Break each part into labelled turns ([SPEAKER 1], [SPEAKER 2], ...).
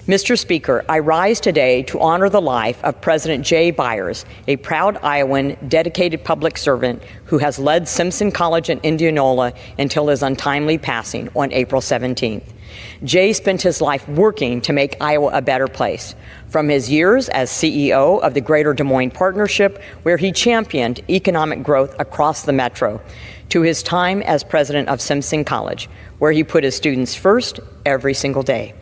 [SPEAKER 1] Mr. Speaker, I rise today to honor the life of President Jay Byers, a proud Iowan, dedicated public servant who has led Simpson College in Indianola until his untimely passing on April 17th. Jay spent his life working to make Iowa a better place. From his years as CEO of the Greater Des Moines Partnership, where he championed economic growth across the metro, to his time as president of Simpson College, where he put his students first every single day.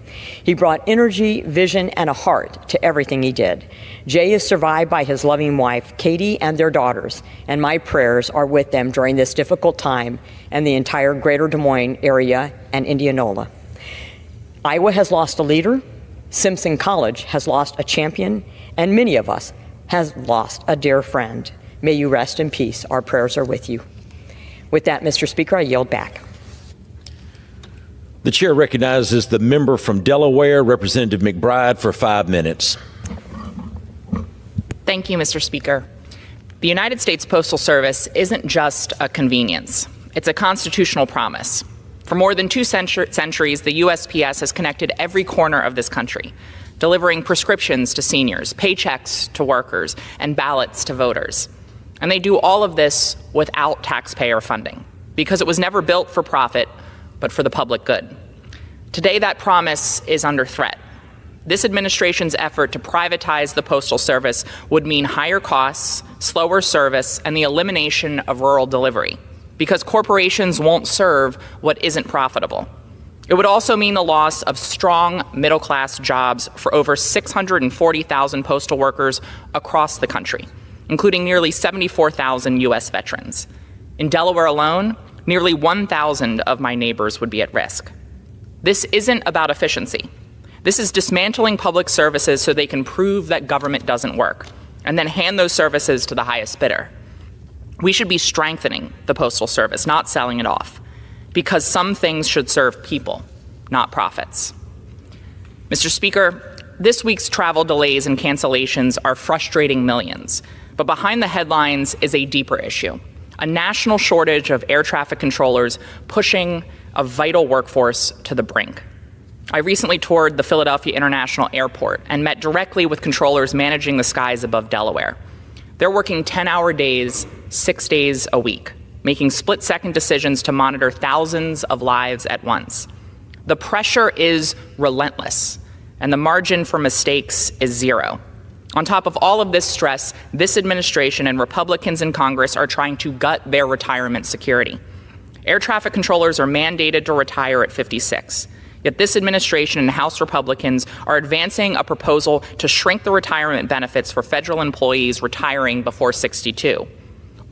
[SPEAKER 1] He brought energy, vision, and a heart to everything he did. Jay is survived by his loving wife, Katie, and their daughters, and my prayers are with them during this difficult time and the entire Greater Des Moines area and Indianola. Iowa has lost a leader, Simpson College has lost a champion, and many of us have lost a dear friend. May you rest in peace. Our prayers are with you. With that, Mr. Speaker, I yield back.
[SPEAKER 2] The chair recognizes the member from Delaware, Representative McBride, for 5 minutes.
[SPEAKER 3] Thank you, Mr. Speaker. The United States Postal Service isn't just a convenience. It's a constitutional promise. For more than 2 centuries, the USPS has connected every corner of this country, delivering prescriptions to seniors, paychecks to workers, and ballots to voters. And they do all of this without taxpayer funding, because it was never built for profit, but for the public good. Today, that promise is under threat. This administration's effort to privatize the Postal Service would mean higher costs, slower service, and the elimination of rural delivery, because corporations won't serve what isn't profitable. It would also mean the loss of strong middle-class jobs for over 640,000 postal workers across the country, including nearly 74,000 U.S. veterans. In Delaware alone, nearly 1,000 of my neighbors would be at risk. This isn't about efficiency. This is dismantling public services so they can prove that government doesn't work, and then hand those services to the highest bidder. We should be strengthening the Postal Service, not selling it off, because some things should serve people, not profits. Mr. Speaker, this week's travel delays and cancellations are frustrating millions, but behind the headlines is a deeper issue. A national shortage of air traffic controllers pushing a vital workforce to the brink. I recently toured the Philadelphia International Airport and met directly with controllers managing the skies above Delaware. They're working 10-hour days, 6 days a week, making split-second decisions to monitor thousands of lives at once. The pressure is relentless, and the margin for mistakes is zero. On top of all of this stress, this administration and Republicans in Congress are trying to gut their retirement security. Air traffic controllers are mandated to retire at 56. Yet this administration and House Republicans are advancing a proposal to shrink the retirement benefits for federal employees retiring before 62,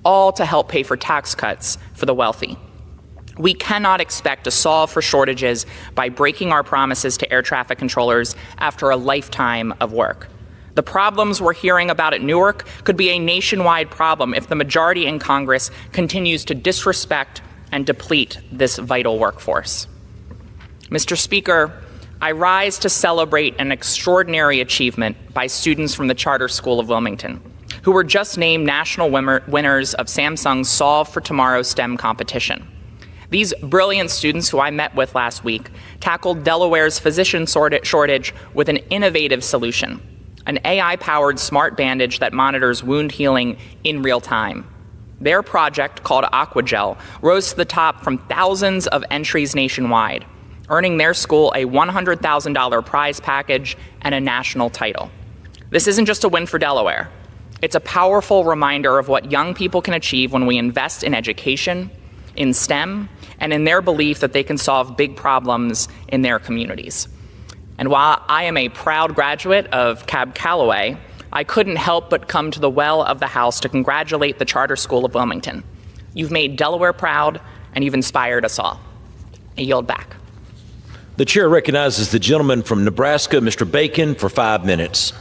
[SPEAKER 3] all to help pay for tax cuts for the wealthy. We cannot expect to solve for shortages by breaking our promises to air traffic controllers after a lifetime of work. The problems we're hearing about at Newark could be a nationwide problem if the majority in Congress continues to disrespect and deplete this vital workforce. Mr. Speaker, I rise to celebrate an extraordinary achievement by students from the Charter School of Wilmington, who were just named national winners of Samsung's Solve for Tomorrow STEM competition. These brilliant students, who I met with last week, tackled Delaware's physician shortage with an innovative solution: an AI-powered smart bandage that monitors wound healing in real time. Their project, called Aquagel, rose to the top from thousands of entries nationwide, earning their school a $100,000 prize package and a national title. This isn't just a win for Delaware. It's a powerful reminder of what young people can achieve when we invest in education, in STEM, and in their belief that they can solve big problems in their communities. And while I am a proud graduate of Cab Calloway, I couldn't help but come to the well of the House to congratulate the Charter School of Wilmington. You've made Delaware proud, and you've inspired us all. I yield back.
[SPEAKER 2] The chair recognizes the gentleman from Nebraska, Mr. Bacon, for 5 minutes.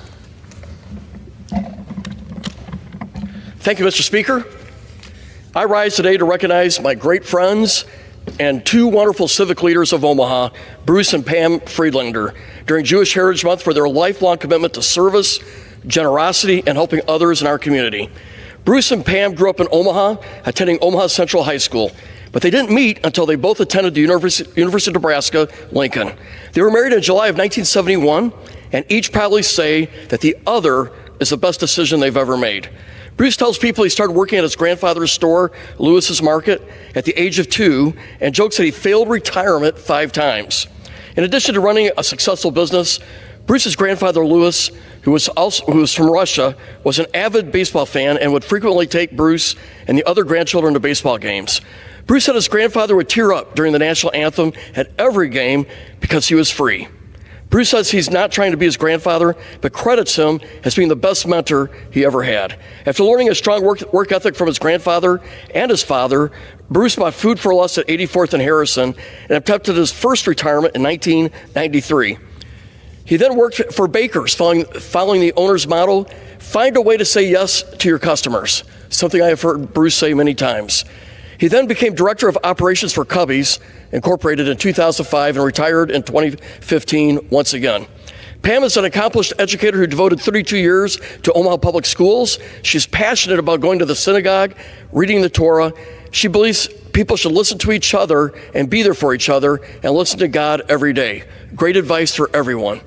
[SPEAKER 4] Thank you, Mr. Speaker. I rise today to recognize my great friends and 2 wonderful civic leaders of Omaha, Bruce and Pam Friedlander, during Jewish Heritage Month for their lifelong commitment to service, generosity, and helping others in our community. Bruce and Pam grew up in Omaha, attending Omaha Central High School. But they didn't meet until they both attended the University of Nebraska, Lincoln. They were married in July of 1971, and each proudly say that the other is the best decision they've ever made. Bruce tells people he started working at his grandfather's store, Lewis's Market, at the age of 2, and jokes that he failed retirement 5 times. In addition to running a successful business, Bruce's grandfather, Lewis, who was from Russia, was an avid baseball fan and would frequently take Bruce and the other grandchildren to baseball games. Bruce said his grandfather would tear up during the national anthem at every game because he was free. Bruce says he's not trying to be his grandfather, but credits him as being the best mentor he ever had. After learning a strong work ethic from his grandfather and his father, Bruce bought Food for Less at 84th and Harrison and attempted his first retirement in 1993. He then worked for Baker's, following the owner's motto, find a way to say yes to your customers, something I have heard Bruce say many times. He then became director of operations for Cubbies, Incorporated in 2005 and retired in 2015 once again. Pam is an accomplished educator who devoted 32 years to Omaha Public Schools. She's passionate about going to the synagogue, reading the Torah. She believes people should listen to each other and be there for each other and listen to God every day. Great advice for everyone.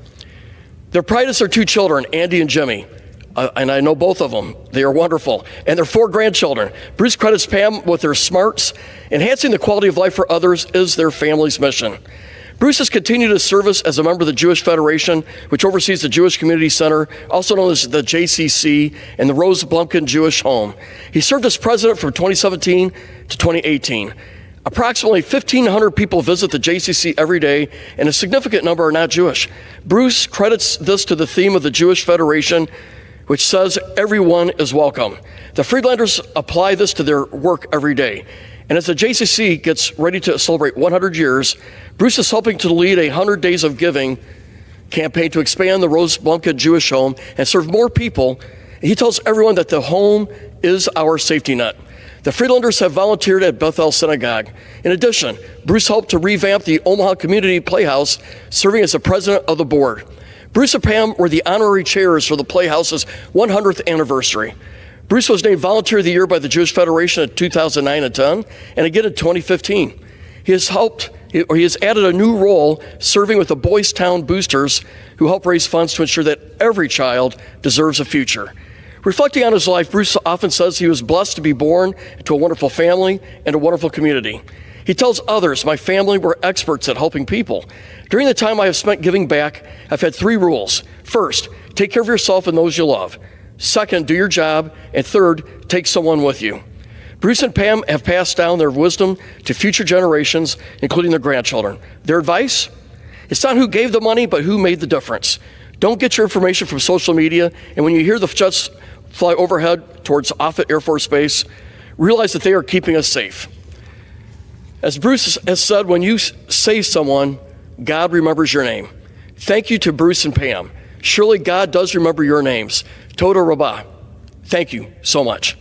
[SPEAKER 4] Their pride is their 2 children, Andy and Jimmy. And I know both of them. They are wonderful. And their 4 grandchildren. Bruce credits Pam with their smarts. Enhancing the quality of life for others is their family's mission. Bruce has continued his service as a member of the Jewish Federation, which oversees the Jewish Community Center, also known as the JCC, and the Rose Blumkin Jewish Home. He served as president from 2017 to 2018. Approximately 1,500 people visit the JCC every day, and a significant number are not Jewish. Bruce credits this to the theme of the Jewish Federation, which says everyone is welcome. The Friedlanders apply this to their work every day. And as the JCC gets ready to celebrate 100 years, Bruce is helping to lead a 100 Days of Giving campaign to expand the Rose Blumkin Jewish Home and serve more people. He tells everyone that the home is our safety net. The Friedlanders have volunteered at Bethel Synagogue. In addition, Bruce helped to revamp the Omaha Community Playhouse, serving as the president of the board. Bruce and Pam were the honorary chairs for the Playhouse's 100th anniversary. Bruce was named Volunteer of the Year by the Jewish Federation in 2009 and 10, and again in 2015. He has added a new role serving with the Boys Town Boosters, who help raise funds to ensure that every child deserves a future. Reflecting on his life, Bruce often says he was blessed to be born into a wonderful family and a wonderful community. He tells others, my family were experts at helping people. During the time I have spent giving back, I've had 3 rules. First, take care of yourself and those you love. Second, do your job. And third, take someone with you. Bruce and Pam have passed down their wisdom to future generations, including their grandchildren. Their advice? It's not who gave the money, but who made the difference. Don't get your information from social media, and when you hear the jets fly overhead towards Offutt Air Force Base, realize that they are keeping us safe. As Bruce has said, when you save someone, God remembers your name. Thank you to Bruce and Pam. Surely God does remember your names. Toda Rabbah. Thank you so much.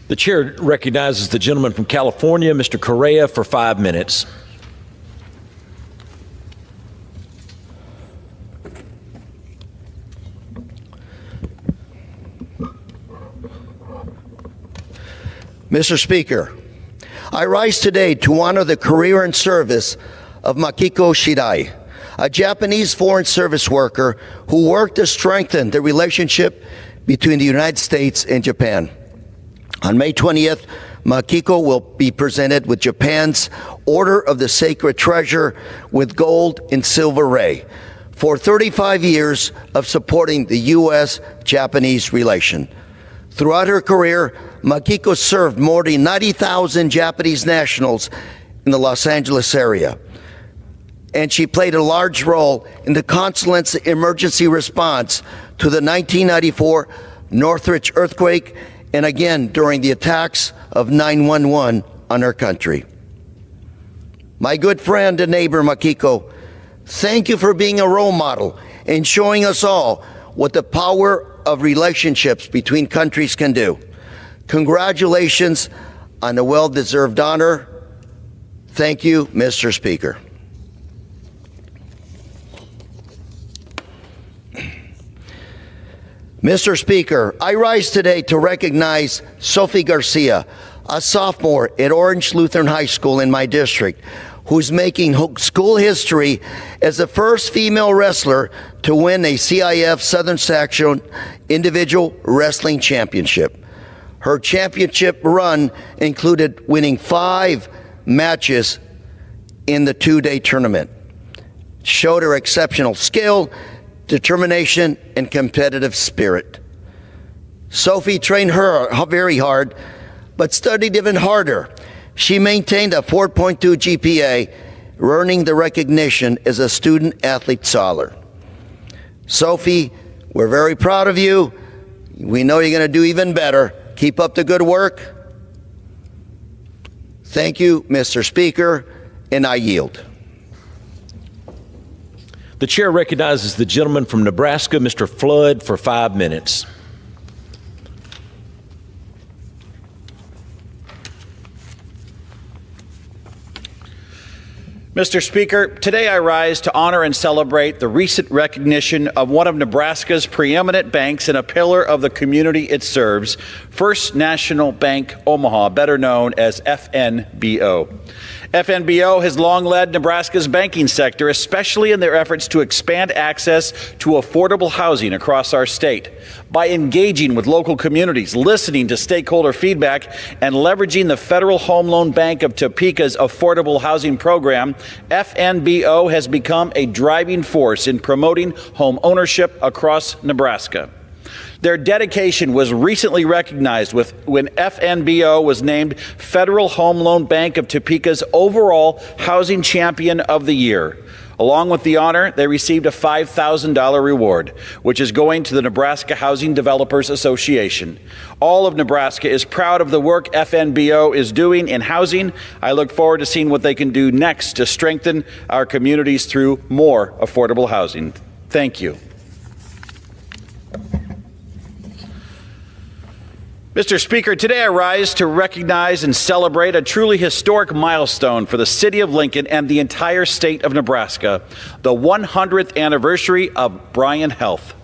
[SPEAKER 2] The chair recognizes the gentleman from California, Mr. Correa, for 5 minutes.
[SPEAKER 5] Mr. Speaker, I rise today to honor the career and service of Makiko Shirai, a Japanese foreign service worker who worked to strengthen the relationship between the United States and Japan. On May 20th, Makiko will be presented with Japan's Order of the Sacred Treasure with gold and silver ray for 35 years of supporting the U.S.-Japanese relation. Throughout her career, Makiko served more than 90,000 Japanese nationals in the Los Angeles area. And she played a large role in the consulate's emergency response to the 1994 Northridge earthquake and again during the attacks of 9/11 on our country. My good friend and neighbor Makiko, thank you for being a role model and showing us all what the power of relationships between countries can do. Congratulations on a well-deserved honor. Thank you, Mr. Speaker. Mr. Speaker, I rise today to recognize Sophie Garcia, a sophomore at Orange Lutheran High School in my district, who's making school history as the first female wrestler to win a CIF Southern Section Individual Wrestling Championship. Her championship run included winning 5 matches in the 2-day tournament. Showed her exceptional skill, determination, and competitive spirit. Sophie trained her very hard, but studied even harder. She maintained a 4.2 GPA, earning the recognition as a student athlete scholar. Sophie, we're very proud of you. We know you're going to do even better. Keep up the good work. Thank you, Mr. Speaker, and I yield.
[SPEAKER 2] The chair recognizes the gentleman from Nebraska, Mr. Flood, for 5 minutes.
[SPEAKER 6] Mr. Speaker, today I rise to honor and celebrate the recent recognition of one of Nebraska's preeminent banks and a pillar of the community it serves, First National Bank Omaha, better known as FNBO. FNBO has long led Nebraska's banking sector, especially in their efforts to expand access to affordable housing across our state. By engaging with local communities, listening to stakeholder feedback, and leveraging the Federal Home Loan Bank of Topeka's affordable housing program, FNBO has become a driving force in promoting home ownership across Nebraska. Their dedication was recently recognized when FNBO was named Federal Home Loan Bank of Topeka's overall Housing Champion of the Year. Along with the honor, they received a $5,000 reward, which is going to the Nebraska Housing Developers Association. All of Nebraska is proud of the work FNBO is doing in housing. I look forward to seeing what they can do next to strengthen our communities through more affordable housing. Thank you. Mr. Speaker, today I rise to recognize and celebrate a truly historic milestone for the city of Lincoln and the entire state of Nebraska, the 100th anniversary of Bryan Health.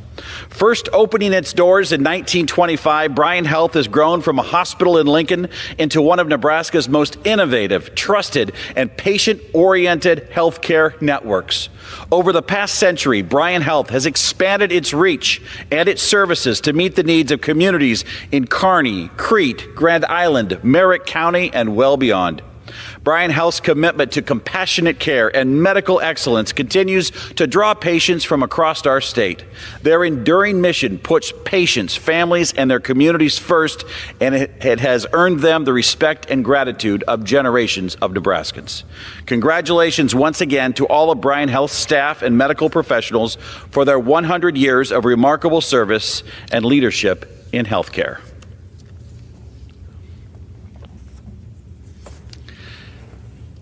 [SPEAKER 6] First opening its doors in 1925, Bryan Health has grown from a hospital in Lincoln into one of Nebraska's most innovative, trusted, and patient-oriented healthcare networks. Over the past century, Bryan Health has expanded its reach and its services to meet the needs of communities in Kearney, Crete, Grand Island, Merritt County, and well beyond. Bryan Health's commitment to compassionate care and medical excellence continues to draw patients from across our state. Their enduring mission puts patients, families, and their communities first, and it has earned them the respect and gratitude of generations of Nebraskans. Congratulations once again to all of Bryan Health's staff and medical professionals for their 100 years of remarkable service and leadership in healthcare.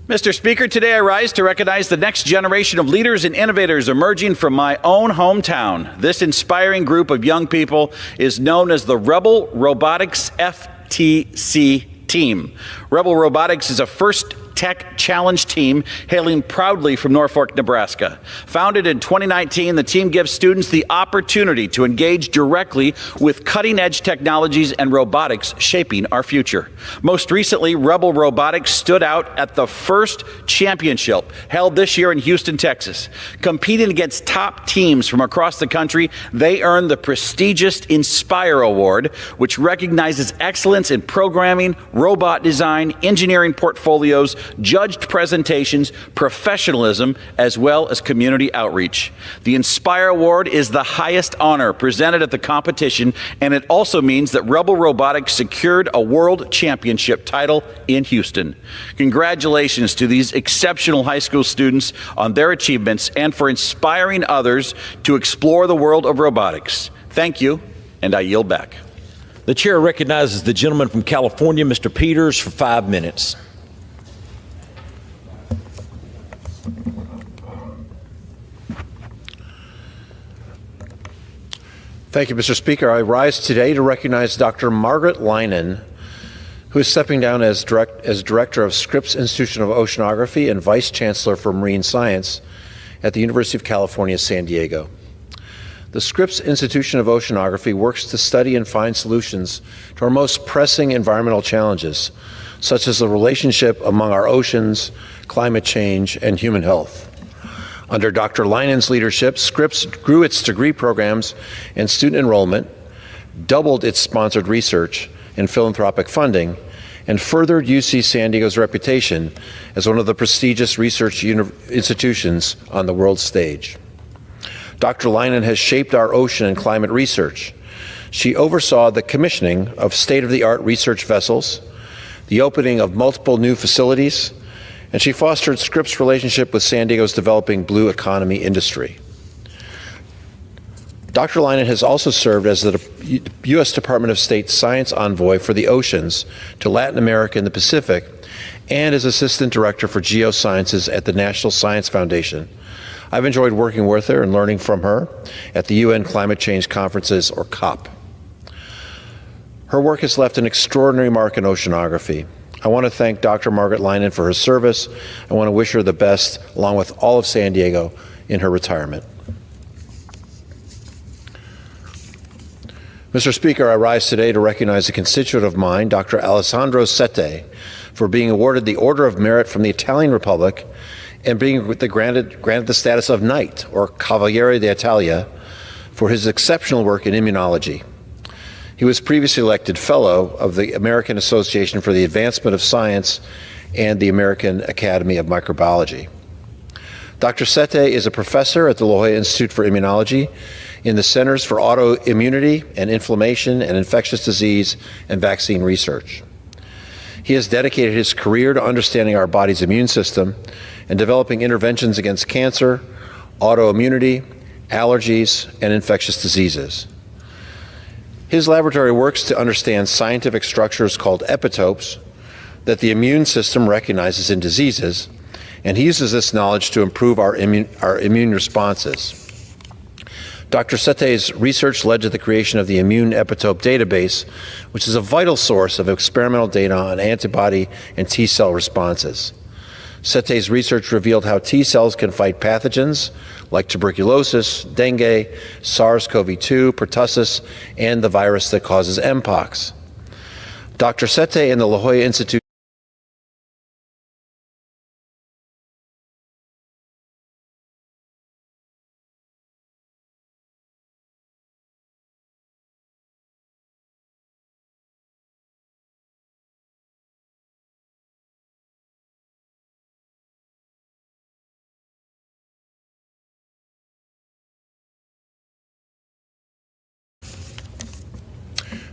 [SPEAKER 6] Mr. Speaker, today I rise to recognize the next generation of leaders and innovators emerging from my own hometown. This inspiring group of young people is known as the Rebel Robotics FTC team. Rebel Robotics is a first tech challenge team hailing proudly from Norfolk, Nebraska. Founded in 2019, the team gives students the opportunity to engage directly with cutting-edge technologies and robotics shaping our future. Most recently, Rebel Robotics stood out at the first championship held this year in Houston, Texas. Competing against top teams from across the country, they earned the prestigious Inspire Award, which recognizes excellence in programming, robot design, engineering portfolios, judged presentations, professionalism, as well as community outreach. The Inspire Award is the highest honor presented at the competition, and it also means that Rebel Robotics secured a world championship title in Houston. Congratulations to these exceptional high school students on their achievements and for inspiring others to explore the world of robotics. Thank you, and I yield back.
[SPEAKER 2] The chair recognizes the gentleman from California, Mr. Peters, for 5 minutes.
[SPEAKER 7] Thank you, Mr. Speaker. I rise today to recognize Dr. Margaret Leinen, who is stepping down as Director of Scripps Institution of Oceanography and Vice Chancellor for Marine Science at the University of California, San Diego. The Scripps Institution of Oceanography works to study and find solutions to our most pressing environmental challenges, such as the relationship among our oceans, climate change, and human health. Under Dr. Leinen's leadership, Scripps grew its degree programs and student enrollment, doubled its sponsored research and philanthropic funding, and furthered UC San Diego's reputation as one of the prestigious research institutions on the world stage. Dr. Leinen has shaped our ocean and climate research. She oversaw the commissioning of state-of-the-art research vessels, the opening of multiple new facilities, and she fostered Scripps' relationship with San Diego's developing blue economy industry. Dr. Leinen has also served as the U.S. Department of State Science Envoy for the Oceans to Latin America and the Pacific, and as Assistant Director for Geosciences at the National Science Foundation. I've enjoyed working with her and learning from her at the UN Climate Change Conferences, or COP. Her work has left an extraordinary mark in oceanography. I want to thank Dr. Margaret Leinen for her service. I want to wish her the best, along with all of San Diego, in her retirement. Mr. Speaker, I rise today to recognize a constituent of mine, Dr. Alessandro Sette, for being awarded the Order of Merit from the Italian Republic and being granted the status of Knight, or Cavaliere d'Italia, for his exceptional work in immunology. He was previously elected Fellow of the American Association for the Advancement of Science and the American Academy of Microbiology. Dr. Sette is a professor at the La Jolla Institute for Immunology in the Centers for Autoimmunity and Inflammation and Infectious Disease and Vaccine Research. He has dedicated his career to understanding our body's immune system and developing interventions against cancer, autoimmunity, allergies, and infectious diseases. His laboratory works to understand scientific structures called epitopes that the immune system recognizes in diseases, and he uses this knowledge to improve our immune responses. Dr. Sette's research led to the creation of the Immune Epitope Database, which is a vital source of experimental data on antibody and T-cell responses. Sette's research revealed how T-cells can fight pathogens like tuberculosis, dengue, SARS-CoV-2, pertussis, and the virus that causes Mpox. Dr. Sette and the La Jolla Institute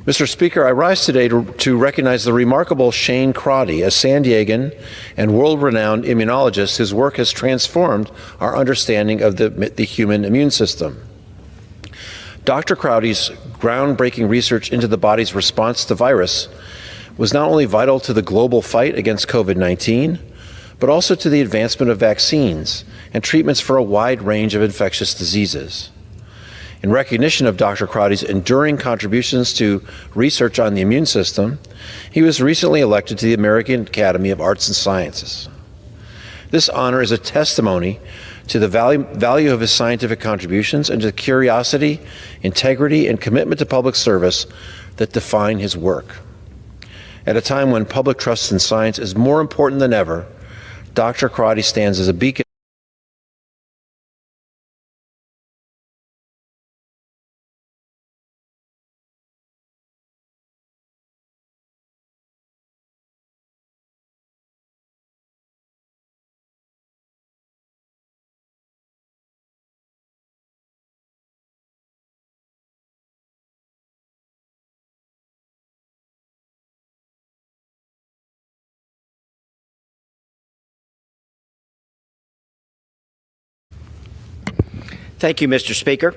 [SPEAKER 7] Mr. Speaker, I rise today to recognize the remarkable Shane Crotty, a San Diegan and world-renowned immunologist whose work has transformed our understanding of the human immune system. Dr. Crotty's groundbreaking research into the body's response to virus was not only vital to the global fight against COVID-19, but also to the advancement of vaccines and treatments for a wide range of infectious diseases. In recognition of Dr. Crotty's enduring contributions to research on the immune system, he was recently elected to the American Academy of Arts and Sciences. This honor is a testimony to the value of his scientific contributions and to the curiosity, integrity, and commitment to public service that define his work. At a time when public trust in science is more important than ever, Dr. Crotty stands as a beacon.
[SPEAKER 8] Thank you, Mr. Speaker.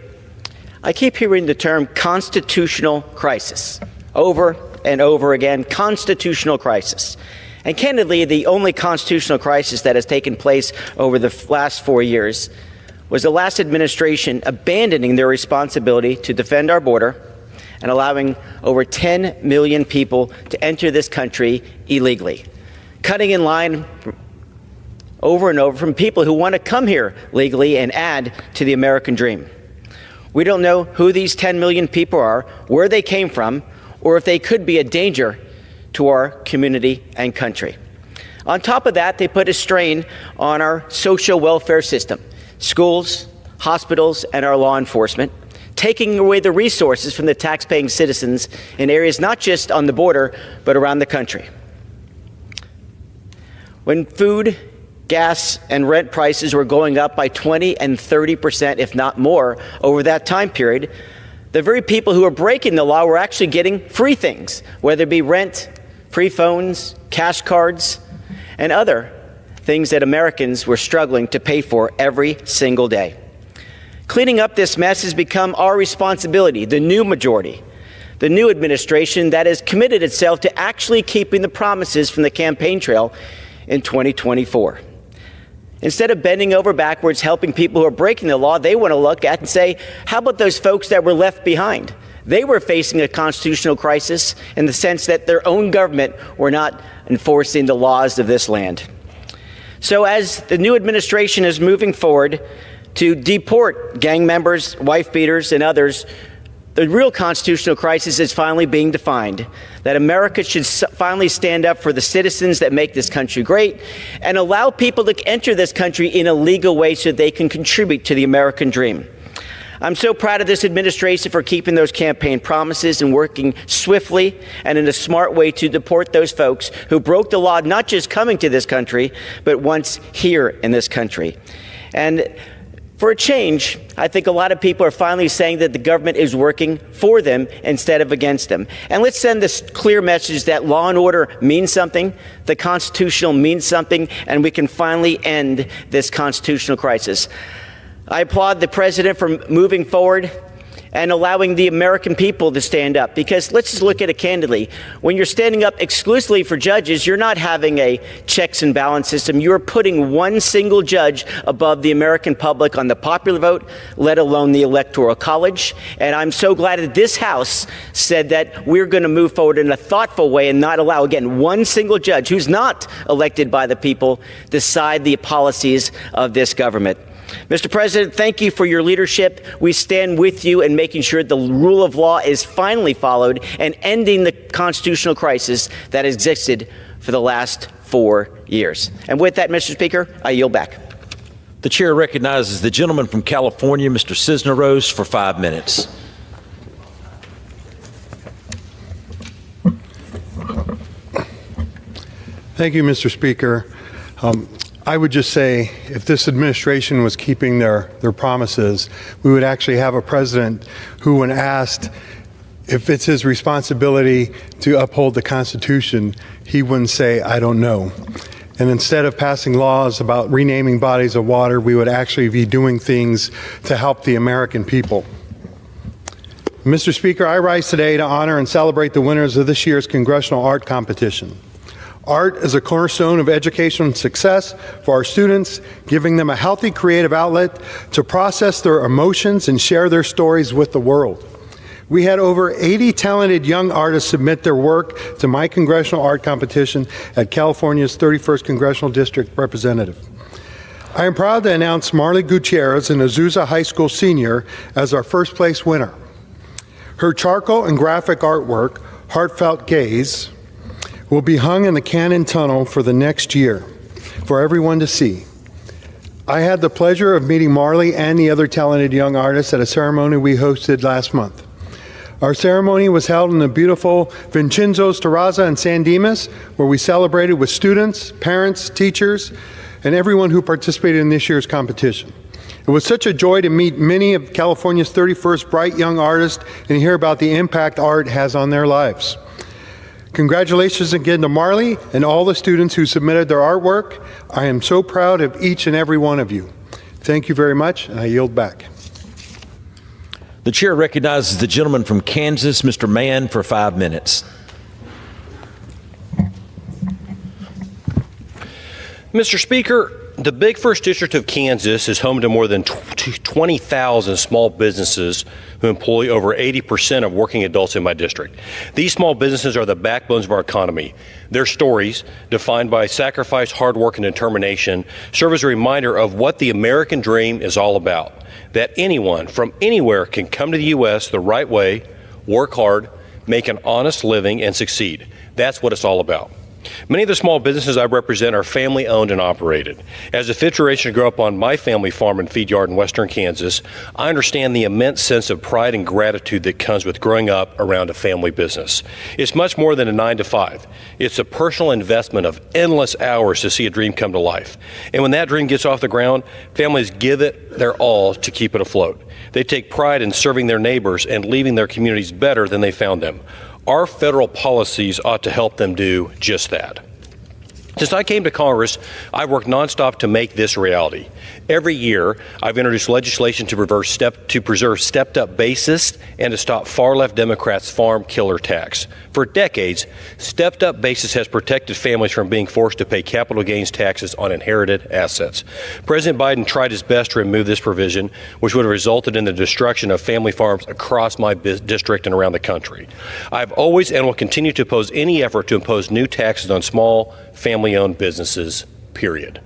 [SPEAKER 8] I keep hearing the term constitutional crisis over and over again, constitutional crisis. And candidly, the only constitutional crisis that has taken place over the last 4 years was the last administration abandoning their responsibility to defend our border and allowing over 10 million people to enter this country illegally, cutting in line over and over from people who want to come here legally and add to the American dream. We don't know who these 10 million people are, where they came from, or if they could be a danger to our community and country. On top of that, they put a strain on our social welfare system, schools, hospitals, and our law enforcement, taking away the resources from the taxpaying citizens in areas not just on the border, but around the country. When food, gas, and rent prices were going up by 20 and 30%, if not more, over that time period, the very people who were breaking the law were actually getting free things, whether it be rent, free phones, cash cards, and other things that Americans were struggling to pay for every single day. Cleaning up this mess has become our responsibility, the new majority, the new administration that has committed itself to actually keeping the promises from the campaign trail in 2024. Instead of bending over backwards helping people who are breaking the law, they want to look at and say, how about those folks that were left behind? They were facing a constitutional crisis in the sense that their own government were not enforcing the laws of this land. So as the new administration is moving forward to deport gang members, wife beaters, and others, the real constitutional crisis is finally being defined, that America should finally stand up for the citizens that make this country great and allow people to enter this country in a legal way so they can contribute to the American dream. I'm so proud of this administration for keeping those campaign promises and working swiftly and in a smart way to deport those folks who broke the law, not just coming to this country, but once here in this country. And for a change, I think a lot of people are finally saying that the government is working for them instead of against them. And let's send this clear message that law and order means something, the constitutional means something, and we can finally end this constitutional crisis. I applaud the president for moving forward and allowing the American people to stand up. Because let's just look at it candidly. When you're standing up exclusively for judges, you're not having a checks and balance system. You're putting one single judge above the American public on the popular vote, let alone the Electoral College. And I'm so glad that this House said that we're going to move forward in a thoughtful way and not allow, again, one single judge who's not elected by the people decide the policies of this government. Mr. President, thank you for your leadership. We stand with you in making sure the rule of law is finally followed and ending the constitutional crisis that existed for the last 4 years. And with that, Mr. Speaker, I yield back.
[SPEAKER 2] The chair recognizes the gentleman from California, Mr. Cisneros, for 5 minutes.
[SPEAKER 9] Thank you, Mr. Speaker. I would just say if this administration was keeping their promises, we would actually have a president who, when asked if it's his responsibility to uphold the Constitution, he wouldn't say, I don't know. And instead of passing laws about renaming bodies of water, we would actually be doing things to help the American people. Mr. Speaker, I rise today to honor and celebrate the winners of this year's Congressional Art Competition. Art is a cornerstone of educational success for our students, giving them a healthy creative outlet to process their emotions and share their stories with the world. We had over 80 talented young artists submit their work to my Congressional Art Competition at California's 31st Congressional District Representative. I am proud to announce Marley Gutierrez, an Azusa High School senior, as our first place winner. Her charcoal and graphic artwork, Heartfelt Gaze, will be hung in the Cannon Tunnel for the next year for everyone to see. I had the pleasure of meeting Marley and the other talented young artists at a ceremony we hosted last month. Our ceremony was held in the beautiful Vincenzo's Terrazza in San Dimas, where we celebrated with students, parents, teachers, and everyone who participated in this year's competition. It was such a joy to meet many of California's 31st bright young artists and hear about the impact art has on their lives. Congratulations again to Marley and all the students who submitted their artwork. I am so proud of each and every one of you. Thank you very much, and I yield back.
[SPEAKER 2] The chair recognizes the gentleman from Kansas, Mr. Mann, for 5 minutes.
[SPEAKER 4] Mr. Speaker,
[SPEAKER 10] the big first district of Kansas is home to more than 20,000 small businesses who employ over 80% of working adults in my district. These small businesses are the backbones of our economy. Their stories, defined by sacrifice, hard work, and determination, serve as a reminder of what the American dream is all about. That anyone from anywhere can come to the U.S. the right way, work hard, make an honest living, and succeed. That's what it's all about. Many of the small businesses I represent are family-owned and operated. As a fifth generation to grow up on my family farm and feed yard in western Kansas, I understand the immense sense of pride and gratitude that comes with growing up around a family business. It's much more than a 9-to-5. It's a personal investment of endless hours to see a dream come to life. And when that dream gets off the ground, families give it their all to keep it afloat. They take pride in serving their neighbors and leaving their communities better than they found them. Our federal policies ought to help them do just that. Since I came to Congress, I've worked nonstop to make this a reality. Every year, I've introduced legislation to preserve stepped-up basis and to stop far-left Democrats' farm killer tax. For decades, stepped-up basis has protected families from being forced to pay capital gains taxes on inherited assets. President Biden tried his best to remove this provision, which would have resulted in the destruction of family farms across my district and around the country. I've always and will continue to oppose any effort to impose new taxes on small, family-owned businesses, period.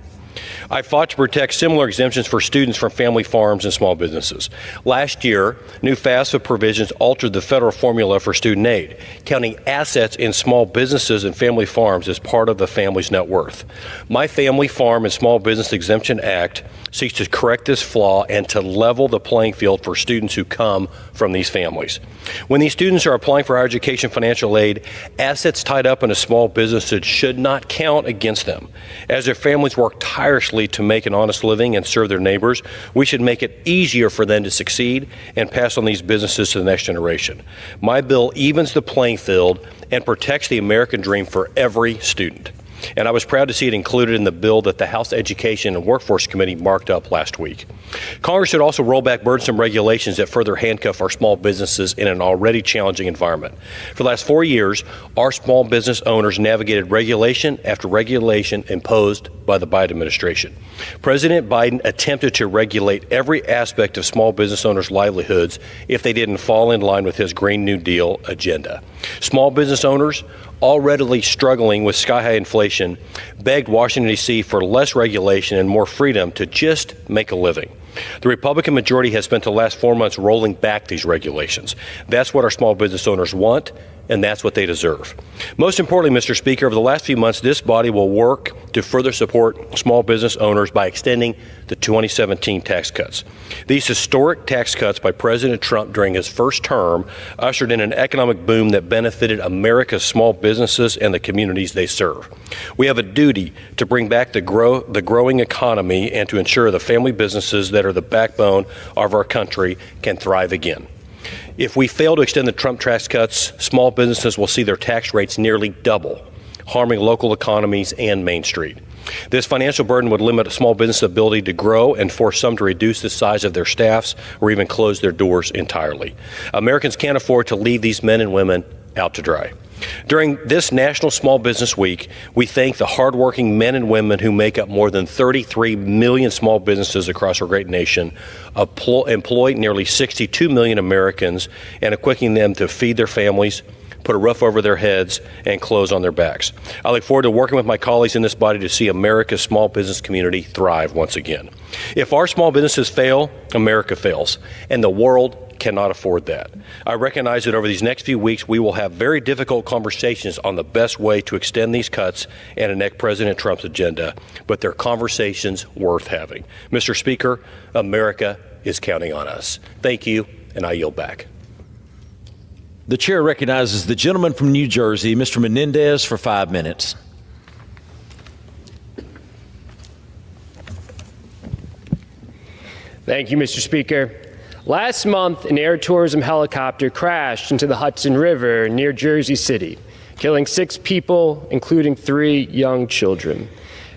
[SPEAKER 10] I fought to protect similar exemptions for students from family farms and small businesses. Last year, new FAFSA provisions altered the federal formula for student aid, counting assets in small businesses and family farms as part of the family's net worth. My Family Farm and Small Business Exemption Act seeks to correct this flaw and to level the playing field for students who come from these families. When these students are applying for higher education financial aid, assets tied up in a small business should not count against them. As their families work tirelessly to make an honest living and serve their neighbors, we should make it easier for them to succeed and pass on these businesses to the next generation. My bill evens the playing field and protects the American dream for every student. And I was proud to see it included in the bill that the House Education and Workforce Committee marked up last week. Congress should also roll back burdensome regulations that further handcuff our small businesses in an already challenging environment. For the last 4 years, our small business owners navigated regulation after regulation imposed by the Biden administration. President Biden attempted to regulate every aspect of small business owners' livelihoods if they didn't fall in line with his Green New Deal agenda. Small business owners, already struggling with sky-high inflation, begged Washington, D.C. for less regulation and more freedom to just make a living. The Republican majority has spent the last 4 months rolling back these regulations. That's what our small business owners want, and that's what they deserve. Most importantly, Mr. Speaker, over the last few months, this body will work to further support small business owners by extending the 2017 tax cuts. These historic tax cuts by President Trump during his first term ushered in an economic boom that benefited America's small businesses and the communities they serve. We have a duty to bring back the growing economy and to ensure the family businesses that are the backbone of our country can thrive again. If we fail to extend the Trump tax cuts, small businesses will see their tax rates nearly double, harming local economies and Main Street. This financial burden would limit a small business' ability to grow and force some to reduce the size of their staffs or even close their doors entirely. Americans can't afford to leave these men and women out to dry. During this National Small Business Week, we thank the hardworking men and women who make up more than 33 million small businesses across our great nation, employ nearly 62 million Americans, and equipping them to feed their families, put a roof over their heads, and clothes on their backs. I look forward to working with my colleagues in this body to see America's small business community thrive once again. If our small businesses fail, America fails, and the world cannot afford that. I recognize that over these next few weeks, we will have very difficult conversations on the best way to extend these cuts and enact President Trump's agenda, but they're conversations worth having. Mr. Speaker, America is counting on us. Thank you, and I yield back.
[SPEAKER 2] The chair recognizes the gentleman from New Jersey, Mr. Menendez, for 5 minutes.
[SPEAKER 11] Thank you, Mr. Speaker. Last month, an air tourism helicopter crashed into the Hudson River near Jersey City, killing 6 people, including 3 young children.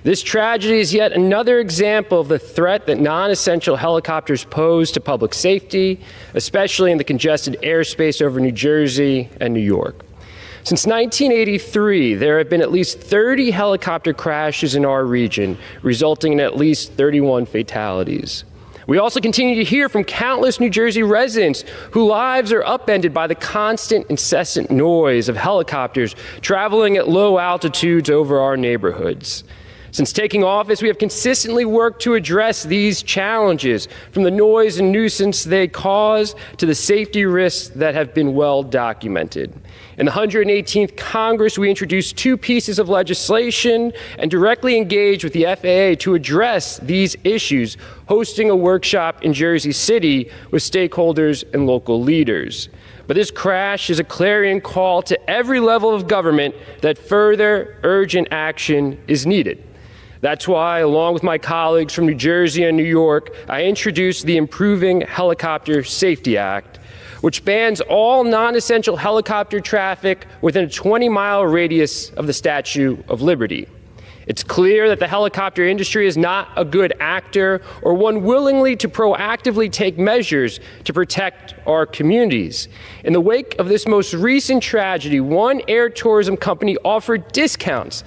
[SPEAKER 11] This tragedy is yet another example of the threat that non-essential helicopters pose to public safety, especially in the congested airspace over New Jersey and New York. Since 1983, there have been at least 30 helicopter crashes in our region, resulting in at least 31 fatalities. We also continue to hear from countless New Jersey residents whose lives are upended by the constant, incessant noise of helicopters traveling at low altitudes over our neighborhoods. Since taking office, we have consistently worked to address these challenges, from the noise and nuisance they cause to the safety risks that have been well documented. In the 118th Congress, we introduced 2 pieces of legislation and directly engaged with the FAA to address these issues, hosting a workshop in Jersey City with stakeholders and local leaders. But this crash is a clarion call to every level of government that further urgent action is needed. That's why, along with my colleagues from New Jersey and New York, I introduced the Improving Helicopter Safety Act, which bans all non-essential helicopter traffic within a 20-mile radius of the Statue of Liberty. It's clear that the helicopter industry is not a good actor or one willingly to proactively take measures to protect our communities. In the wake of this most recent tragedy, one air tourism company offered discounts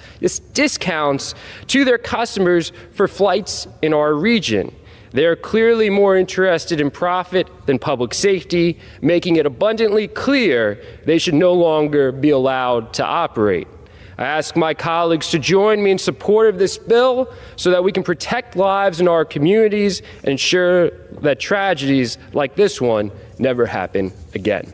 [SPEAKER 11] to their customers for flights in our region. They are clearly more interested in profit than public safety, making it abundantly clear they should no longer be allowed to operate. I ask my colleagues to join me in support of this bill so that we can protect lives in our communities and ensure that tragedies like this one never happen again.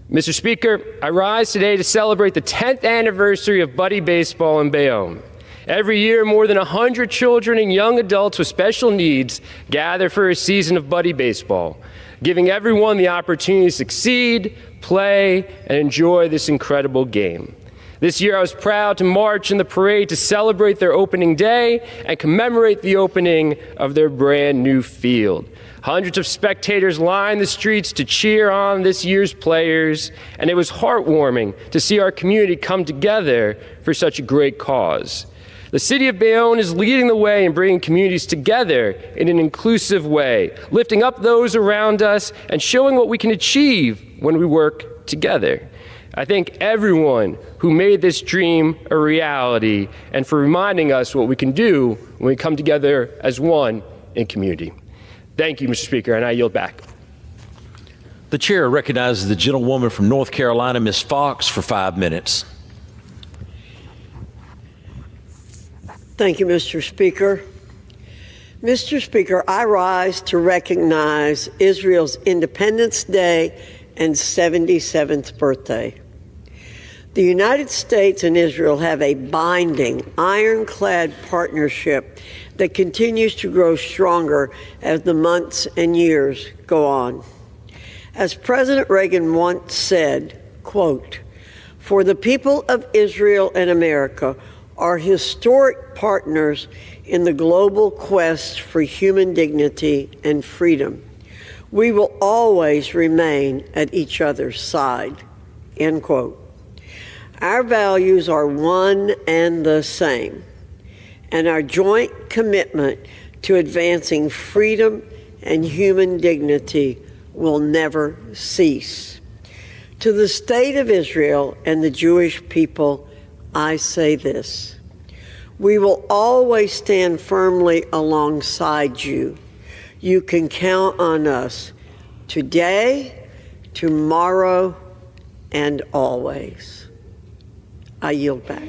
[SPEAKER 11] Mr. Speaker, I rise today to celebrate the 10th anniversary of Buddy Baseball in Bayonne. Every year, more than 100 children and young adults with special needs gather for a season of Buddy Baseball, giving everyone the opportunity to succeed, play, and enjoy this incredible game. This year, I was proud to march in the parade to celebrate their opening day and commemorate the opening of their brand new field. Hundreds of spectators lined the streets to cheer on this year's players, and it was heartwarming to see our community come together for such a great cause. The city of Bayonne is leading the way in bringing communities together in an inclusive way, lifting up those around us and showing what we can achieve when we work together. I thank everyone who made this dream a reality and for reminding us what we can do when we come together as one in community. Thank you, Mr. Speaker, and I yield back.
[SPEAKER 2] The chair recognizes the gentlewoman from North Carolina, Ms. Fox, for 5 minutes.
[SPEAKER 12] Thank you, Mr. Speaker. Mr. Speaker, I rise to recognize Israel's Independence Day and 77th birthday. The United States and Israel have a binding, ironclad partnership that continues to grow stronger as the months and years go on. As President Reagan once said, quote, "For the people of Israel and America are historic partners in the global quest for human dignity and freedom. We will always remain at each other's side," end quote. Our values are one and the same, and our joint commitment to advancing freedom and human dignity will never cease. To the State of Israel and the Jewish people, I say this: we will always stand firmly alongside you. You can count on us today, tomorrow, and always. I yield back.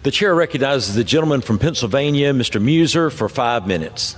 [SPEAKER 2] The chair recognizes the gentleman from Pennsylvania, Mr. Muser, for 5 minutes.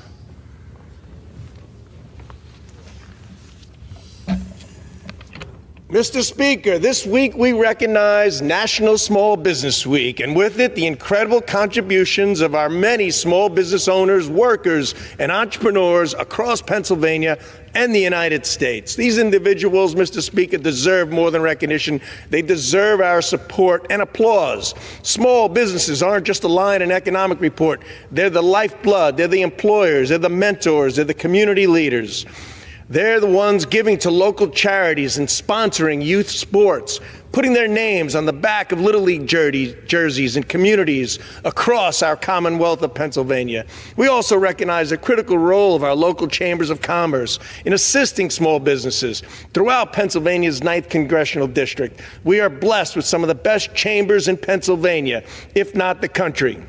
[SPEAKER 13] Mr. Speaker, this week we recognize National Small Business Week, and with it, the incredible contributions of our many small business owners, workers, and entrepreneurs across Pennsylvania and the United States. These individuals, Mr. Speaker, deserve more than recognition. They deserve our support and applause. Small businesses aren't just a line in an economic report. They're the lifeblood. They're the employers. They're the mentors. They're the community leaders. They're the ones giving to local charities and sponsoring youth sports, putting their names on the back of Little League jerseys in communities across our Commonwealth of Pennsylvania. We also recognize the critical role of our local chambers of commerce in assisting small businesses throughout Pennsylvania's 9th Congressional District. We are blessed with some of the best chambers in Pennsylvania, if not the country.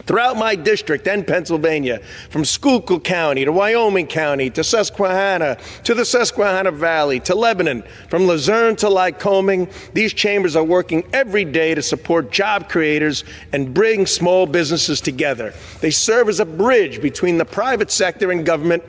[SPEAKER 13] Throughout my district and Pennsylvania, from Schuylkill County to Wyoming County to Susquehanna to the Susquehanna Valley to Lebanon, from Luzerne to Lycoming, these chambers are working every day to support job creators and bring small businesses together. They serve as a bridge between the private sector and government,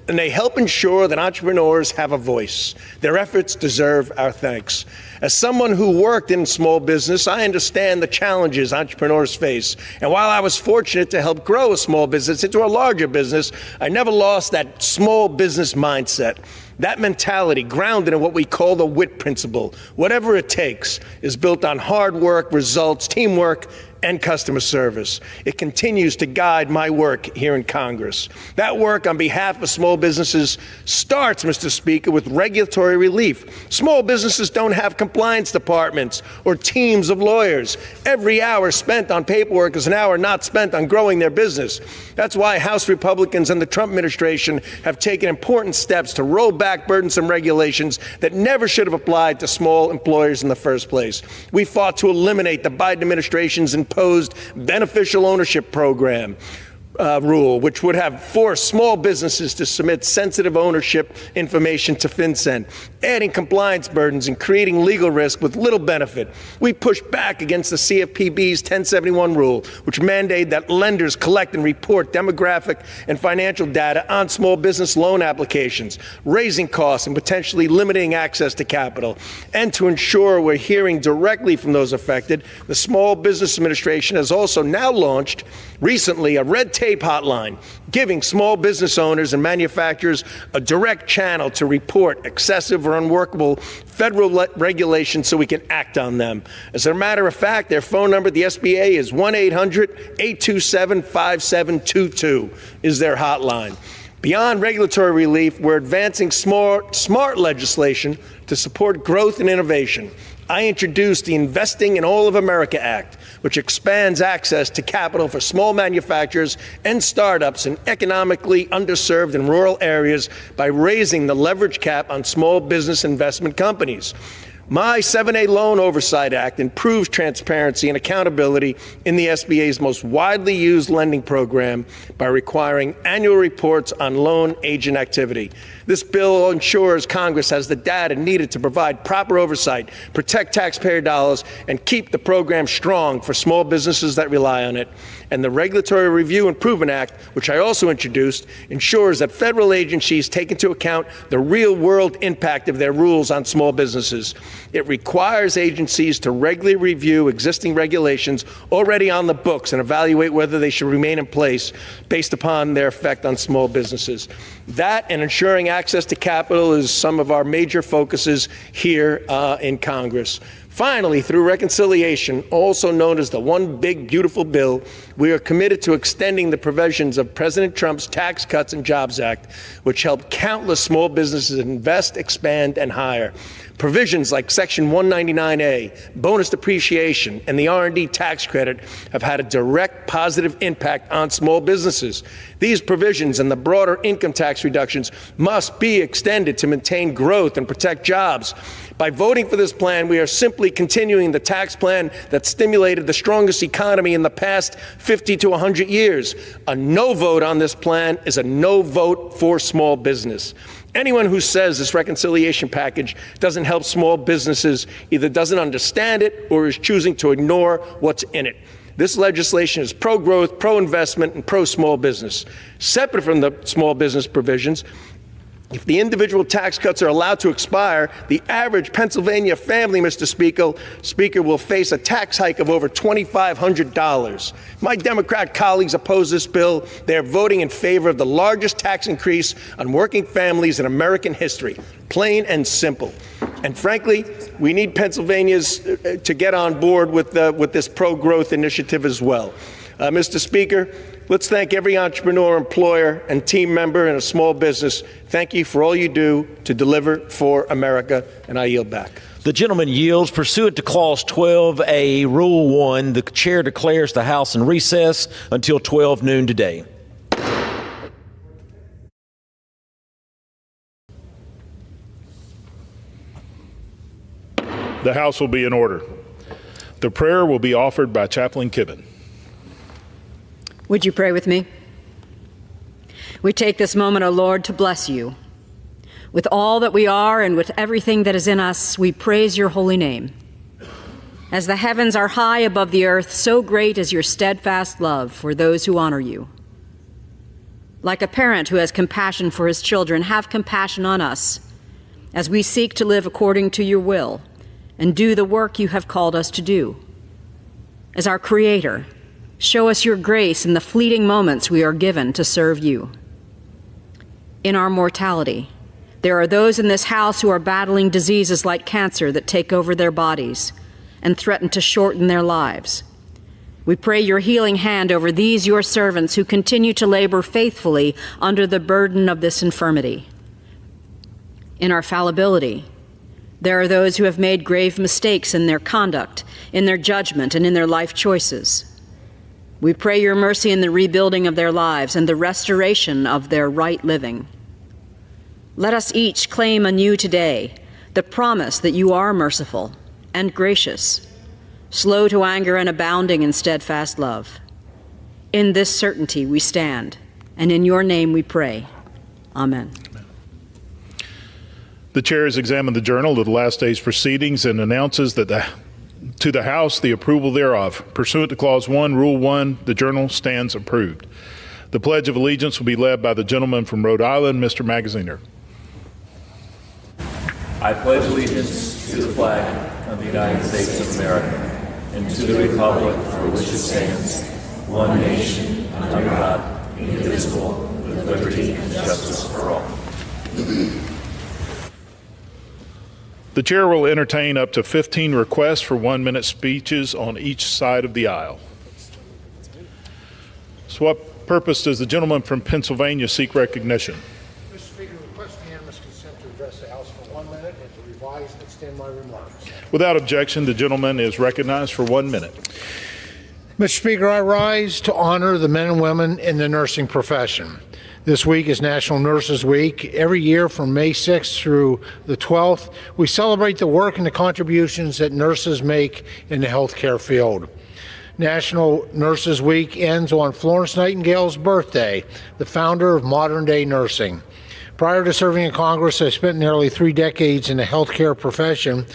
[SPEAKER 13] and they help ensure that entrepreneurs have a voice. Their efforts deserve our thanks. As someone who worked in small business, I understand the challenges entrepreneurs face. And while I was fortunate to help grow a small business into a larger business, I never lost that small business mindset. That mentality, grounded in what we call the WIT principle, whatever it takes, is built on hard work, results, teamwork, and customer service. It continues to guide my work here in Congress. That work on behalf of small businesses starts, Mr. Speaker, with regulatory relief. Small businesses don't have compliance departments or teams of lawyers. Every hour spent on paperwork is an hour not spent on growing their business. That's why House Republicans and the Trump administration have taken important steps to roll back burdensome regulations that never should have applied to small employers in the first place. We fought to eliminate the Biden administration's imposed beneficial ownership program rule, which would have forced small businesses to submit sensitive ownership information to FinCEN, adding compliance burdens and creating legal risk with little benefit. We pushed back against the CFPB's 1071 rule, which mandated that lenders collect and report demographic and financial data on small business loan applications, raising costs and potentially limiting access to capital. And to ensure we're hearing directly from those affected, the Small Business Administration has also now launched recently a red tape hotline, giving small business owners and manufacturers a direct channel to report excessive or unworkable federal regulations so we can act on them. As a matter of fact, their phone number at the SBA is 1-800-827-5722 is their hotline. Beyond regulatory relief, we're advancing smart legislation to support growth and innovation. I introduced the Investing in All of America Act, which expands access to capital for small manufacturers and startups in economically underserved and rural areas by raising the leverage cap on small business investment companies. My 7A Loan Oversight Act improves transparency and accountability in the SBA's most widely used lending program by requiring annual reports on loan agent activity. This bill ensures Congress has the data needed to provide proper oversight, protect taxpayer dollars, and keep the program strong for small businesses that rely on it. And the Regulatory Review Improvement Act, which I also introduced, ensures that federal agencies take into account the real-world impact of their rules on small businesses. It requires agencies to regularly review existing regulations already on the books and evaluate whether they should remain in place based upon their effect on small businesses. That and ensuring access to capital is some of our major focuses here in Congress. Finally, through reconciliation, also known as the One Big Beautiful Bill, we are committed to extending the provisions of President Trump's Tax Cuts and Jobs Act, which helped countless small businesses invest, expand, and hire. Provisions like Section 199A, bonus depreciation, and the R&D tax credit have had a direct positive impact on small businesses. These provisions and the broader income tax reductions must be extended to maintain growth and protect jobs. By voting for this plan, we are simply continuing the tax plan that stimulated the strongest economy in the past 50 to 100 years. A no vote on this plan is a no vote for small business. Anyone who says this reconciliation package doesn't help small businesses either doesn't understand it or is choosing to ignore what's in it. This legislation is pro-growth, pro-investment, and pro-small business. Separate from the small business provisions, if the individual tax cuts are allowed to expire, the average Pennsylvania family, Mr. Speaker, will face a tax hike of over $2,500. My Democrat colleagues oppose this bill. They are voting in favor of the largest tax increase on working families in American history, plain and simple. And frankly, we need Pennsylvanians to get on board with this pro-growth initiative as well. Mr. Speaker, let's thank every entrepreneur, employer, and team member in a small business. Thank you for all you do to deliver for America, and I yield back.
[SPEAKER 2] The gentleman yields. Pursuant to Clause 12A, Rule 1, the chair declares the House in recess until 12 noon today.
[SPEAKER 14] The House will be in order. The prayer will be offered by Chaplain Kibben.
[SPEAKER 15] Would you pray with me? We take this moment, O Lord, to bless you. With all that we are and with everything that is in us, we praise your holy name. As the heavens are high above the earth, so great is your steadfast love for those who honor you. Like a parent who has compassion for his children, have compassion on us as we seek to live according to your will and do the work you have called us to do. As our Creator, show us your grace in the fleeting moments we are given to serve you. In our mortality, there are those in this house who are battling diseases like cancer that take over their bodies and threaten to shorten their lives. We pray your healing hand over these, your servants, who continue to labor faithfully under the burden of this infirmity. In our fallibility, there are those who have made grave mistakes in their conduct, in their judgment, and in their life choices. We pray your mercy in the rebuilding of their lives and the restoration of their right living. Let us each claim anew today the promise that you are merciful and gracious, slow to anger and abounding in steadfast love. In this certainty we stand, and in your name we pray. Amen.
[SPEAKER 14] The chair has examined the journal of the last day's proceedings and announces that to the House the approval thereof. Pursuant to Clause 1, Rule 1, the journal stands approved. The Pledge of Allegiance will be led by the gentleman from Rhode Island, Mr. Magaziner.
[SPEAKER 16] I pledge allegiance to the flag of the United States of America and to the republic for which it stands, one nation, under God, indivisible, with liberty and justice for all.
[SPEAKER 14] The chair will entertain up to 15 requests for 1-minute speeches on each side of the aisle. So what purpose does the gentleman from Pennsylvania seek recognition?
[SPEAKER 17] Mr. Speaker, request unanimous consent to address the House for 1 minute and to revise and extend my remarks.
[SPEAKER 14] Without objection, the gentleman is recognized for 1 minute.
[SPEAKER 17] Mr. Speaker, I rise to honor the men and women in the nursing profession. This week is National Nurses Week. Every year from May 6th through the 12th, we celebrate the work and the contributions that nurses make in the healthcare field. National Nurses Week ends on Florence Nightingale's birthday, the founder of modern-day nursing. Prior to serving in Congress, I spent nearly 3 decades in the healthcare profession.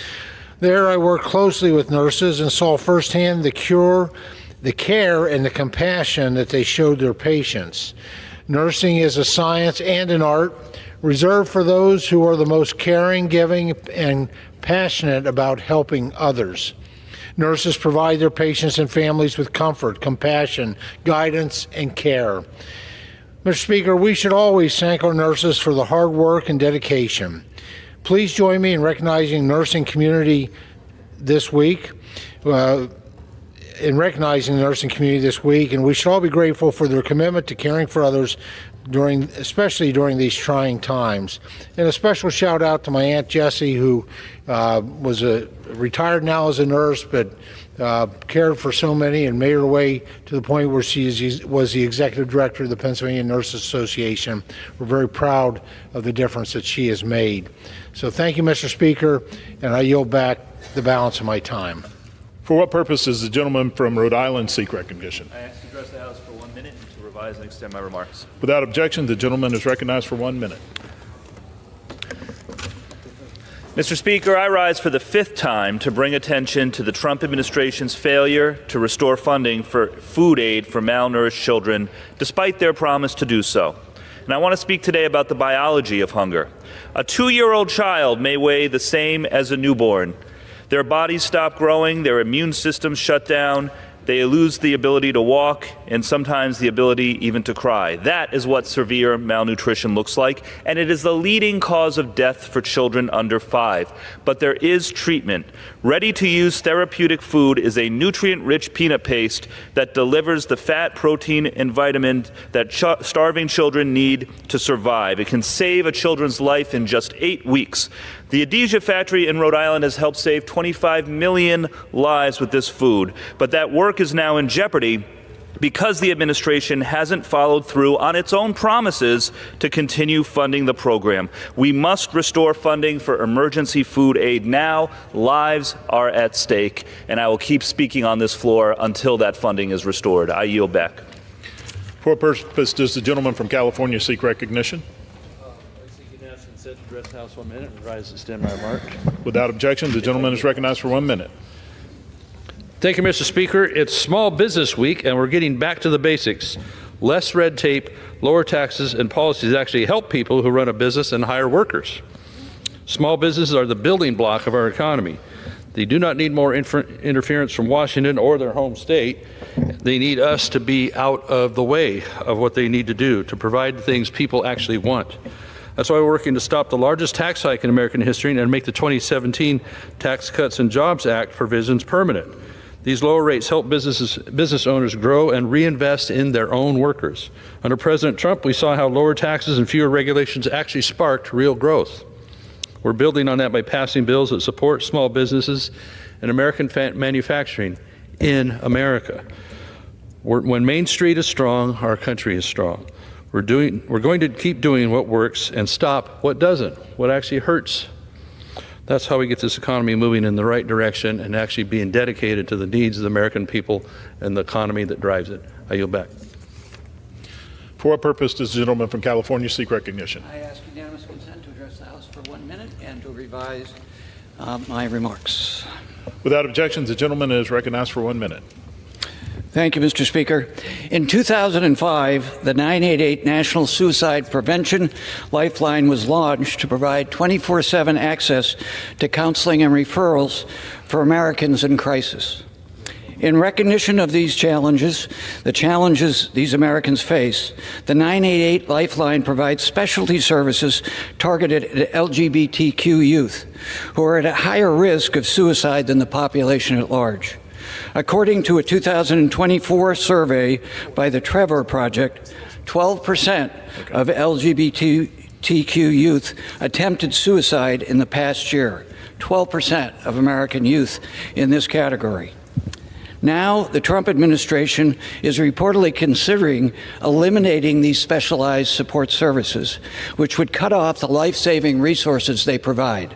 [SPEAKER 17] There I worked closely with nurses and saw firsthand the care, and the compassion that they showed their patients. Nursing is a science and an art reserved for those who are the most caring, giving, and passionate about helping others. Nurses provide their patients and families with comfort, compassion, guidance, and care. Mr. Speaker, we should always thank our nurses for the hard work and dedication. Please join me in recognizing the nursing community this week. And we should all be grateful for their commitment to caring for others, especially during these trying times. And a special shout out to my Aunt Jessie, who was retired now as a nurse, but cared for so many and made her way to the point where she was the executive director of the Pennsylvania Nurses Association. We're very proud of the difference that she has made. So thank you, Mr. Speaker, and I yield back the balance of my time.
[SPEAKER 14] For what purpose does the gentleman from Rhode Island seek recognition?
[SPEAKER 16] I ask to address the House for 1 minute and to revise and extend my remarks.
[SPEAKER 14] Without objection, the gentleman is recognized for 1 minute.
[SPEAKER 16] Mr. Speaker, I rise for the 5th time to bring attention to the Trump administration's failure to restore funding for food aid for malnourished children, despite their promise to do so. And I want to speak today about the biology of hunger. A 2-year-old child may weigh the same as a newborn. Their bodies stop growing, their immune systems shut down, They lose the ability to walk and sometimes the ability even to cry. That is what severe malnutrition looks like, and it is the leading cause of death for children under 5. But there is treatment. Ready-to-use therapeutic food is a nutrient-rich peanut paste that delivers the fat, protein, and vitamin that starving children need to survive. It can save a children's life in just 8 weeks. The Adesia factory in Rhode Island has helped save 25 million lives with this food, but that work is now in jeopardy because the administration hasn't followed through on its own promises to continue funding the program. We must restore funding for emergency food aid now. Lives are at stake, and I will keep speaking on this floor until that funding is restored. I yield back.
[SPEAKER 14] For what purpose does the gentleman from California seek recognition?
[SPEAKER 18] Address the House 1 minute and rise to extend my remarks.
[SPEAKER 14] Without objection, the gentleman is recognized for 1 minute.
[SPEAKER 18] Thank you, Mr. Speaker. It's Small Business Week, and we're getting back to the basics. Less red tape, lower taxes, and policies actually help people who run a business and hire workers. Small businesses are the building block of our economy. They do not need more interference from Washington or their home state. They need us to be out of the way of what they need to do to provide the things people actually want. That's why we're working to stop the largest tax hike in American history and make the 2017 Tax Cuts and Jobs Act provisions permanent. These lower rates help business owners grow and reinvest in their own workers. Under President Trump, we saw how lower taxes and fewer regulations actually sparked real growth. We're building on that by passing bills that support small businesses and American manufacturing in America. When Main Street is strong, our country is strong. We're going to keep doing what works and stop what doesn't, what actually hurts. That's how we get this economy moving in the right direction and actually being dedicated to the needs of the American people and the economy that drives it. I yield back.
[SPEAKER 14] For what purpose does the gentleman from California seek recognition?
[SPEAKER 19] I ask unanimous consent to address the House for 1 minute and to revise my remarks.
[SPEAKER 14] Without objection, the gentleman is recognized for 1 minute.
[SPEAKER 19] Thank you, Mr. Speaker. In 2005, the 988 National Suicide Prevention Lifeline was launched to provide 24/7 access to counseling and referrals for Americans in crisis. In recognition of these challenges, the challenges these Americans face, the 988 Lifeline provides specialty services targeted at LGBTQ youth who are at a higher risk of suicide than the population at large. According to a 2024 survey by the Trevor Project, 12% of LGBTQ youth attempted suicide in the past year. 12% of American youth in this category. Now, the Trump administration is reportedly considering eliminating these specialized support services, which would cut off the life-saving resources they provide.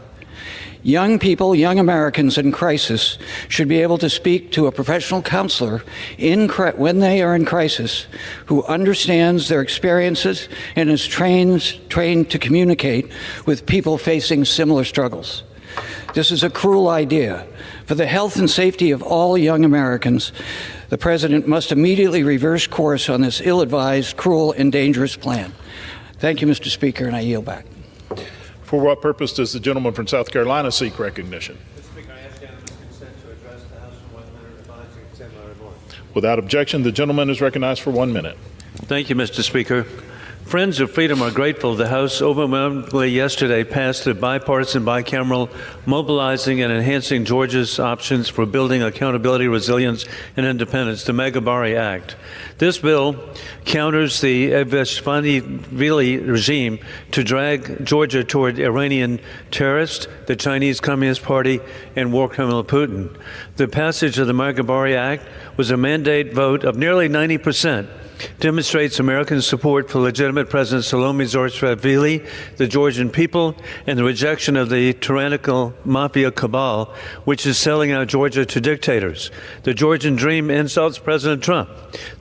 [SPEAKER 19] Young people, young Americans in crisis should be able to speak to a professional counselor when they are in crisis who understands their experiences and is trained to communicate with people facing similar struggles. This is a cruel idea. For the health and safety of all young Americans, the President must immediately reverse course on this ill-advised, cruel, and dangerous plan. Thank you, Mr. Speaker, and I yield back.
[SPEAKER 14] For what purpose does the gentleman from South Carolina seek recognition?
[SPEAKER 20] Mr. Speaker, I ask unanimous consent to address the House for 1 minute and advise to extend my remarks.
[SPEAKER 14] Without objection, the gentleman is recognized for 1 minute.
[SPEAKER 21] Thank you, Mr. Speaker. Friends of Freedom are grateful the House overwhelmingly yesterday passed a bipartisan bicameral mobilizing and enhancing Georgia's options for building accountability, resilience, and independence, the Megabari Act. This bill counters the Eveshvili regime to drag Georgia toward Iranian terrorists, the Chinese Communist Party, and war criminal Putin. The passage of the Megabari Act was a mandate vote of nearly 90%. Demonstrates American support for legitimate President Salome Zurabishvili, the Georgian people, and the rejection of the tyrannical mafia cabal, which is selling out Georgia to dictators. The Georgian dream insults President Trump.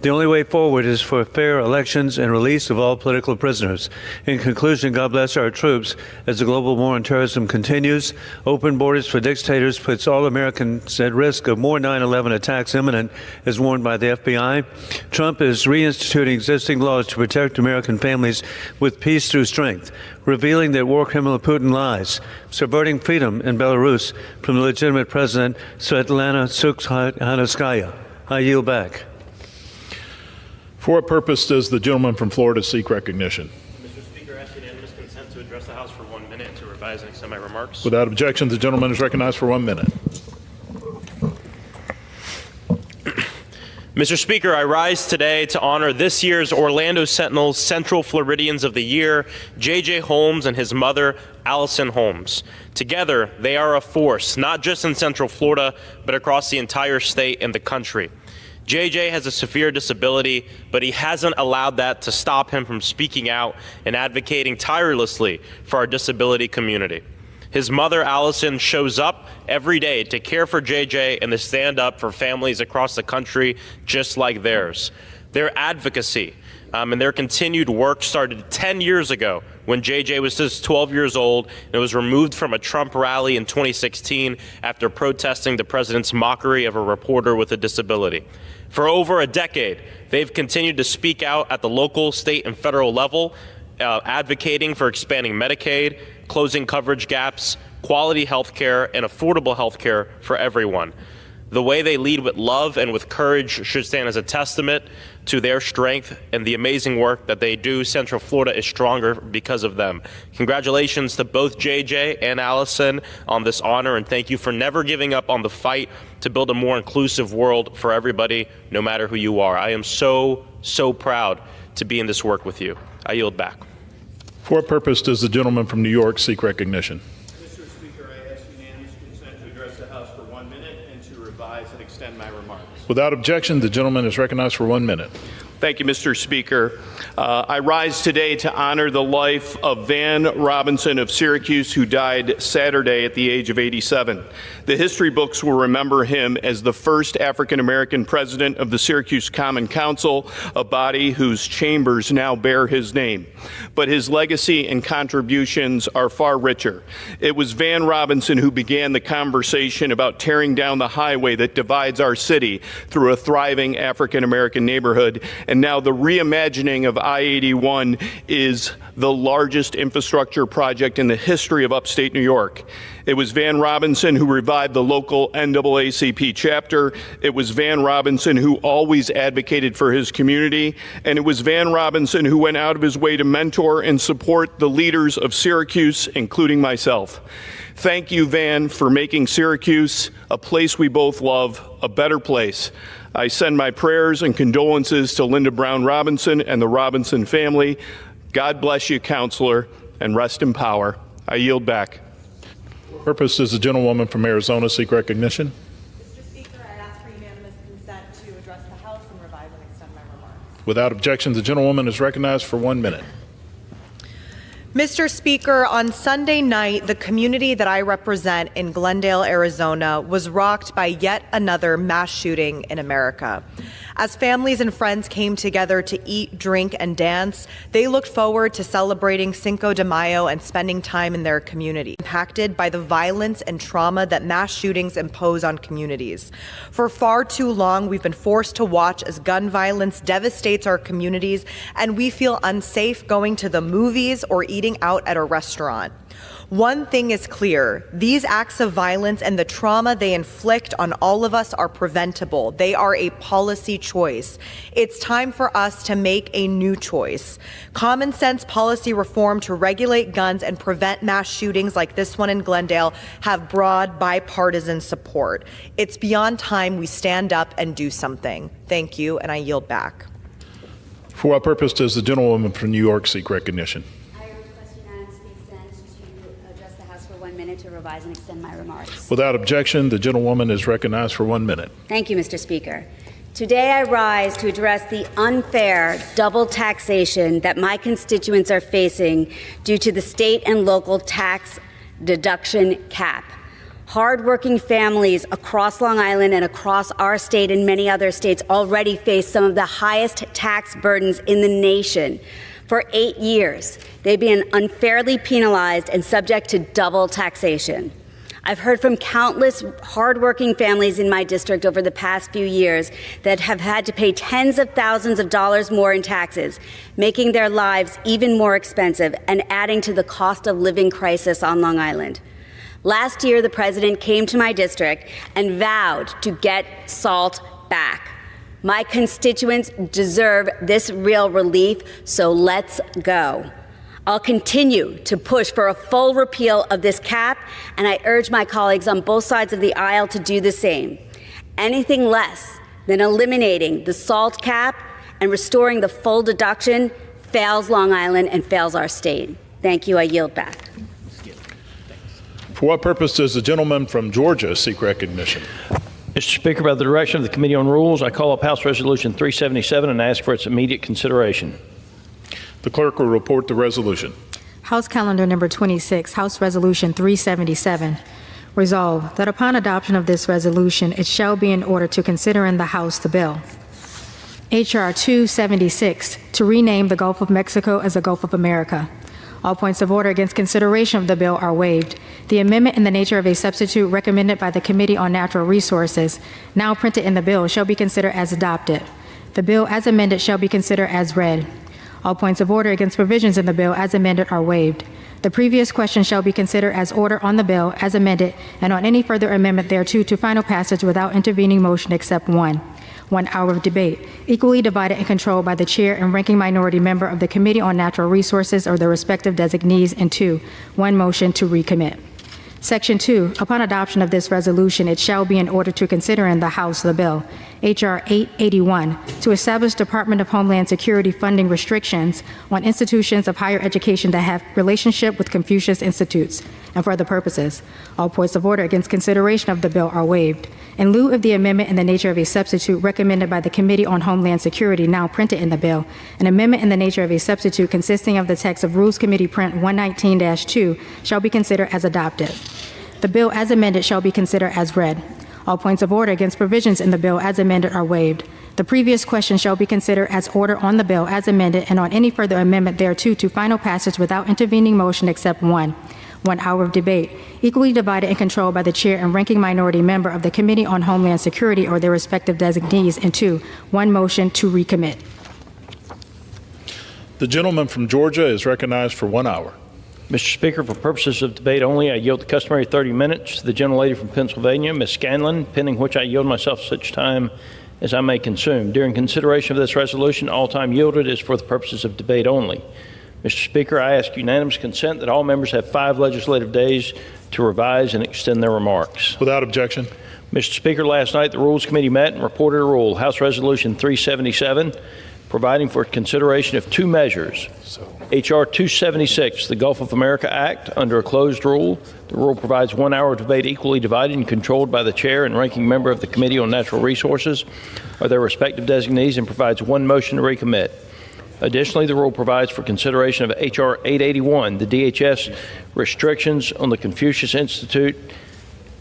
[SPEAKER 21] The only way forward is for fair elections and release of all political prisoners. In conclusion, God bless our troops as the global war on terrorism continues. Open borders for dictators puts all Americans at risk of more 9/11 attacks imminent, as warned by the FBI. Trump is reinstituting existing laws to protect American families with peace through strength, revealing that war criminal Putin lies, subverting freedom in Belarus from the legitimate President Svetlana Tsikhanouskaya. I yield back.
[SPEAKER 14] For what purpose does the gentleman from Florida seek recognition?
[SPEAKER 1] Mr. Speaker, I ask unanimous consent to address the House for 1 minute to revise and extend my remarks.
[SPEAKER 14] Without objection, the gentleman is recognized for 1 minute.
[SPEAKER 1] Mr. Speaker, I rise today to honor this year's Orlando Sentinel's Central Floridians of the Year, J.J. Holmes and his mother, Allison Holmes. Together, they are a force, not just in Central Florida, but across the entire state and the country. JJ has a severe disability, but he hasn't allowed that to stop him from speaking out and advocating tirelessly for our disability community. His mother, Allison, shows up every day to care for JJ and to stand up for families across the country just like theirs. Their advocacy and their continued work started 10 years ago when JJ was just 12 years old and was removed from a Trump rally in 2016 after protesting the president's mockery of a reporter with a disability. For over a decade, they've continued to speak out at the local, state, and federal level, advocating for expanding Medicaid, closing coverage gaps, quality health care, and affordable health care for everyone. The way they lead with love and with courage should stand as a testament to their strength and the amazing work that they do. Central Florida is stronger because of them. Congratulations to both JJ and Allison on this honor, and thank you for never giving up on the fight to build a more inclusive world for everybody, no matter who you are. I am so, so proud to be in this work with you. I yield back.
[SPEAKER 14] For what purpose does the gentleman from New York seek recognition?
[SPEAKER 1] Mr. Speaker, I ask unanimous consent to address the House for 1 minute and to revise and extend my remarks.
[SPEAKER 14] Without objection, the gentleman is recognized for 1 minute.
[SPEAKER 22] Thank you, Mr. Speaker. I rise today to honor the life of Van Robinson of Syracuse, who died Saturday at the age of 87. The history books will remember him as the first African-American president of the Syracuse Common Council, a body whose chambers now bear his name. But his legacy and contributions are far richer. It was Van Robinson who began the conversation about tearing down the highway that divides our city through a thriving African-American neighborhood. And now the reimagining of I-81 is the largest infrastructure project in the history of upstate New York. It was Van Robinson who revived the local NAACP chapter. It was Van Robinson who always advocated for his community. And it was Van Robinson who went out of his way to mentor and support the leaders of Syracuse, including myself. Thank you, Van, for making Syracuse, a place we both love, a better place. I send my prayers and condolences to Linda Brown Robinson and the Robinson family. God bless you, Counselor, and rest in power. I yield back.
[SPEAKER 14] For what purpose does the gentlewoman from Arizona seek recognition?
[SPEAKER 23] Mr. Speaker, I ask for unanimous consent to address the House and revise and extend my remarks.
[SPEAKER 14] Without objection, the gentlewoman is recognized for 1 minute.
[SPEAKER 23] Mr. Speaker, on Sunday night, the community that I represent in Glendale, Arizona, was rocked by yet another mass shooting in America. As families and friends came together to eat, drink, and dance, they looked forward to celebrating Cinco de Mayo and spending time in their community, impacted by the violence and trauma that mass shootings impose on communities. For far too long, we've been forced to watch as gun violence devastates our communities, and we feel unsafe going to the movies or eating out at a restaurant. One thing is clear, these acts of violence and the trauma they inflict on all of us are preventable. They are a policy choice. It's time for us to make a new choice. Common sense policy reform to regulate guns and prevent mass shootings like this one in Glendale have broad bipartisan support. It's beyond time we stand up and do something. Thank you, and I yield back.
[SPEAKER 14] For what purpose does the gentlewoman from New York seek recognition?
[SPEAKER 24] To revise and extend my remarks.
[SPEAKER 14] Without objection, the gentlewoman is recognized for 1 minute.
[SPEAKER 24] Thank you, Mr. Speaker. Today I rise to address the unfair double taxation that my constituents are facing due to the state and local tax deduction cap. Hardworking families across Long Island and across our state and many other states already face some of the highest tax burdens in the nation. For 8 years, they've been unfairly penalized and subject to double taxation. I've heard from countless hardworking families in my district over the past few years that have had to pay tens of thousands of dollars more in taxes, making their lives even more expensive and adding to the cost of living crisis on Long Island. Last year, the president came to my district and vowed to get SALT back. My constituents deserve this real relief, so let's go. I'll continue to push for a full repeal of this cap, and I urge my colleagues on both sides of the aisle to do the same. Anything less than eliminating the SALT cap and restoring the full deduction fails Long Island and fails our state. Thank you. I yield back.
[SPEAKER 14] For what purpose does the gentleman from Georgia seek recognition?
[SPEAKER 3] Mr. Speaker, by the direction of the Committee on Rules, I call up House Resolution 377 and ask for its immediate consideration.
[SPEAKER 14] The clerk will report the resolution.
[SPEAKER 5] House Calendar Number 26, House Resolution 377. Resolved that upon adoption of this resolution, it shall be in order to consider in the House the bill. H.R. 276, to rename the Gulf of Mexico as the Gulf of America. All points of order against consideration of the bill are waived. The amendment in the nature of a substitute recommended by the Committee on Natural Resources, now printed in the bill, shall be considered as adopted. The bill as amended shall be considered as read. All points of order against provisions in the bill as amended are waived. The previous question shall be considered as order on the bill as amended and on any further amendment thereto to final passage without intervening motion except one. 1 hour of debate, equally divided and controlled by the chair and ranking minority member of the Committee on Natural Resources or their respective designees, and 2, 1 motion to recommit. Section 2, upon adoption of this resolution, it shall be in order to consider in the House the bill, H.R. 881, to establish Department of Homeland Security funding restrictions on institutions of higher education that have relationship with Confucius Institutes, and for other purposes. All points of order against consideration of the bill are waived. In lieu of the amendment in the nature of a substitute recommended by the Committee on Homeland Security, now printed in the bill, an amendment in the nature of a substitute consisting of the text of Rules Committee Print 119-2 shall be considered as adopted. The bill as amended shall be considered as read. All points of order against provisions in the bill as amended are waived. The previous question shall be considered as order on the bill as amended and on any further amendment thereto to final passage without intervening motion except one. 1 hour of debate, equally divided and controlled by the chair and ranking minority member of the Committee on Homeland Security or their respective designees, and 2, 1 motion to recommit.
[SPEAKER 14] The gentleman from Georgia is recognized for 1 hour.
[SPEAKER 3] Mr. Speaker, for purposes of debate only, I yield the customary 30 minutes to the gentlelady from Pennsylvania, Ms. Scanlon, pending which I yield myself such time as I may consume. During consideration of this resolution, all time yielded is for the purposes of debate only. Mr. Speaker, I ask unanimous consent that all members have 5 legislative days to revise and extend their remarks.
[SPEAKER 14] Without objection.
[SPEAKER 3] Mr. Speaker, last night the Rules Committee met and reported a rule, House Resolution 377, providing for consideration of 2 measures. H.R. 276, the Gulf of America Act, under a closed rule. The rule provides 1 hour of debate equally divided and controlled by the chair and ranking member of the Committee on Natural Resources or their respective designees and provides 1 motion to recommit. Additionally, the rule provides for consideration of H.R. 881, the DHS restrictions on the Confucius Institute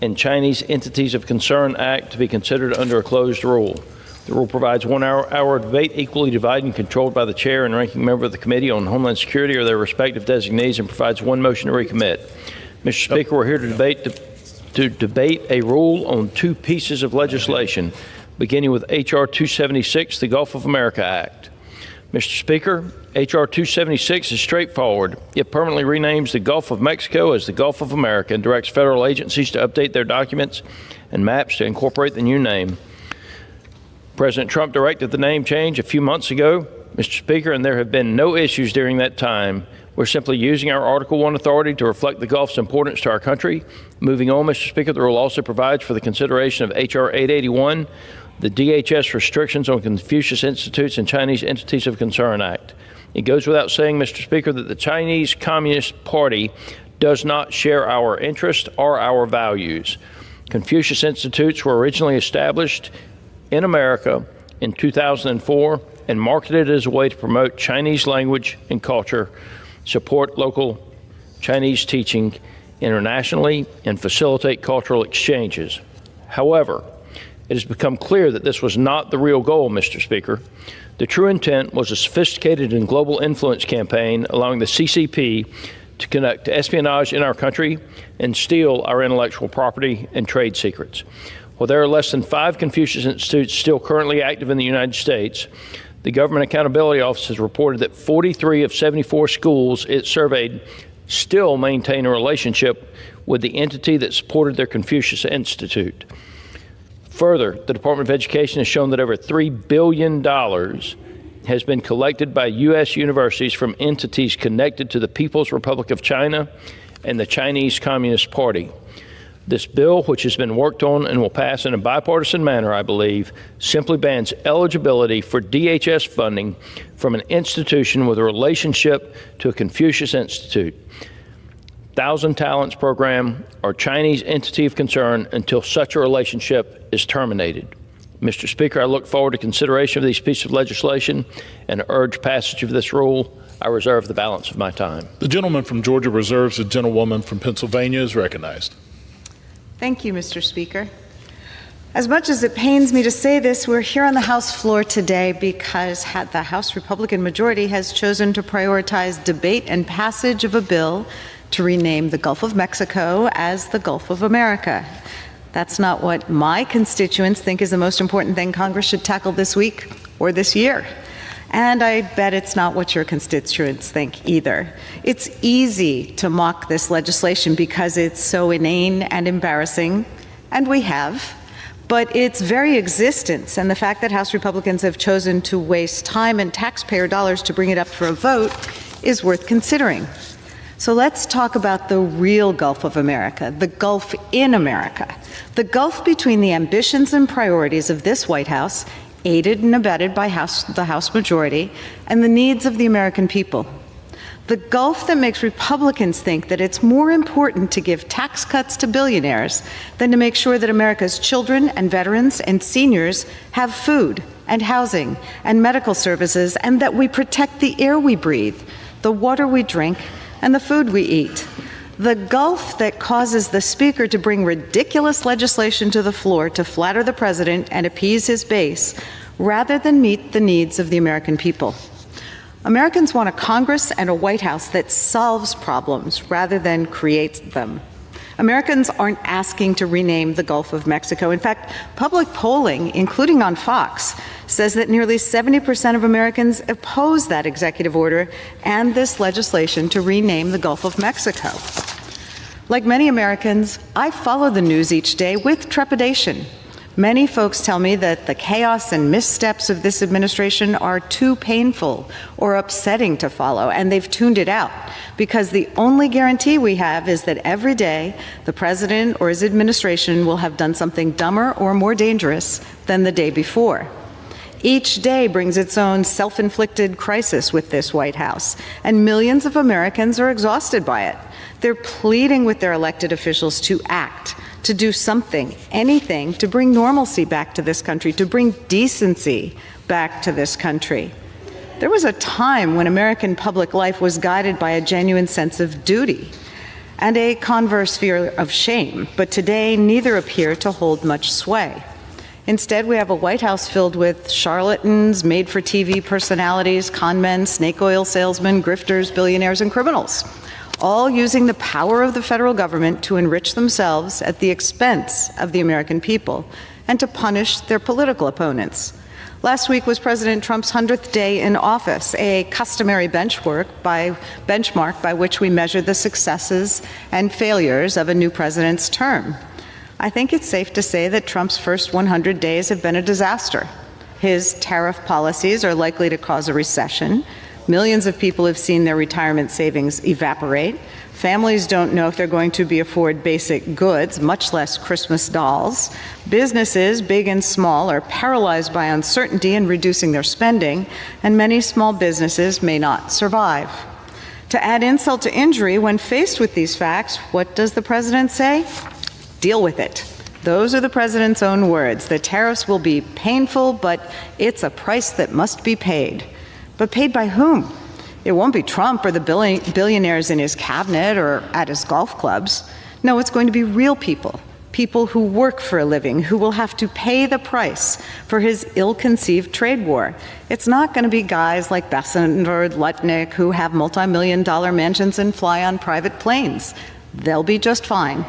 [SPEAKER 3] and Chinese Entities of Concern Act to be considered under a closed rule. The rule provides 1 hour of debate equally divided and controlled by the chair and ranking member of the Committee on Homeland Security or their respective designees and provides 1 motion to recommit. Mr. Speaker, we're here to debate a rule on 2 pieces of legislation, beginning with H.R. 276, the Gulf of America Act. Mr. Speaker, H.R. 276 is straightforward. It permanently renames the Gulf of Mexico as the Gulf of America and directs federal agencies to update their documents and maps to incorporate the new name. President Trump directed the name change a few months ago, Mr. Speaker, and there have been no issues during that time. We're simply using our Article 1 authority to reflect the Gulf's importance to our country. Moving on, Mr. Speaker, the rule also provides for the consideration of H.R. 881, the DHS restrictions on Confucius Institutes and Chinese Entities of Concern Act. It goes without saying, Mr. Speaker, that the Chinese Communist Party does not share our interests or our values. Confucius Institutes were originally established in America in 2004 and marketed as a way to promote Chinese language and culture, support local Chinese teaching internationally, and facilitate cultural exchanges. However, it has become clear that this was not the real goal, Mr. Speaker. The true intent was a sophisticated and global influence campaign allowing the CCP to conduct espionage in our country and steal our intellectual property and trade secrets. While there are less than 5 Confucius Institutes still currently active in the United States, the Government Accountability Office has reported that 43 of 74 schools it surveyed still maintain a relationship with the entity that supported their Confucius Institute. Further, the Department of Education has shown that over $3 billion has been collected by U.S. universities from entities connected to the People's Republic of China and the Chinese Communist Party. This bill, which has been worked on and will pass in a bipartisan manner, I believe, simply bans eligibility for DHS funding from an institution with a relationship to a Confucius Institute, Thousand Talents Program, or Chinese entity of concern until such a relationship is terminated. Mr. Speaker, I look forward to consideration of these pieces of legislation and urge passage of this rule. I reserve the balance of my time.
[SPEAKER 14] The gentleman from Georgia reserves. The gentlewoman from Pennsylvania is recognized.
[SPEAKER 6] Thank you, Mr. Speaker. As much as it pains me to say this, we're here on the House floor today because the House Republican majority has chosen to prioritize debate and passage of a bill to rename the Gulf of Mexico as the Gulf of America. That's not what my constituents think is the most important thing Congress should tackle this week or this year. And I bet it's not what your constituents think either. It's easy to mock this legislation because it's so inane and embarrassing, and we have. But its very existence and the fact that House Republicans have chosen to waste time and taxpayer dollars to bring it up for a vote is worth considering. So let's talk about the real Gulf of America, the Gulf in America, the Gulf between the ambitions and priorities of this White House, aided and abetted by the House majority, and the needs of the American people. The Gulf that makes Republicans think that it's more important to give tax cuts to billionaires than to make sure that America's children and veterans and seniors have food and housing and medical services, and that we protect the air we breathe, the water we drink, and the food we eat. The Gulf that causes the Speaker to bring ridiculous legislation to the floor to flatter the President and appease his base, rather than meet the needs of the American people. Americans want a Congress and a White House that solves problems rather than creates them. Americans aren't asking to rename the Gulf of Mexico. In fact, public polling, including on Fox, says that nearly 70% of Americans oppose that executive order and this legislation to rename the Gulf of Mexico. Like many Americans, I follow the news each day with trepidation. Many folks tell me that the chaos and missteps of this administration are too painful or upsetting to follow, and they've tuned it out, because the only guarantee we have is that every day the president or his administration will have done something dumber or more dangerous than the day before. Each day brings its own self-inflicted crisis with this White House, and millions of Americans are exhausted by it. They're pleading with their elected officials to act, to do something, anything, to bring normalcy back to this country, to bring decency back to this country. There was a time when American public life was guided by a genuine sense of duty and a converse fear of shame, but today neither appear to hold much sway. Instead, we have a White House filled with charlatans, made-for-TV personalities, conmen, snake oil salesmen, grifters, billionaires, and criminals, all using the power of the federal government to enrich themselves at the expense of the American people and to punish their political opponents. Last week was President Trump's 100th day in office, a customary benchmark by which we measure the successes and failures of a new president's term. I think it's safe to say that Trump's first 100 days have been a disaster. His tariff policies are likely to cause a recession. Millions of people have seen their retirement savings evaporate. Families don't know if they're going to be afford basic goods, much less Christmas dolls. Businesses, big and small, are paralyzed by uncertainty and reducing their spending, and many small businesses may not survive. To add insult to injury, when faced with these facts, what does the president say? Deal with it. Those are the president's own words. The tariffs will be painful, but it's a price that must be paid. But paid by whom? It won't be Trump or the billionaires in his cabinet or at his golf clubs. No, it's going to be real people, people who work for a living, who will have to pay the price for his ill-conceived trade war. It's not going to be guys like Bessent or Lutnick who have multi-million-dollar mansions and fly on private planes. They'll be just fine.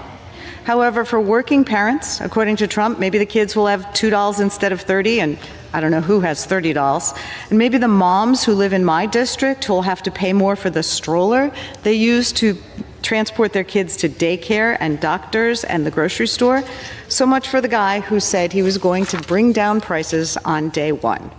[SPEAKER 6] However, for working parents, according to Trump, maybe the kids will have $2 instead of 30, and I don't know who has $30. And maybe the moms who live in my district who will have to pay more for the stroller they use to transport their kids to daycare and doctors and the grocery store. So much for the guy who said he was going to bring down prices on day one.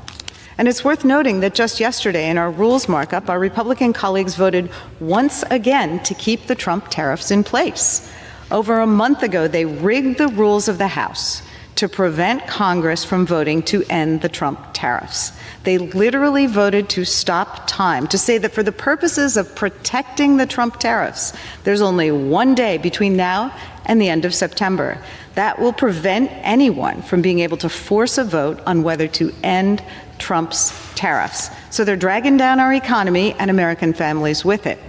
[SPEAKER 6] And it's worth noting that just yesterday in our rules markup, our Republican colleagues voted once again to keep the Trump tariffs in place. Over a month ago, they rigged the rules of the House to prevent Congress from voting to end the Trump tariffs. They literally voted to stop time, to say that for the purposes of protecting the Trump tariffs, there's only one day between now and the end of September. That will prevent anyone from being able to force a vote on whether to end Trump's tariffs. So they're dragging down our economy and American families with it.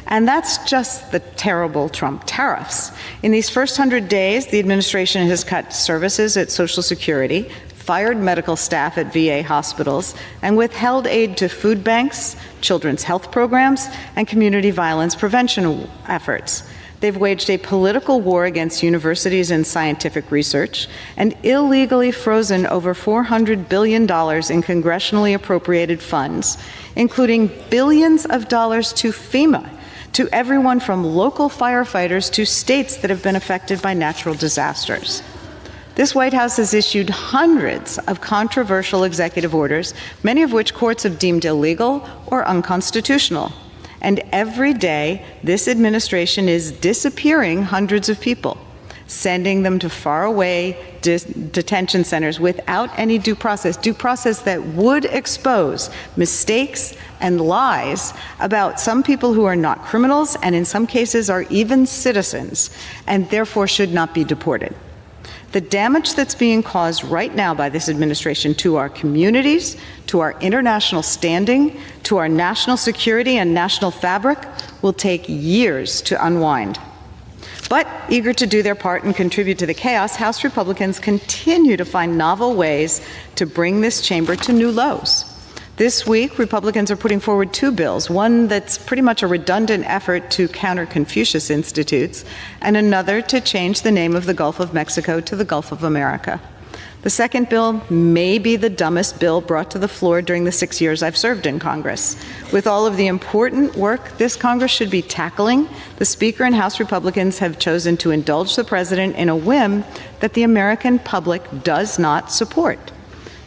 [SPEAKER 6] And that's just the terrible Trump tariffs. In these first 100 days, the administration has cut services at Social Security, fired medical staff at VA hospitals, and withheld aid to food banks, children's health programs, and community violence prevention efforts. They've waged a political war against universities and scientific research and illegally frozen over $400 billion in congressionally appropriated funds, including billions of dollars to FEMA, to everyone from local firefighters to states that have been affected by natural disasters. This White House has issued hundreds of controversial executive orders, many of which courts have deemed illegal or unconstitutional. And every day, this administration is disappearing hundreds of people, sending them to faraway detention centers without any due process that would expose mistakes and lies about some people who are not criminals and in some cases are even citizens and therefore should not be deported. The damage that's being caused right now by this administration to our communities, to our international standing, to our national security and national fabric will take years to unwind. But eager to do their part and contribute to the chaos, House Republicans continue to find novel ways to bring this chamber to new lows. This week, Republicans are putting forward two bills, one that's pretty much a redundant effort to counter Confucius Institutes, and another to change the name of the Gulf of Mexico to the Gulf of America. The second bill may be the dumbest bill brought to the floor during the 6 years I've served in Congress. With all of the important work this Congress should be tackling, the Speaker and House Republicans have chosen to indulge the President in a whim that the American public does not support.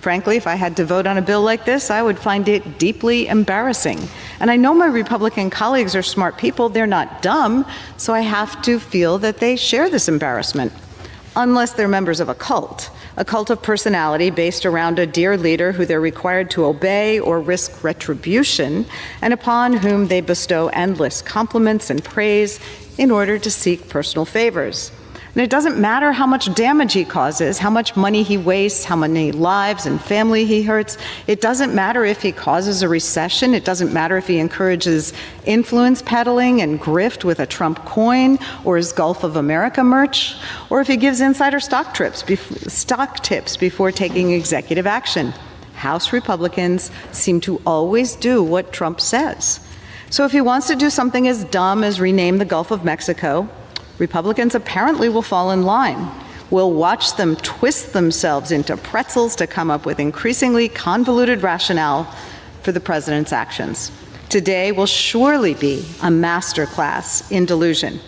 [SPEAKER 6] Frankly, if I had to vote on a bill like this, I would find it deeply embarrassing. And I know my Republican colleagues are smart people. They're not dumb, so I have to feel that they share this embarrassment, unless they're members of a cult of personality based around a dear leader who they're required to obey or risk retribution, and upon whom they bestow endless compliments and praise in order to seek personal favors. And it doesn't matter how much damage he causes, how much money he wastes, how many lives and family he hurts. It doesn't matter if he causes a recession. It doesn't matter if he encourages influence peddling and grift with a Trump coin or his Gulf of America merch, or if he gives insider stock tips before taking executive action. House Republicans seem to always do what Trump says. So if he wants to do something as dumb as rename the Gulf of Mexico, Republicans apparently will fall in line. We'll watch them twist themselves into pretzels to come up with increasingly convoluted rationale for the president's actions. Today will surely be a masterclass in delusion.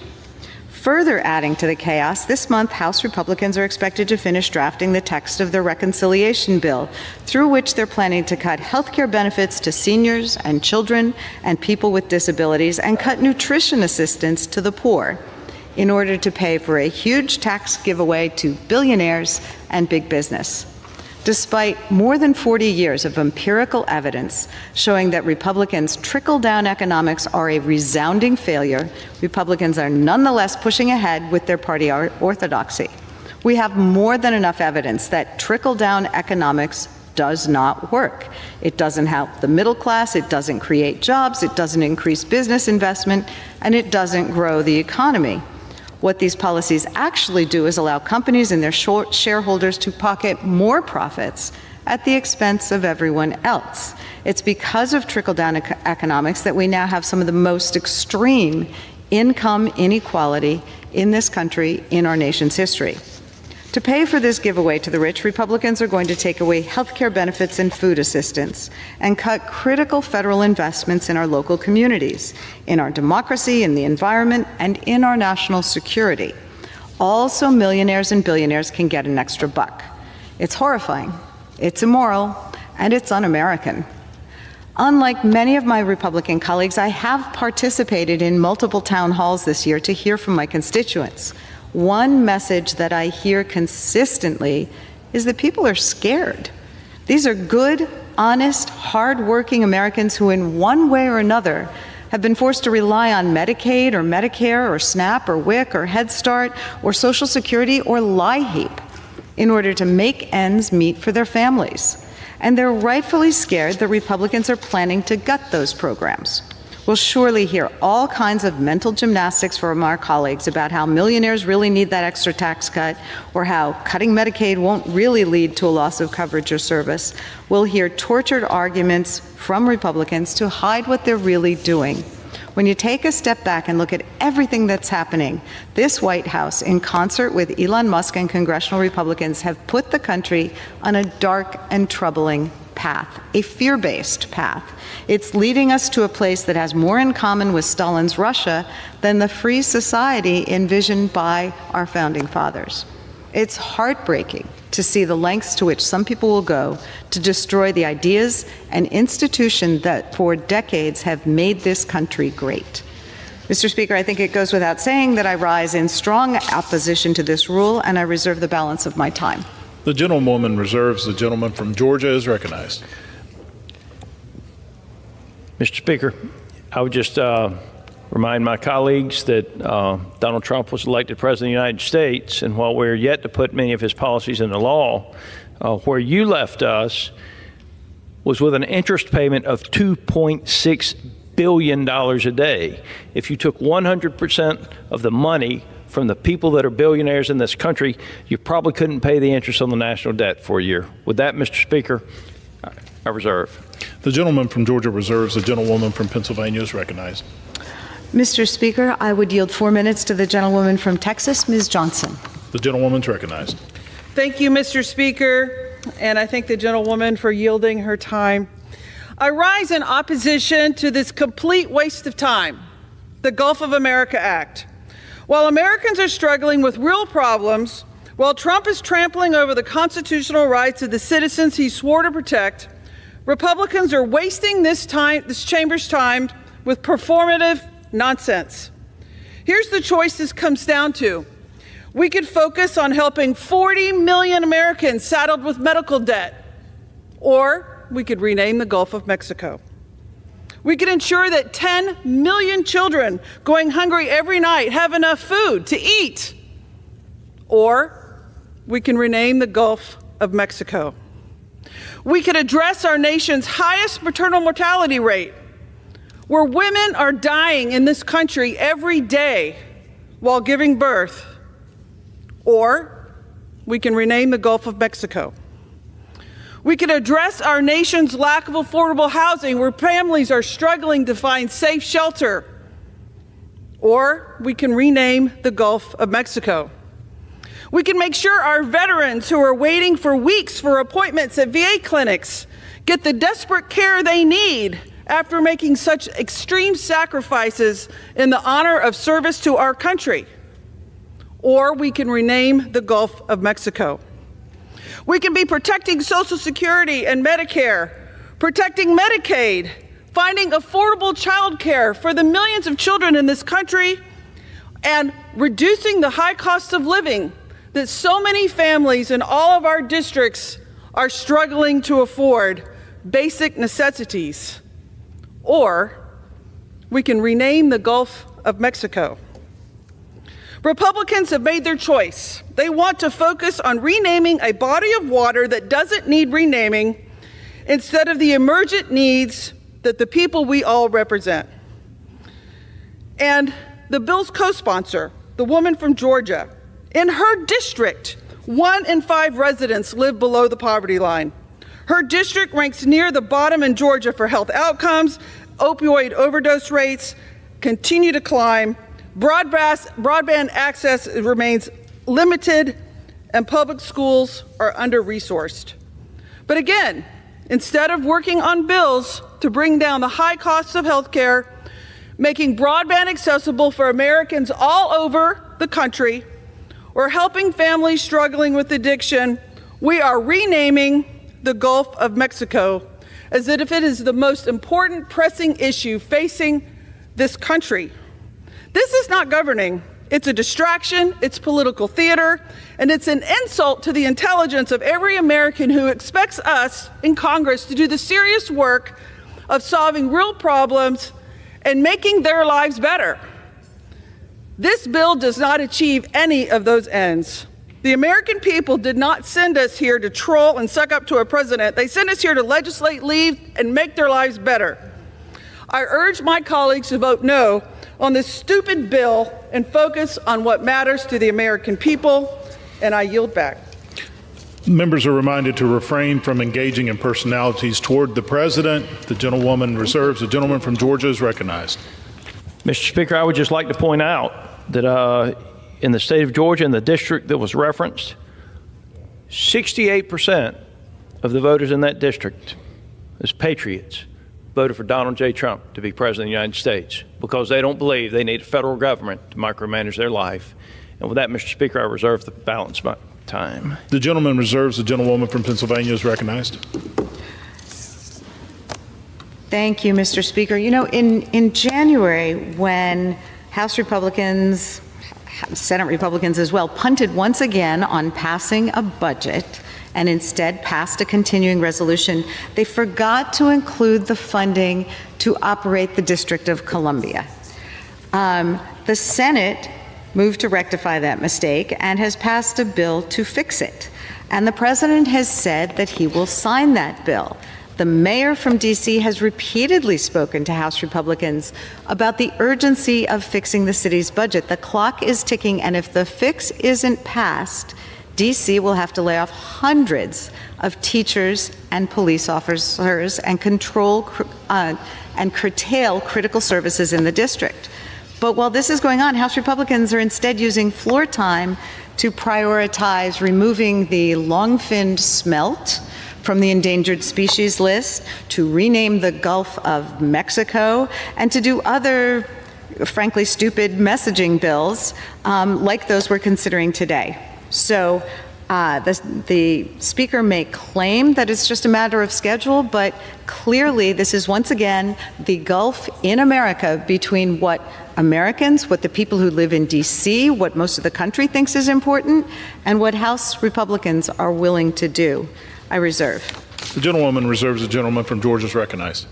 [SPEAKER 6] Further adding to the chaos, this month House Republicans are expected to finish drafting the text of their reconciliation bill, through which they're planning to cut health care benefits to seniors and children and people with disabilities and cut nutrition assistance to the poor, in order to pay for a huge tax giveaway to billionaires and big business. Despite more than 40 years of empirical evidence showing that Republicans' trickle-down economics are a resounding failure, Republicans are nonetheless pushing ahead with their party orthodoxy. We have more than enough evidence that trickle-down economics does not work. It doesn't help the middle class, it doesn't create jobs, it doesn't increase business investment, and it doesn't grow the economy. What these policies actually do is allow companies and their shareholders to pocket more profits at the expense of everyone else. It's because of trickle-down economics that we now have some of the most extreme income inequality in this country in our nation's history. To pay for this giveaway to the rich, Republicans are going to take away health care benefits and food assistance and cut critical federal investments in our local communities, in our democracy, in the environment, and in our national security. All so millionaires and billionaires can get an extra buck. It's horrifying, it's immoral, and it's un-American. Unlike many of my Republican colleagues, I have participated in multiple town halls this year to hear from my constituents. One message that I hear consistently is that people are scared. These are good, honest, hard-working Americans who in one way or another have been forced to rely on Medicaid or Medicare or SNAP or WIC or Head Start or Social Security or LIHEAP in order to make ends meet for their families. And they're rightfully scared that Republicans are planning to gut those programs. We'll surely hear all kinds of mental gymnastics from our colleagues about how millionaires really need that extra tax cut or how cutting Medicaid won't really lead to a loss of coverage or service. We'll hear tortured arguments from Republicans to hide what they're really doing. When you take a step back and look at everything that's happening, this White House, in concert with Elon Musk and congressional Republicans, have put the country on a dark and troubling path, a fear-based path. It's leading us to a place that has more in common with Stalin's Russia than the free society envisioned by our founding fathers. It's heartbreaking to see the lengths to which some people will go to destroy the ideas and institutions that for decades have made this country great. Mr. Speaker, I think it goes without saying that I rise in strong opposition to this rule, and I reserve the balance of my time.
[SPEAKER 14] The gentlewoman reserves. The gentleman from Georgia is recognized.
[SPEAKER 3] Mr. Speaker, I would just remind my colleagues that Donald Trump was elected President of the United States, and while we're yet to put many of his policies into law, where you left us was with an interest payment of $2.6 billion a day. If you took 100% of the money from the people that are billionaires in this country, you probably couldn't pay the interest on the national debt for a year. With that, Mr. Speaker, I reserve.
[SPEAKER 14] The gentleman from Georgia reserves. The gentlewoman from Pennsylvania is recognized.
[SPEAKER 6] Mr. Speaker, I would yield 4 minutes to the gentlewoman from Texas, Ms. Johnson.
[SPEAKER 14] The gentlewoman's recognized.
[SPEAKER 4] Thank you, Mr. Speaker, and I thank the gentlewoman for yielding her time. I rise in opposition to this complete waste of time, the Gulf of America Act. While Americans are struggling with real problems, while Trump is trampling over the constitutional rights of the citizens he swore to protect, Republicans are wasting this chamber's time with performative nonsense. Here's the choice this comes down to. We could focus on helping 40 million Americans saddled with medical debt, or we could rename the Gulf of Mexico. We could ensure that 10 million children going hungry every night have enough food to eat. Or we can rename the Gulf of Mexico. We could address our nation's highest maternal mortality rate, where women are dying in this country every day while giving birth. Or we can rename the Gulf of Mexico. We could address our nation's lack of affordable housing, where families are struggling to find safe shelter. Or we can rename the Gulf of Mexico. We can make sure our veterans who are waiting for weeks for appointments at VA clinics get the desperate care they need after making such extreme sacrifices in the honor of service to our country. Or we can rename the Gulf of Mexico. We can be protecting Social Security and Medicare, protecting Medicaid, finding affordable child care for the millions of children in this country, and reducing the high cost of living that so many families in all of our districts are struggling to afford, basic necessities. Or we can rename the Gulf of Mexico. Republicans have made their choice. They want to focus on renaming a body of water that doesn't need renaming instead of the emergent needs that the people we all represent. And the bill's co-sponsor, the woman from Georgia, in her district, 1 in 5 residents live below the poverty line. Her district ranks near the bottom in Georgia for health outcomes. Opioid overdose rates continue to climb. Broadband access remains limited, and public schools are under-resourced. But again, instead of working on bills to bring down the high costs of health care, making broadband accessible for Americans all over the country, or helping families struggling with addiction, we are renaming the Gulf of Mexico as if it is the most important pressing issue facing this country. This is not governing. It's a distraction, it's political theater, and it's an insult to the intelligence of every American who expects us in Congress to do the serious work of solving real problems and making their lives better. This bill does not achieve any of those ends. The American people did not send us here to troll and suck up to a president. They sent us here to legislate, lead, and make their lives better. I urge my colleagues to vote no on this stupid bill and focus on what matters to the American people, and I yield back.
[SPEAKER 14] Members are reminded to refrain from engaging in personalities toward the president. The gentlewoman reserves. The gentleman from Georgia is recognized.
[SPEAKER 3] Mr. Speaker, I would just like to point out that in the state of Georgia, in the district that was referenced, 68% of the voters in that district, as patriots, voted for Donald J. Trump to be president of the United States because they don't believe they need a federal government to micromanage their life. And with that, Mr. Speaker, I reserve the balance of my time.
[SPEAKER 14] The gentleman reserves. The gentlewoman from Pennsylvania is recognized.
[SPEAKER 6] Thank you, Mr. Speaker. You know, in January, when House Republicans, Senate Republicans as well, punted once again on passing a budget and instead passed a continuing resolution, they forgot to include the funding to operate the District of Columbia. The Senate moved to rectify that mistake and has passed a bill to fix it. And the president has said that he will sign that bill. The mayor from D.C. has repeatedly spoken to House Republicans about the urgency of fixing the city's budget. The clock is ticking, and if the fix isn't passed, D.C. will have to lay off hundreds of teachers and police officers and curtail critical services in the district. But while this is going on, House Republicans are instead using floor time to prioritize removing the long-finned smelt from the endangered species list, to rename the Gulf of Mexico, and to do other, frankly, stupid messaging bills like those we're considering today. So the Speaker may claim that it's just a matter of schedule, but clearly this is once again the gulf in America between what Americans, what the people who live in D.C., what most of the country thinks is important, and what House Republicans are willing to do. I reserve.
[SPEAKER 14] The gentlewoman reserves. The gentleman from Georgia is recognized.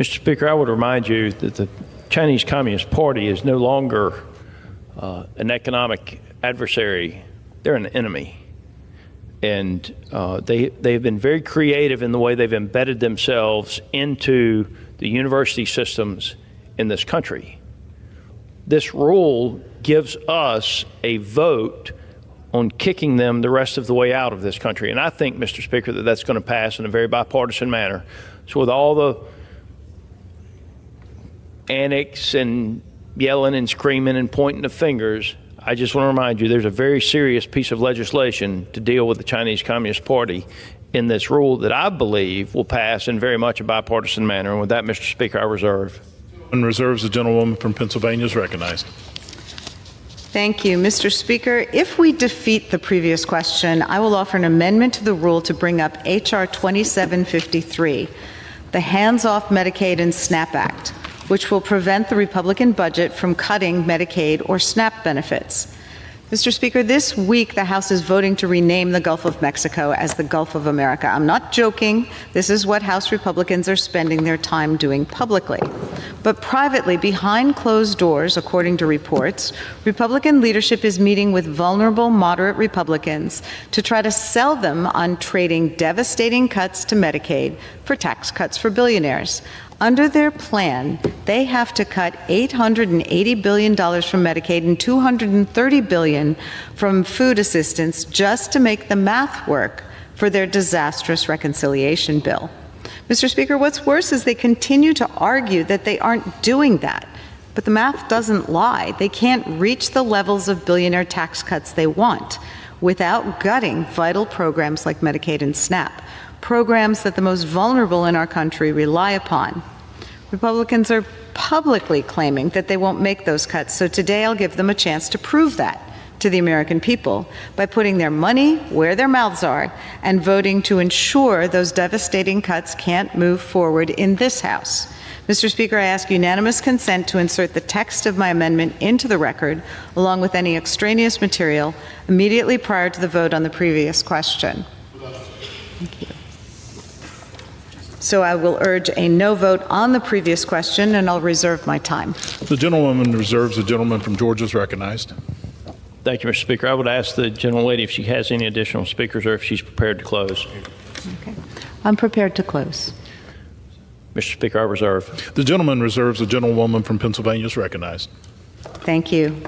[SPEAKER 3] Mr. Speaker, I would remind you that the Chinese Communist Party is no longer an economic adversary. They're an enemy. And they've been very creative in the way they've embedded themselves into the university systems in this country. This rule gives us a vote on kicking them the rest of the way out of this country. And I think, Mr. Speaker, that that's going to pass in a very bipartisan manner. So with all the annex and yelling and screaming and pointing the fingers, I just want to remind you there's a very serious piece of legislation to deal with the Chinese Communist Party in this rule that I believe will pass in very much a bipartisan manner. And with that, Mr. Speaker, I reserve.
[SPEAKER 14] And reserves. The gentlewoman from Pennsylvania is recognized.
[SPEAKER 6] Thank you, Mr. Speaker. If we defeat the previous question, I will offer an amendment to the rule to bring up H.R. 2753, the Hands-Off Medicaid and SNAP Act, which will prevent the Republican budget from cutting Medicaid or SNAP benefits. Mr. Speaker, this week the House is voting to rename the Gulf of Mexico as the Gulf of America. I'm not joking. This is what House Republicans are spending their time doing publicly. But privately, behind closed doors, according to reports, Republican leadership is meeting with vulnerable moderate Republicans to try to sell them on trading devastating cuts to Medicaid for tax cuts for billionaires. Under their plan, they have to cut $880 billion from Medicaid and $230 billion from food assistance just to make the math work for their disastrous reconciliation bill. Mr. Speaker, what's worse is they continue to argue that they aren't doing that. But the math doesn't lie. They can't reach the levels of billionaire tax cuts they want. without gutting vital programs like Medicaid and SNAP, programs that the most vulnerable in our country rely upon. Republicans are publicly claiming that they won't make those cuts, so today I'll give them a chance to prove that to the American people by putting their money where their mouths are and voting to ensure those devastating cuts can't move forward in this House. Mr. Speaker, I ask unanimous consent to insert the text of my amendment into the record, along with any extraneous material, immediately prior to the vote on the previous question. Thank you. So I will urge a no vote on the previous question, and I'll reserve my time.
[SPEAKER 14] The gentlewoman reserves. The gentleman from Georgia is recognized.
[SPEAKER 3] Thank you, Mr. Speaker. I would ask the gentlelady if she has any additional speakers or if she's prepared to close.
[SPEAKER 6] Okay. I'm prepared to close.
[SPEAKER 3] Mr. Speaker, I reserve.
[SPEAKER 14] The gentleman reserves. The gentlewoman from Pennsylvania is recognized.
[SPEAKER 6] Thank you.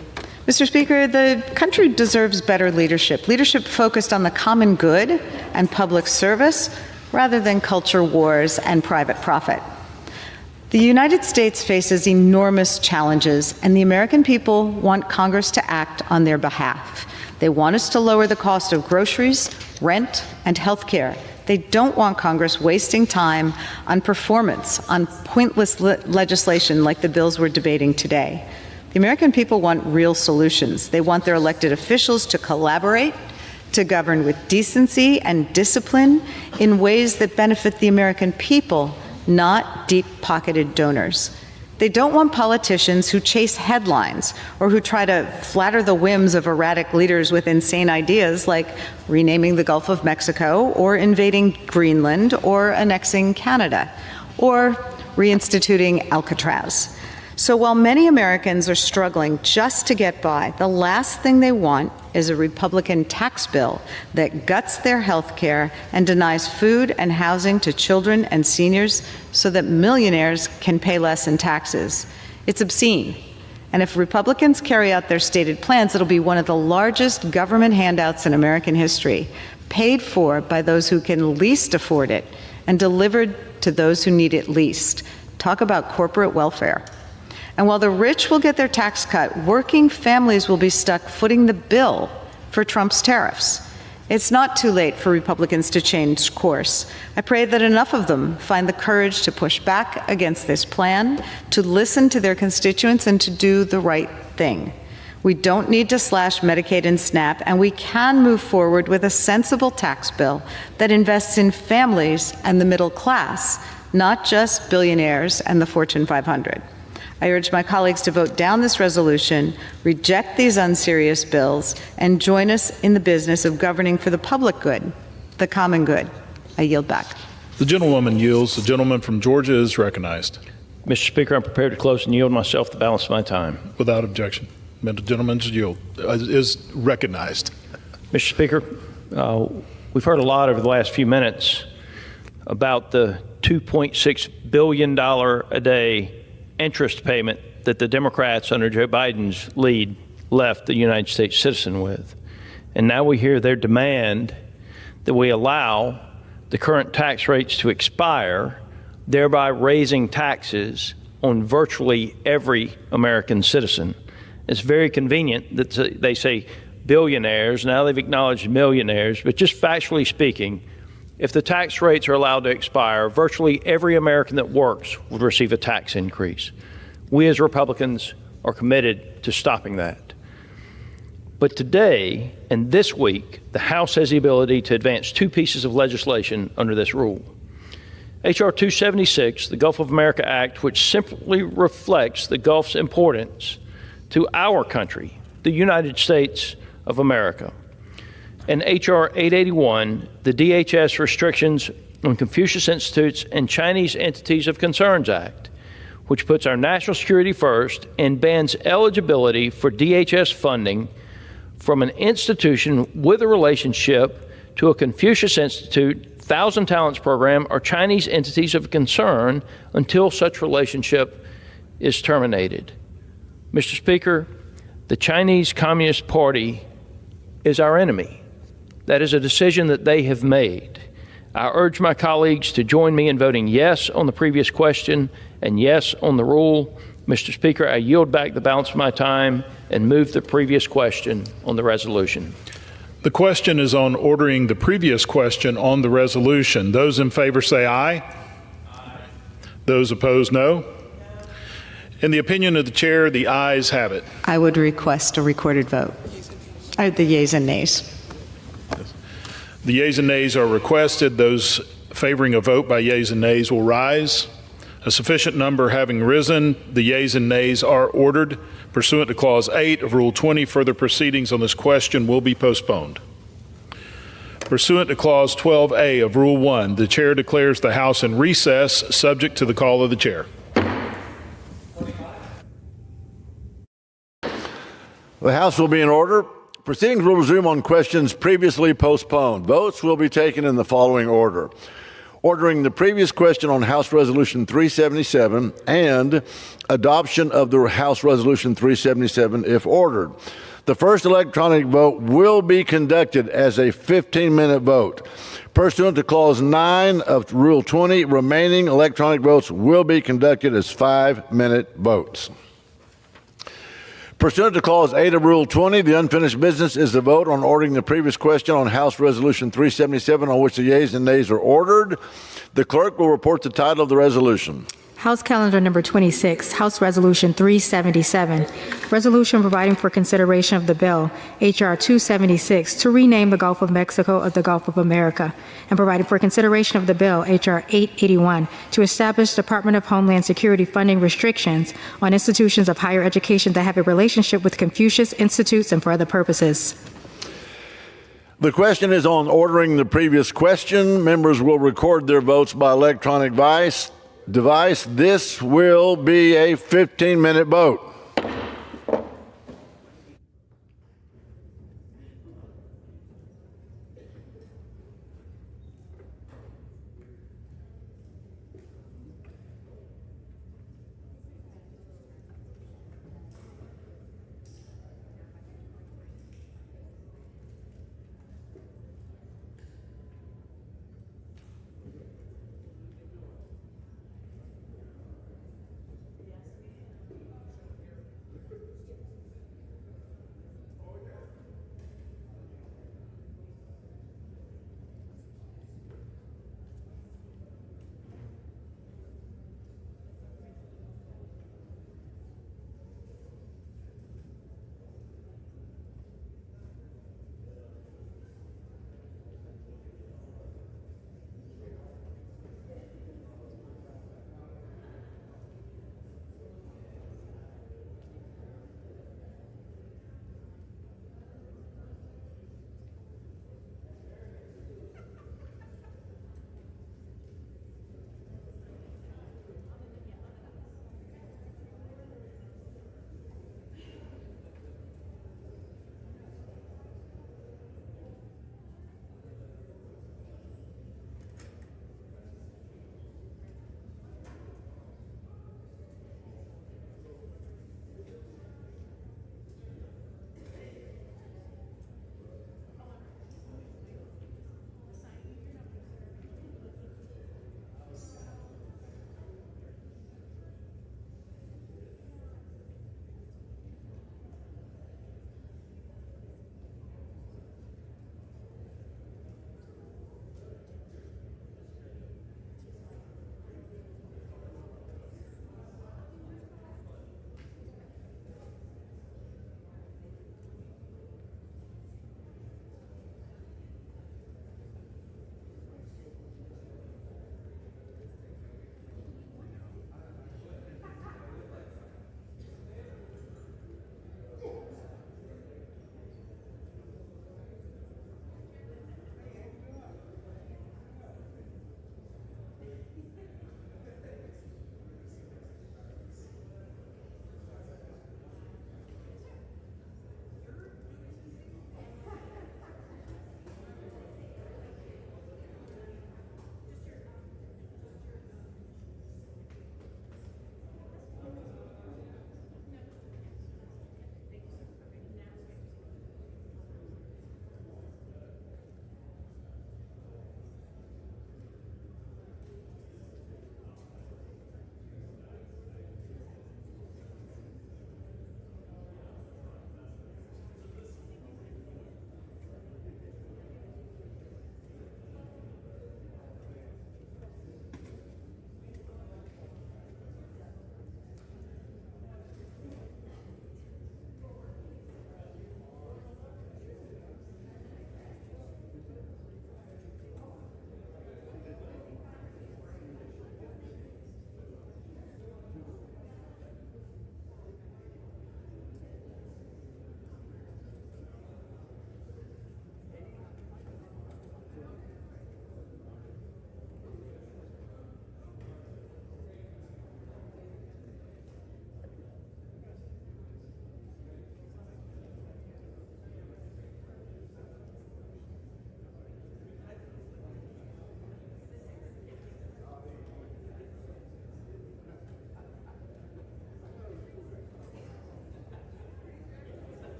[SPEAKER 6] Mr. Speaker, the country deserves better leadership, leadership focused on the common good and public service rather than culture wars and private profit. The United States faces enormous challenges, and the American people want Congress to act on their behalf. They want us to lower the cost of groceries, rent, and health care. They don't want Congress wasting time on performance, on pointless legislation like the bills we're debating today. The American people want real solutions. They want their elected officials to collaborate, to govern with decency and discipline in ways that benefit the American people, not deep-pocketed donors. They don't want politicians who chase headlines or who try to flatter the whims of erratic leaders with insane ideas like renaming the Gulf of Mexico or invading Greenland or annexing Canada or reinstituting Alcatraz. So while many Americans are struggling just to get by, the last thing they want is a Republican tax bill that guts their health care and denies food and housing to children and seniors so that millionaires can pay less in taxes. It's obscene. And if Republicans carry out their stated plans, it'll be one of the largest government handouts in American history, paid for by those who can least afford it and delivered to those who need it least. Talk about corporate welfare. And while the rich will get their tax cut, working families will be stuck footing the bill for Trump's tariffs. It's not too late for Republicans to change course. I pray that enough of them find the courage to push back against this plan, to listen to their constituents, and to do the right thing. We don't need to slash Medicaid and SNAP, and we can move forward with a sensible tax bill that invests in families and the middle class, not just billionaires and the Fortune 500. I urge my colleagues to vote down this resolution, reject these unserious bills, and join us in the business of governing for the public good, the common good. I yield back.
[SPEAKER 14] The gentlewoman yields. The gentleman from Georgia is recognized.
[SPEAKER 3] Mr. Speaker, I'm prepared to close and yield myself the balance of my time.
[SPEAKER 14] Without objection. The gentleman's yield is recognized.
[SPEAKER 3] Mr. Speaker, we've heard a lot over the last few minutes about the $2.6 billion a day interest payment that the Democrats under Joe Biden's lead left the United States citizen with. And now we hear their demand that we allow the current tax rates to expire, thereby raising taxes on virtually every American citizen. It's very convenient that they say billionaires, now they've acknowledged millionaires, but just factually speaking, if the tax rates are allowed to expire, virtually every American that works would receive a tax increase. We as Republicans are committed to stopping that. But today and this week, the House has the ability to advance two pieces of legislation under this rule. H.R. 276, the Gulf of America Act, which simply reflects the Gulf's importance to our country, the United States of America. And H.R. 881, the DHS Restrictions on Confucius Institutes and Chinese Entities of Concerns Act, which puts our national security first and bans eligibility for DHS funding from an institution with a relationship to a Confucius Institute, Thousand Talents Program, or Chinese Entities of Concern until such relationship is terminated. Mr. Speaker, the Chinese Communist Party is our enemy. That is a decision that they have made. I urge my colleagues to join me in voting yes on the previous question and yes on the rule. Mr. Speaker, I yield back the balance of my time and move the previous question on the resolution.
[SPEAKER 14] The question is on ordering the previous question on the resolution. Those in favor say aye. Aye. Those opposed, no. In the opinion of the chair, the ayes have it.
[SPEAKER 6] I would request a recorded vote. The yeas and nays.
[SPEAKER 14] The yeas and nays are requested. Those favoring a vote by yeas and nays will rise. A sufficient number having risen, the yeas and nays are ordered. Pursuant to Clause 8 of Rule 20, further proceedings on this question will be postponed. Pursuant to Clause 12A of Rule 1, the chair declares the House in recess, subject to the call of the chair.
[SPEAKER 7] The House will be in order. Proceedings will resume on questions previously postponed. Votes will be taken in the following order. Ordering the previous question on House Resolution 377 and adoption of the House Resolution 377 if ordered. The first electronic vote will be conducted as a 15-minute vote. Pursuant to Clause 9 of Rule 20, remaining electronic votes will be conducted as 5-minute votes. Pursuant to Clause 8 of Rule 20, the unfinished business is the vote on ordering the previous question on House Resolution 377, on which the yeas and nays are ordered. The clerk will report the title of the resolution.
[SPEAKER 5] House Calendar Number 26, House Resolution 377, Resolution providing for consideration of the bill, H.R. 276, to rename the Gulf of Mexico of the Gulf of America, and providing for consideration of the bill, H.R. 881, to establish Department of Homeland Security funding restrictions on institutions of higher education that have a relationship with Confucius Institutes and for other purposes.
[SPEAKER 7] The question is on ordering the previous question. Members will record their votes by electronic device. This will be a 15-minute vote.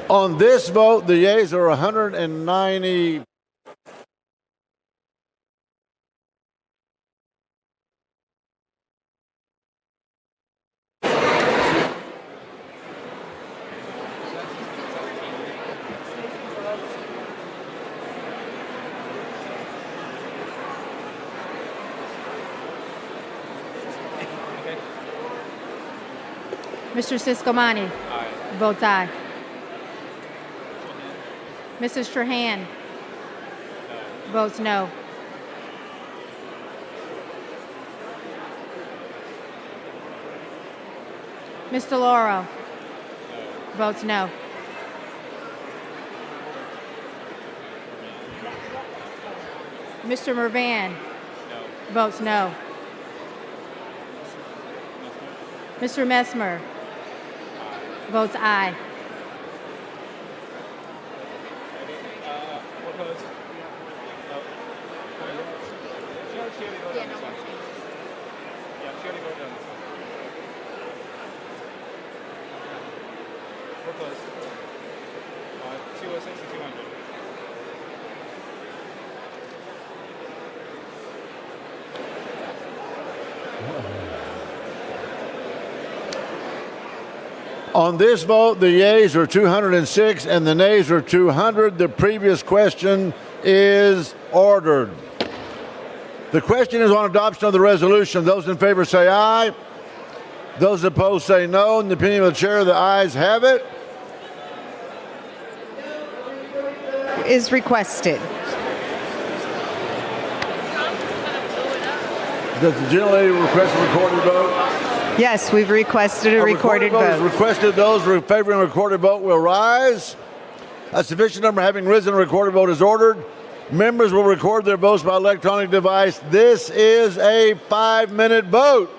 [SPEAKER 7] On this vote, the yeas are 190.
[SPEAKER 5] Mr. Siscomani votes aye. Mrs. Strahan votes no. Mr. Lauro votes no. Mr. Mervan votes no. Mr. Messmer votes aye.
[SPEAKER 7] On this vote, the yeas are 206 and the nays are 200. The previous question is ordered. The question is on adoption of the resolution. Those in favor say aye. Those opposed say no. In the opinion of the chair, the ayes have it.
[SPEAKER 8] Is requested.
[SPEAKER 7] Does the gentlelady request a recorded vote?
[SPEAKER 8] Yes, we've requested a recorded vote.
[SPEAKER 7] Is requested. Those favoring a recorded vote will rise. A sufficient number having risen, a recorded vote is ordered. Members will record their votes by electronic device. This is a 5-minute vote.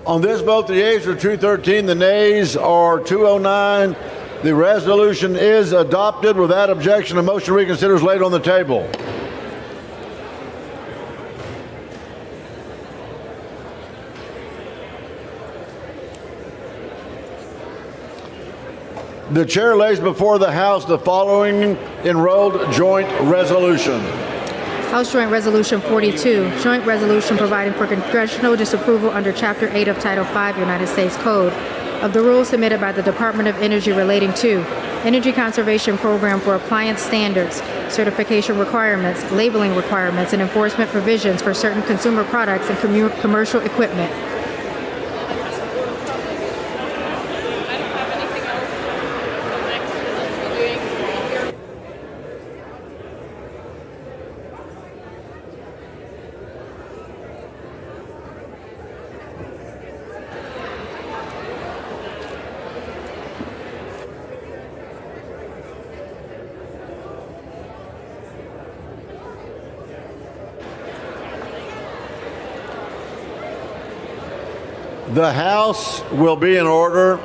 [SPEAKER 7] On this vote, the yeas are 213, the nays are 209. The resolution is adopted. Without objection, a motion to reconsider is laid on the table. The chair lays before the House the following enrolled joint resolution.
[SPEAKER 5] House Joint Resolution 42, Joint Resolution providing for congressional disapproval under Chapter 8 of Title 5 United States Code of the rules submitted by the Department of Energy relating to Energy Conservation Program for appliance standards, certification requirements, labeling requirements, and enforcement provisions for certain consumer products and commercial equipment.
[SPEAKER 7] The House will be in order.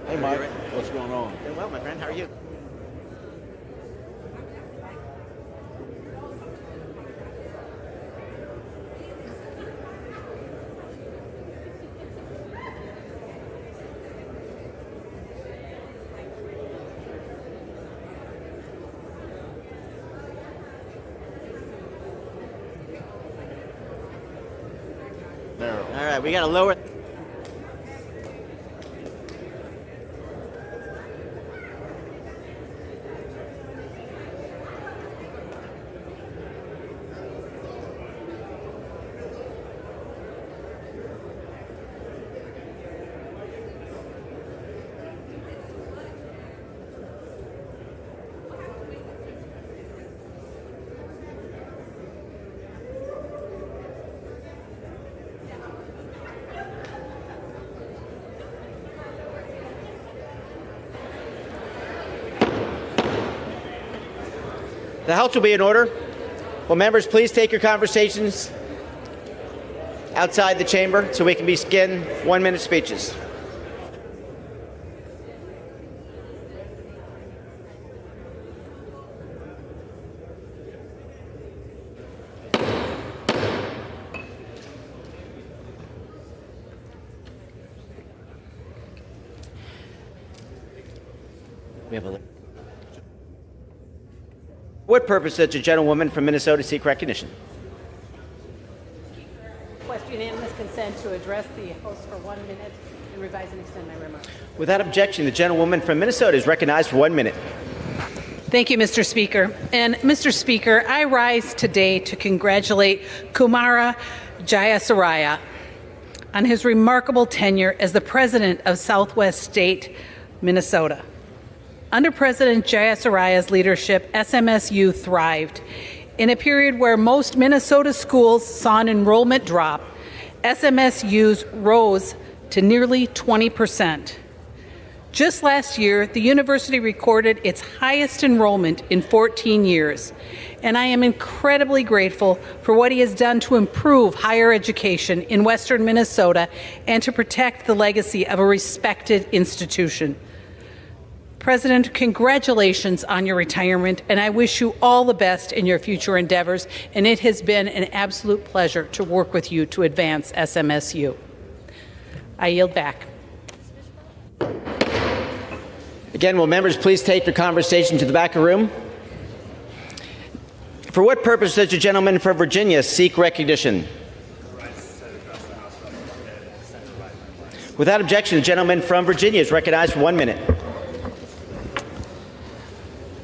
[SPEAKER 7] Hey, Mike, what's going on?
[SPEAKER 9] Doing well, my friend. How are you?
[SPEAKER 7] There.
[SPEAKER 9] All right, we got to lower. The House will be in order. Will members please take your conversations outside the chamber so we can begin 1-minute speeches. We have a What purpose does the gentlewoman from Minnesota seek recognition?
[SPEAKER 10] Request unanimous consent to address the host for 1 minute and revise and extend my remarks.
[SPEAKER 9] Without objection, the gentlewoman from Minnesota is recognized for 1 minute.
[SPEAKER 10] Thank you, Mr. Speaker. And Mr. Speaker, I rise today to congratulate Kumara Jayasuriya on his remarkable tenure as the president of Southwest State, Minnesota. Under President Jayasuriya's leadership, SMSU thrived. In a period where most Minnesota schools saw an enrollment drop, SMSU's rose to nearly 20%. Just last year, the university recorded its highest enrollment in 14 years, and I am incredibly grateful for what he has done to improve higher education in Western Minnesota and to protect the legacy of a respected institution. President, congratulations on your retirement, and I wish you all the best in your future endeavors, and it has been an absolute pleasure to work with you to advance SMSU. I yield back.
[SPEAKER 9] Again, will members please take their conversation to the back of the room? For what purpose does the gentleman from Virginia seek recognition? Without objection, the gentleman from Virginia is recognized for 1 minute.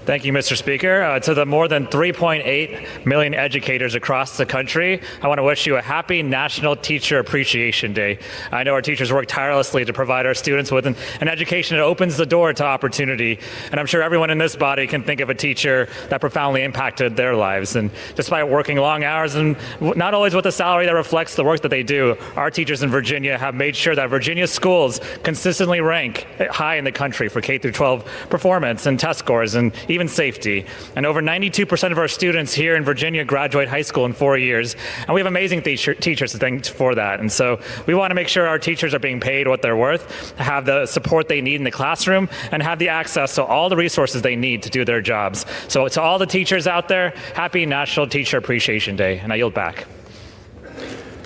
[SPEAKER 2] Thank you, Mr. Speaker. To the more than 3.8 million educators across the country, I want to wish you a happy National Teacher Appreciation Day. I know our teachers work tirelessly to provide our students with an education that opens the door to opportunity, and I'm sure everyone in this body can think of a teacher that profoundly impacted their lives. And despite working long hours and not always with a salary that reflects the work that they do, our teachers in Virginia have made sure that Virginia schools consistently rank high in the country for K-12 performance and test scores and even safety. And over 92% of our students here in Virginia graduate high school in 4 years. And we have amazing teachers to thank for that. And so we want to make sure our teachers are being paid what they're worth, have the support they need in the classroom, and have the access to all the resources they need to do their jobs. So to all the teachers out there, happy National Teacher Appreciation Day. And I yield back.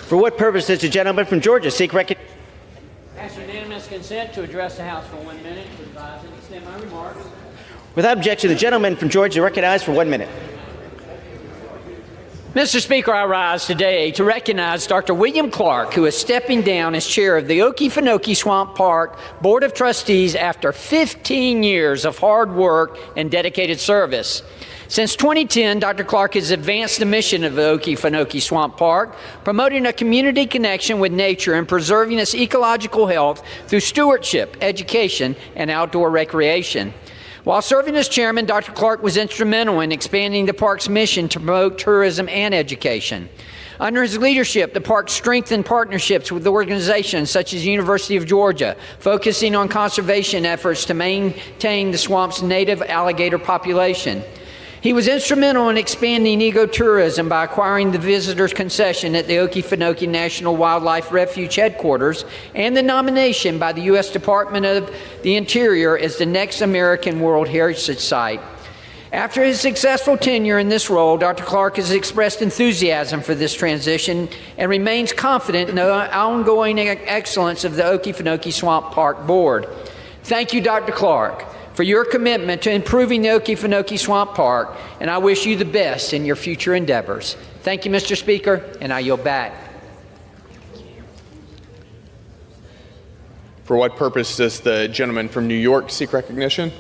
[SPEAKER 9] For what purpose does the gentleman from Georgia seek recognition?
[SPEAKER 11] Ask unanimous consent to address the House for 1 minute to advise and extend my remarks.
[SPEAKER 9] Without objection, the gentleman from Georgia is recognized for 1 minute.
[SPEAKER 11] Mr. Speaker, I rise today to recognize Dr. William Clark, who is stepping down as chair of the Okefenokee Swamp Park Board of Trustees after 15 years of hard work and dedicated service. Since 2010, Dr. Clark has advanced the mission of the Okefenokee Swamp Park, promoting a community connection with nature and preserving its ecological health through stewardship, education, and outdoor recreation. While serving as chairman, Dr. Clark was instrumental in expanding the park's mission to promote tourism and education. Under his leadership, the park strengthened partnerships with organizations such as University of Georgia, focusing on conservation efforts to maintain the swamp's native alligator population. He was instrumental in expanding ecotourism by acquiring the visitor's concession at the Okefenokee National Wildlife Refuge headquarters and the nomination by the U.S. Department of the Interior as the next American World Heritage Site. After his successful tenure in this role, Dr. Clark has expressed enthusiasm for this transition and remains confident in the ongoing excellence of the Okefenokee Swamp Park Board. Thank you, Dr. Clark, for your commitment to improving the Okefenokee Swamp Park, and I wish you the best in your future endeavors. Thank you, Mr. Speaker, and I yield back.
[SPEAKER 22] For what purpose does the gentleman from New York seek recognition?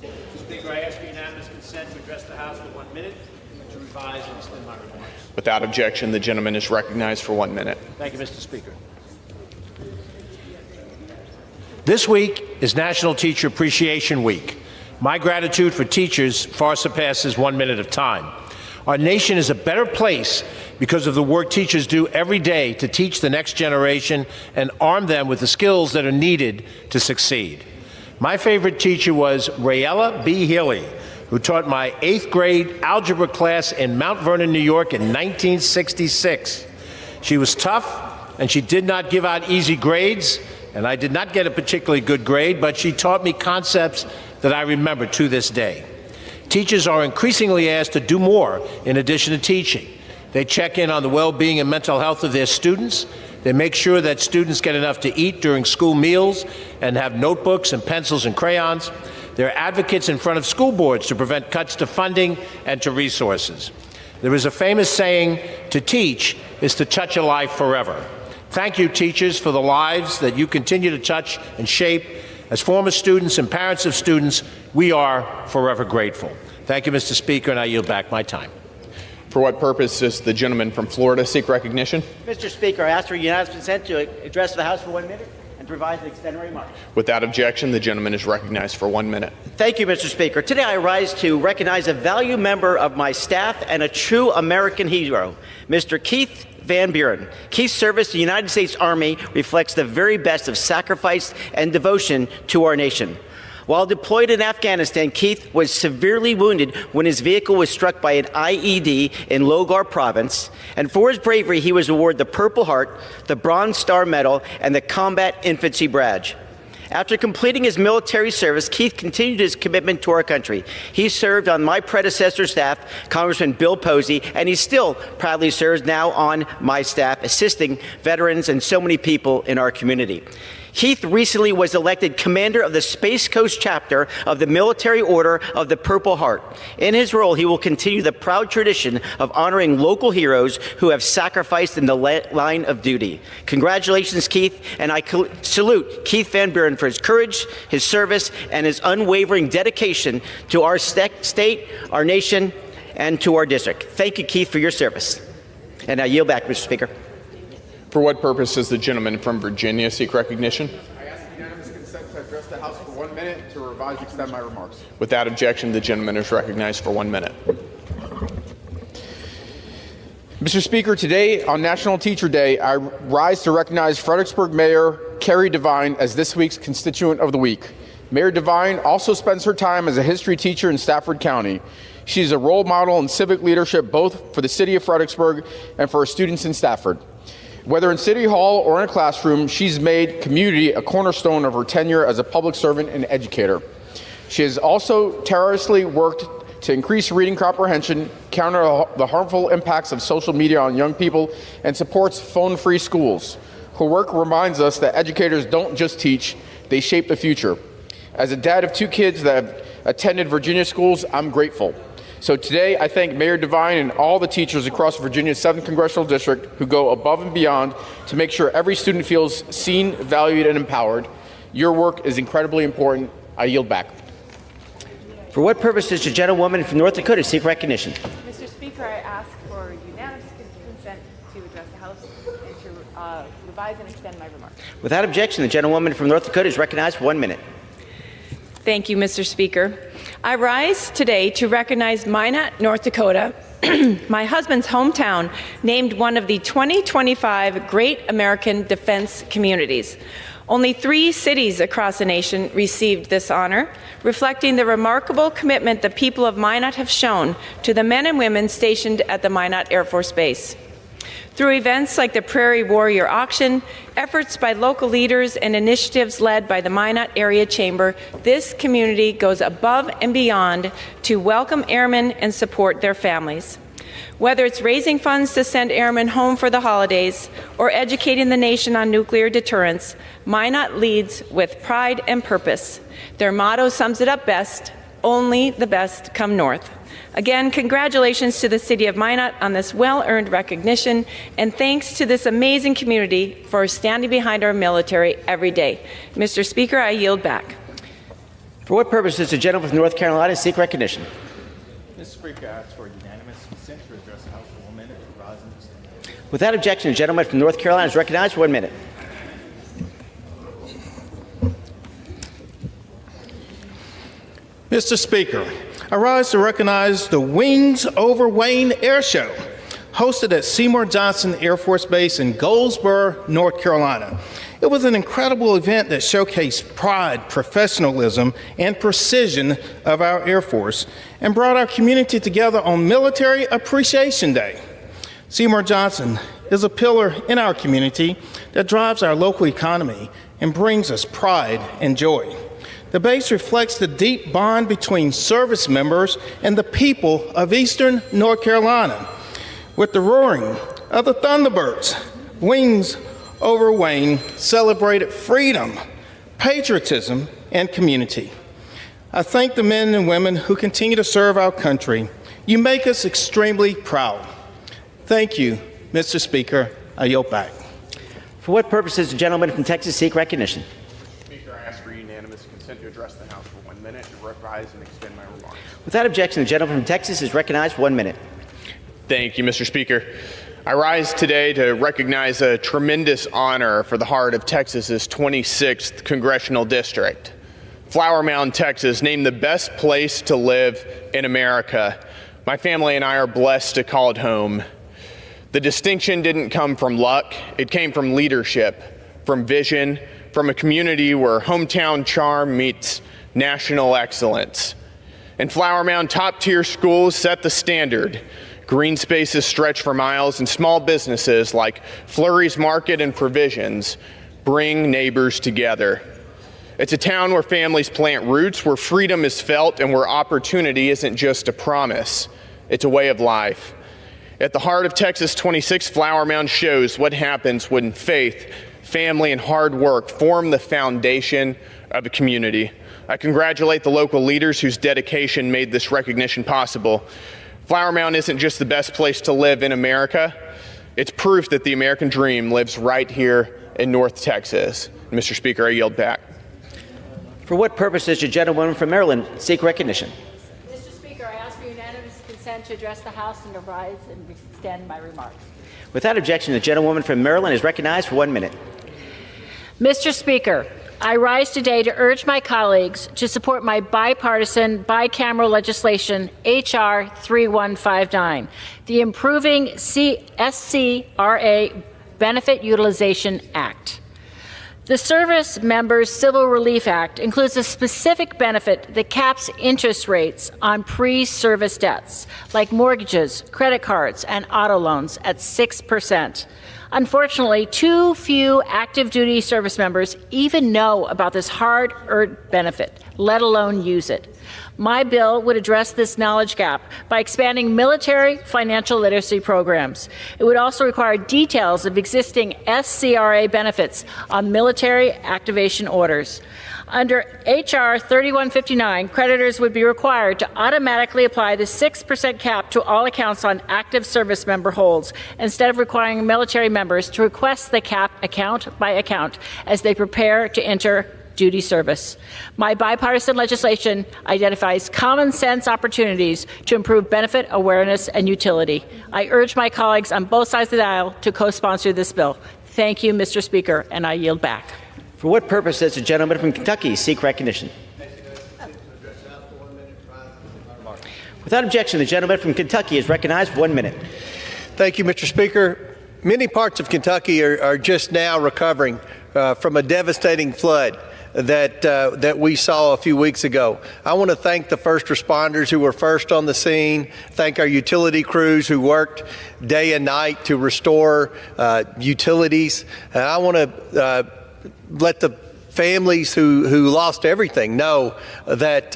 [SPEAKER 12] Mr. Speaker, I ask for unanimous consent to address the House for 1 minute to revise and extend my remarks.
[SPEAKER 22] Without objection, the gentleman is recognized for 1 minute.
[SPEAKER 12] Thank you, Mr. Speaker. This week is National Teacher Appreciation Week. My gratitude for teachers far surpasses 1 minute of time. Our nation is a better place because of the work teachers do every day to teach the next generation and arm them with the skills that are needed to succeed. My favorite teacher was Rayella B. Healy, who taught my 8th grade algebra class in Mount Vernon, New York in 1966. She was tough, and she did not give out easy grades, and I did not get a particularly good grade, but she taught me concepts that I remember to this day. Teachers are increasingly asked to do more in addition to teaching. They check in on the well-being and mental health of their students. They make sure that students get enough to eat during school meals and have notebooks and pencils and crayons. They're advocates in front of school boards to prevent cuts to funding and to resources. There is a famous saying, to teach is to touch a life forever. Thank you, teachers, for the lives that you continue to touch and shape. As former students and parents of students, we are forever grateful. Thank you, Mr. Speaker, and I yield back my time.
[SPEAKER 22] For what purpose does the gentleman from Florida seek recognition?
[SPEAKER 9] Mr. Speaker, I ask for unanimous consent to address the House for 1 minute and to revise and extend my remarks.
[SPEAKER 22] Without objection, the gentleman is recognized for 1 minute.
[SPEAKER 9] Thank you, Mr. Speaker. Today I rise to recognize a valued member of my staff and a true American hero, Mr. Keith Van Buren. Keith's service to the United States Army reflects the very best of sacrifice and devotion to our nation. While deployed in Afghanistan, Keith was severely wounded when his vehicle was struck by an IED in Logar Province, and for his bravery he was awarded the Purple Heart, the Bronze Star Medal, and the Combat Infantry Badge. After completing his military service, Keith continued his commitment to our country. He served on my predecessor's staff, Congressman Bill Posey, and he still proudly serves now on my staff, assisting veterans and so many people in our community. Keith recently was elected commander of the Space Coast chapter of the Military Order of the Purple Heart. In his role, he will continue the proud tradition of honoring local heroes who have sacrificed in the line of duty. Congratulations, Keith, and I salute Keith Van Buren for his courage, his service, and his unwavering dedication to our state, our nation, and to our district. Thank you, Keith, for your service. And I yield back, Mr. Speaker.
[SPEAKER 13] For what purpose does the gentleman from Virginia seek recognition?
[SPEAKER 15] I ask unanimous consent to address the House for 1 minute to revise and extend my remarks.
[SPEAKER 13] Without objection, the gentleman is recognized for 1 minute.
[SPEAKER 15] Mr. Speaker, today on National Teacher Day, I rise to recognize Fredericksburg Mayor Carrie Devine as this week's Constituent of the Week. Mayor Devine also spends her time as a history teacher in Stafford County. She's a role model in civic leadership both for the city of Fredericksburg and for her students in Stafford. Whether in City Hall or in a classroom, she's made community a cornerstone of her tenure as a public servant and educator. She has also tirelessly worked to increase reading comprehension, counter the harmful impacts of social media on young people, and supports phone-free schools. Her work reminds us that educators don't just teach, they shape the future. As a dad of 2 kids that have attended Virginia schools, I'm grateful. So today, I thank Mayor Devine and all the teachers across Virginia's 7th Congressional District who go above and beyond to make sure every student feels seen, valued, and empowered. Your work is incredibly important. I yield back.
[SPEAKER 9] For what purpose does the gentlewoman from North Dakota seek recognition?
[SPEAKER 16] Mr. Speaker, I ask for unanimous consent to address the House and to revise and extend my remarks.
[SPEAKER 9] Without objection, the gentlewoman from North Dakota is recognized for 1 minute.
[SPEAKER 16] Thank you, Mr. Speaker. I rise today to recognize Minot, North Dakota, my husband's hometown, named one of the 2025 Great American Defense Communities. Only 3 cities across the nation received this honor, reflecting the remarkable commitment the people of Minot have shown to the men and women stationed at the Minot Air Force Base. Through events like the Prairie Warrior Auction, efforts by local leaders, and initiatives led by the Minot Area Chamber, this community goes above and beyond to welcome airmen and support their families. Whether it's raising funds to send airmen home for the holidays or educating the nation on nuclear deterrence, Minot leads with pride and purpose. Their motto sums it up best: only the best come north. Again, congratulations to the City of Minot on this well-earned recognition, and thanks to this amazing community for standing behind our military every day. Mr. Speaker, I yield back.
[SPEAKER 9] For what purpose does the gentleman from North Carolina seek recognition?
[SPEAKER 15] Mr. Speaker, I ask for unanimous consent to address the House for 1 minute to rise and extend.
[SPEAKER 9] Without objection, the gentleman from North Carolina is recognized for 1 minute.
[SPEAKER 17] Mr. Speaker, I rise to recognize the Wings Over Wayne Air Show, hosted at Seymour Johnson Air Force Base in Goldsboro, North Carolina. It was an incredible event that showcased pride, professionalism, and precision of our Air Force and brought our community together on Military Appreciation Day. Seymour Johnson is a pillar in our community that drives our local economy and brings us pride and joy. The base reflects the deep bond between service members and the people of Eastern North Carolina. With the roaring of the Thunderbirds, Wings Over Wayne celebrated freedom, patriotism, and community. I thank the men and women who continue to serve our country. You make us extremely proud. Thank you, Mr. Speaker. I yield back.
[SPEAKER 9] For what purpose does the gentleman from Texas seek recognition?
[SPEAKER 15] Speaker, I ask for unanimous consent to address the House for 1 minute to revise and extend my remarks.
[SPEAKER 9] Without objection, the gentleman from Texas is recognized for 1 minute.
[SPEAKER 13] Thank you, Mr. Speaker. I rise today to recognize a tremendous honor for the heart of Texas's 26th Congressional District. Flower Mound, Texas, named the best place to live in America. My family and I are blessed to call it home. The distinction didn't come from luck. It came from leadership, from vision, from a community where hometown charm meets national excellence. In Flower Mound, top-tier schools set the standard. Green spaces stretch for miles, and small businesses like Flurry's Market and Provisions bring neighbors together. It's a town where families plant roots, where freedom is felt, and where opportunity isn't just a promise, it's a way of life. At the heart of Texas 26, Flower Mound shows what happens when faith family, and hard work form the foundation of a community. I congratulate the local leaders whose dedication made this recognition possible. Flower Mound isn't just the best place to live in America, it's proof that the American dream lives right here in North Texas. Mr. Speaker, I yield back.
[SPEAKER 9] For what purpose does the gentlewoman from Maryland seek recognition?
[SPEAKER 18] Mr. Speaker, I ask for unanimous consent to address the House and to rise and extend my remarks.
[SPEAKER 9] Without objection, the gentlewoman from Maryland is recognized for 1 minute.
[SPEAKER 18] Mr. Speaker, I rise today to urge my colleagues to support my bipartisan, bicameral legislation, H.R. 3159, the Improving SCRA Benefit Utilization Act. The Service Members Civil Relief Act includes a specific benefit that caps interest rates on pre-service debts, like mortgages, credit cards, and auto loans at 6%. Unfortunately, too few active duty service members even know about this hard-earned benefit, let alone use it. My bill would address this knowledge gap by expanding military financial literacy programs. It would also require details of existing SCRA benefits on military activation orders. Under H.R. 3159, creditors would be required to automatically apply the 6% cap to all accounts on active service member holds, instead of requiring military members to request the cap account by account as they prepare to enter duty service. My bipartisan legislation identifies common sense opportunities to improve benefit awareness and utility. I urge my colleagues on both sides of the aisle to co-sponsor this bill. Thank you, Mr. Speaker, and I yield back.
[SPEAKER 9] For what purpose does the gentleman from Kentucky seek recognition? Without objection, the gentleman from Kentucky is recognized for 1 minute.
[SPEAKER 19] Thank you, Mr. Speaker. Many parts of Kentucky are just now recovering from a devastating flood that we saw a few weeks ago. I want to thank the first responders who were first on the scene, thank our utility crews who worked day and night to restore utilities. I want to let the families who lost everything know that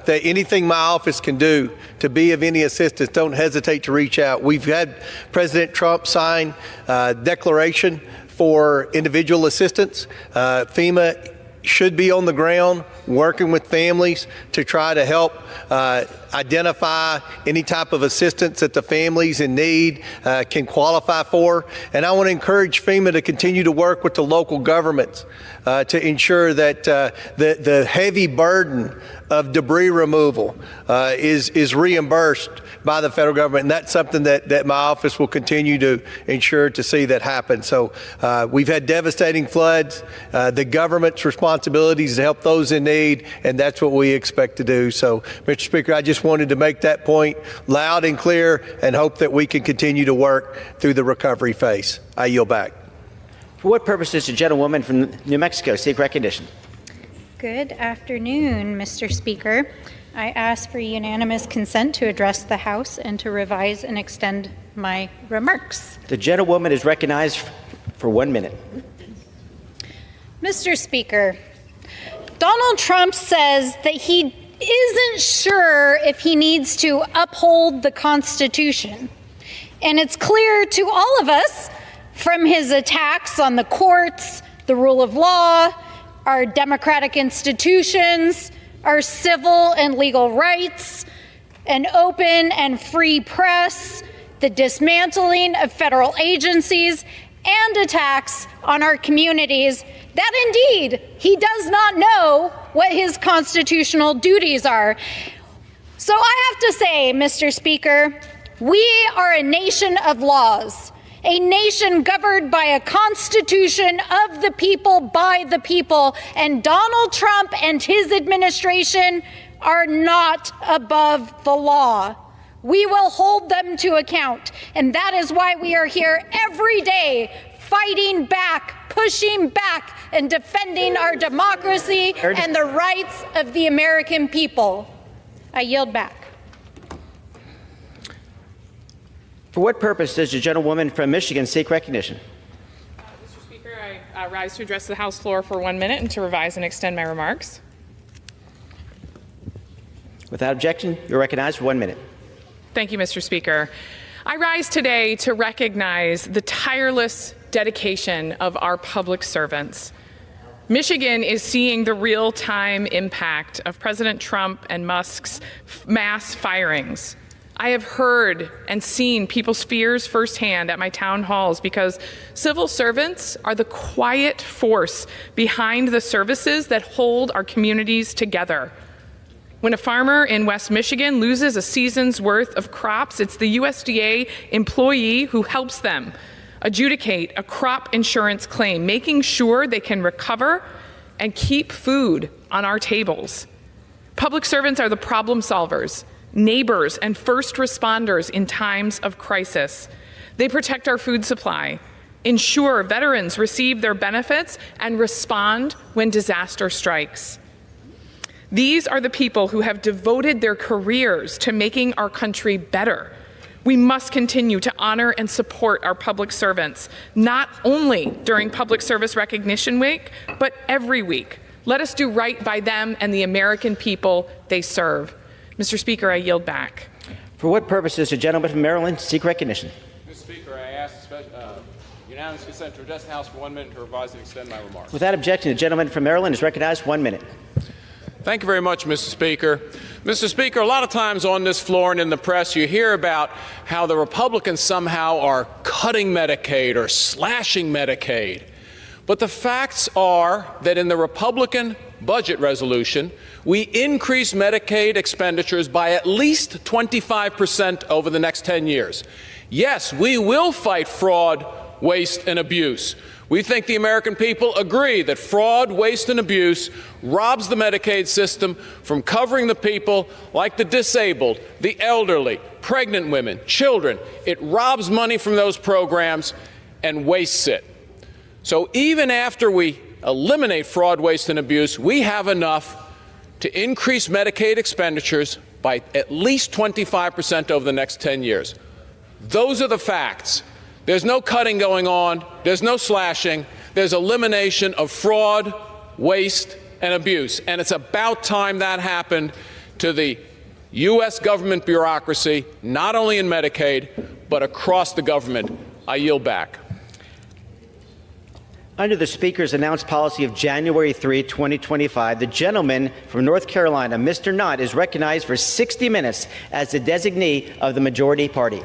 [SPEAKER 19] anything my office can do to be of any assistance, don't hesitate to reach out. We've had President Trump sign a declaration for individual assistance. FEMA should be on the ground working with families to try to help identify any type of assistance that the families in need can qualify for. And I want to encourage FEMA to continue to work with the local governments to ensure that the heavy burden of debris removal is reimbursed by the federal government. And that's something that my office will continue to ensure to see that happen. So we've had devastating floods. The government's responsibility is to help those in need, and that's what we expect to do. So, Mr. Speaker, I just wanted to make that point loud and clear and hope that we can continue to work through the recovery phase. I yield back.
[SPEAKER 9] For what purpose does the gentlewoman from New Mexico seek recognition?
[SPEAKER 20] Good afternoon, Mr. Speaker. I ask for unanimous consent to address the House and to revise and extend my remarks.
[SPEAKER 9] The gentlewoman is recognized for 1 minute.
[SPEAKER 20] Mr. Speaker, Donald Trump says that he isn't sure if he needs to uphold the Constitution. And it's clear to all of us from his attacks on the courts, the rule of law, our democratic institutions, our civil and legal rights, an open and free press, the dismantling of federal agencies, and attacks on our communities, that indeed he does not know what his constitutional duties are. So I have to say, Mr. Speaker, we are a nation of laws, a nation governed by a constitution of the people, by the people, and Donald Trump and his administration are not above the law. We will hold them to account, and that is why we are here every day fighting back, pushing back, and defending our democracy and the rights of the American people. I yield back.
[SPEAKER 9] For what purpose does the gentlewoman from Michigan seek recognition?
[SPEAKER 21] Mr. Speaker, I rise to address the House floor for 1 minute and to revise and extend my remarks.
[SPEAKER 9] Without objection, you're recognized for 1 minute.
[SPEAKER 21] Thank you, Mr. Speaker. I rise today to recognize the tireless dedication of our public servants. Michigan is seeing the real-time impact of President Trump and Musk's mass firings. I have heard and seen people's fears firsthand at my town halls because civil servants are the quiet force behind the services that hold our communities together. When a farmer in West Michigan loses a season's worth of crops, it's the USDA employee who helps them adjudicate a crop insurance claim, making sure they can recover and keep food on our tables. Public servants are the problem solvers, neighbors, and first responders in times of crisis. They protect our food supply, ensure veterans receive their benefits, and respond when disaster strikes. These are the people who have devoted their careers to making our country better. We must continue to honor and support our public servants, not only during Public Service Recognition Week, but every week. Let us do right by them and the American people they serve. Mr. Speaker, I yield back.
[SPEAKER 9] For what purpose does the gentleman from Maryland seek recognition?
[SPEAKER 1] Mr. Speaker, I ask unanimous consent to address the House for 1 minute to revise and extend my remarks.
[SPEAKER 9] Without objection, the gentleman from Maryland is recognized 1 minute.
[SPEAKER 1] Thank you very much, Mr. Speaker. Mr. Speaker, a lot of times on this floor and in the press, you hear about how the Republicans somehow are cutting Medicaid or slashing Medicaid. But the facts are that in the Republican budget resolution, we increase Medicaid expenditures by at least 25% over the next 10 years. Yes, we will fight fraud, waste, and abuse. We think the American people agree that fraud, waste, and abuse robs the Medicaid system from covering the people like the disabled, the elderly, pregnant women, children. It robs money from those programs and wastes it. So even after we eliminate fraud, waste, and abuse, we have enough to increase Medicaid expenditures by at least 25% over the next 10 years. Those are the facts. There's no cutting going on. There's no slashing. There's elimination of fraud, waste, and abuse. And it's about time that happened to the U.S. government bureaucracy, not only in Medicaid, but across the government. I yield back.
[SPEAKER 9] Under the Speaker's announced policy of January 3, 2025, the gentleman from North Carolina, Mr. Knott, is recognized for 60 minutes as the designee of the majority party.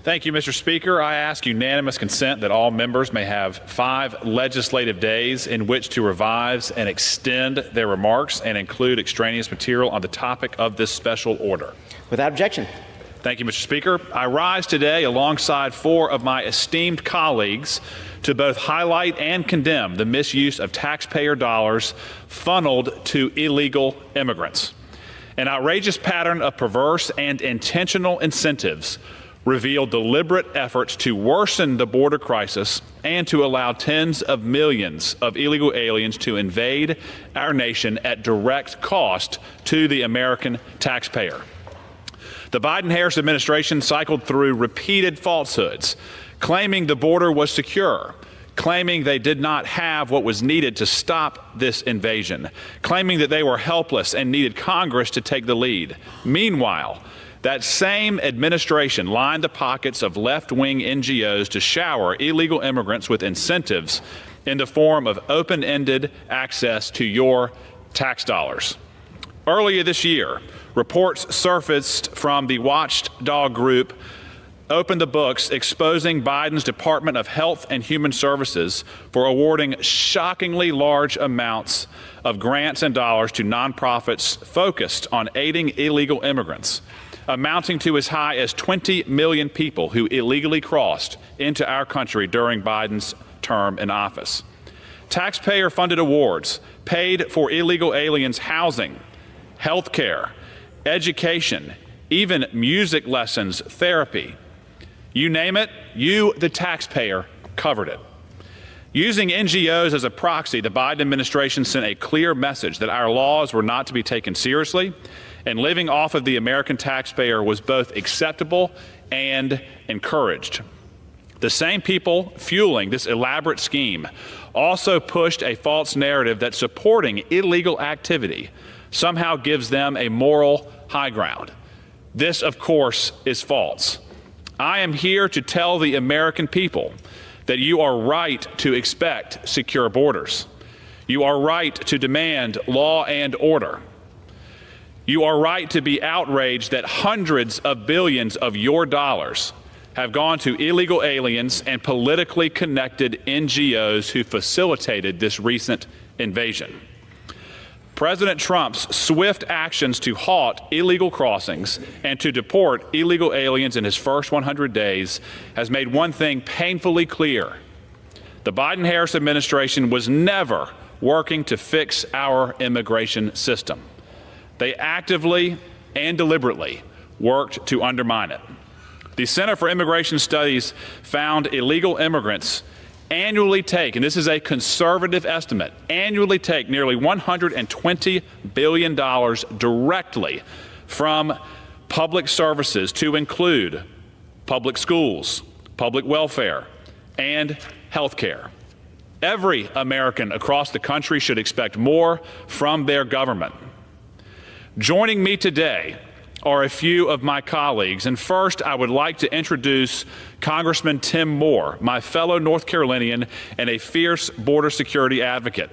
[SPEAKER 4] Thank you, Mr. Speaker. I ask unanimous consent that all members may have 5 legislative days in which to revise and extend their remarks and include extraneous material on the topic of this special order.
[SPEAKER 9] Without objection.
[SPEAKER 4] Thank you, Mr. Speaker. I rise today alongside 4 of my esteemed colleagues to both highlight and condemn the misuse of taxpayer dollars funneled to illegal immigrants. An outrageous pattern of perverse and intentional incentives revealed deliberate efforts to worsen the border crisis and to allow tens of millions of illegal aliens to invade our nation at direct cost to the American taxpayer. The Biden-Harris administration cycled through repeated falsehoods, claiming the border was secure, claiming they did not have what was needed to stop this invasion, claiming that they were helpless and needed Congress to take the lead. Meanwhile, that same administration lined the pockets of left-wing NGOs to shower illegal immigrants with incentives in the form of open-ended access to your tax dollars. Earlier this year, reports surfaced from the watchdog group Open the Books, exposing Biden's Department of Health and Human Services for awarding shockingly large amounts of grants and dollars to nonprofits focused on aiding illegal immigrants, amounting to as high as 20 million people who illegally crossed into our country during Biden's term in office. Taxpayer-funded awards paid for illegal aliens housing, health care, education, even music lessons, therapy. You name it, you, the taxpayer, covered it. Using NGOs as a proxy, the Biden administration sent a clear message that our laws were not to be taken seriously, and living off of the American taxpayer was both acceptable and encouraged. The same people fueling this elaborate scheme also pushed a false narrative that supporting illegal activity somehow gives them a moral high ground. This, of course, is false. I am here to tell the American people that you are right to expect secure borders. You are right to demand law and order. You are right to be outraged that hundreds of billions of your dollars have gone to illegal aliens and politically connected NGOs who facilitated this recent invasion. President Trump's swift actions to halt illegal crossings and to deport illegal aliens in his first 100 days has made one thing painfully clear. The Biden-Harris administration was never working to fix our immigration system. They actively and deliberately worked to undermine it. The Center for Immigration Studies found illegal immigrants annually take, and this is a conservative estimate, annually take nearly $120 billion directly from public services to include public schools, public welfare, and health care. Every American across the country should expect more from their government. Joining me today are a few of my colleagues, and first I would like to introduce Congressman Tim Moore, my fellow North Carolinian and a fierce border security advocate.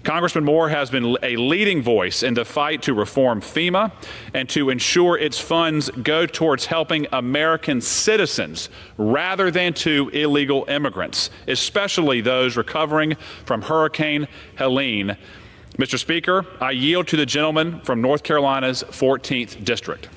[SPEAKER 4] Congressman Moore has been a leading voice in the fight to reform FEMA and to ensure its funds go towards helping American citizens rather than to illegal immigrants, especially those recovering from Hurricane Helene. Mr. Speaker, I yield to the gentleman from North Carolina's 14th District.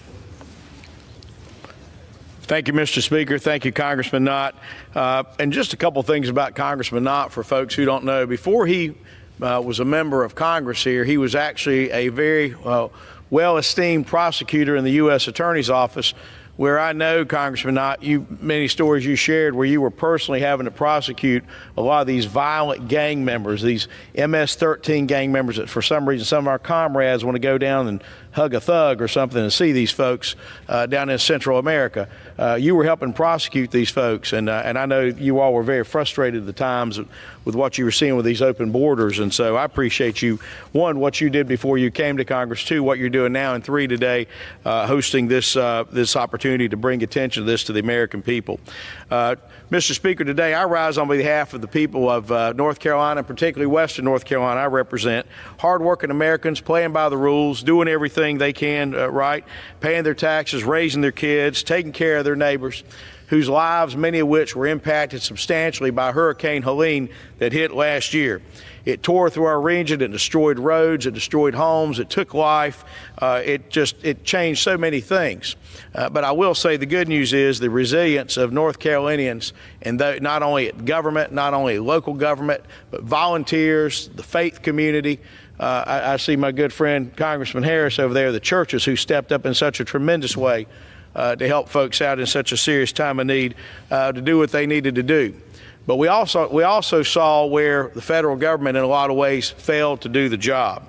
[SPEAKER 3] Thank you, Mr. Speaker. Thank you, Congressman Knott. And just a couple things about Congressman Knott for folks who don't know. Before he was a member of Congress here, he was actually a very well-esteemed prosecutor in the U.S. Attorney's Office, where I know, Congressman Knott, many stories you shared where you were personally having to prosecute a lot of these violent gang members, these MS-13 gang members that for some reason some of our comrades want to go down and hug a thug or something and see these folks down in Central America. You were helping prosecute these folks, and I know you all were very frustrated at the times with what you were seeing with these open borders, and so I appreciate you, one, what you did before you came to Congress, two, what you're doing now, and three, today, hosting this opportunity to bring attention to this to the American people. Mr. Speaker, today I rise on behalf of the people of North Carolina, particularly Western North Carolina I represent, hardworking Americans playing by the rules, doing everything they can right, paying their taxes, raising their kids, taking care of their neighbors, whose lives, many of which were impacted substantially by Hurricane Helene that hit last year. It tore through our region, it destroyed roads, it destroyed homes, it took life, it changed so many things. But I will say the good news is the resilience of North Carolinians, and not only at government, not only local government, but volunteers, the faith community. I see my good friend Congressman Harris over there, the churches who stepped up in such a tremendous way to help folks out in such a serious time of need to do what they needed to do. But we also saw where the federal government in a lot of ways failed to do the job.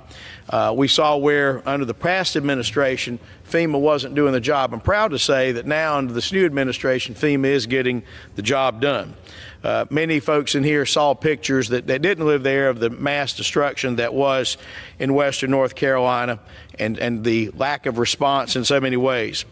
[SPEAKER 3] We saw where under the past administration, FEMA wasn't doing the job. I'm proud to say that now under this new administration, FEMA is getting the job done. Many folks in here saw pictures that didn't live there of the mass destruction that was in Western North Carolina and the lack of response in so many ways.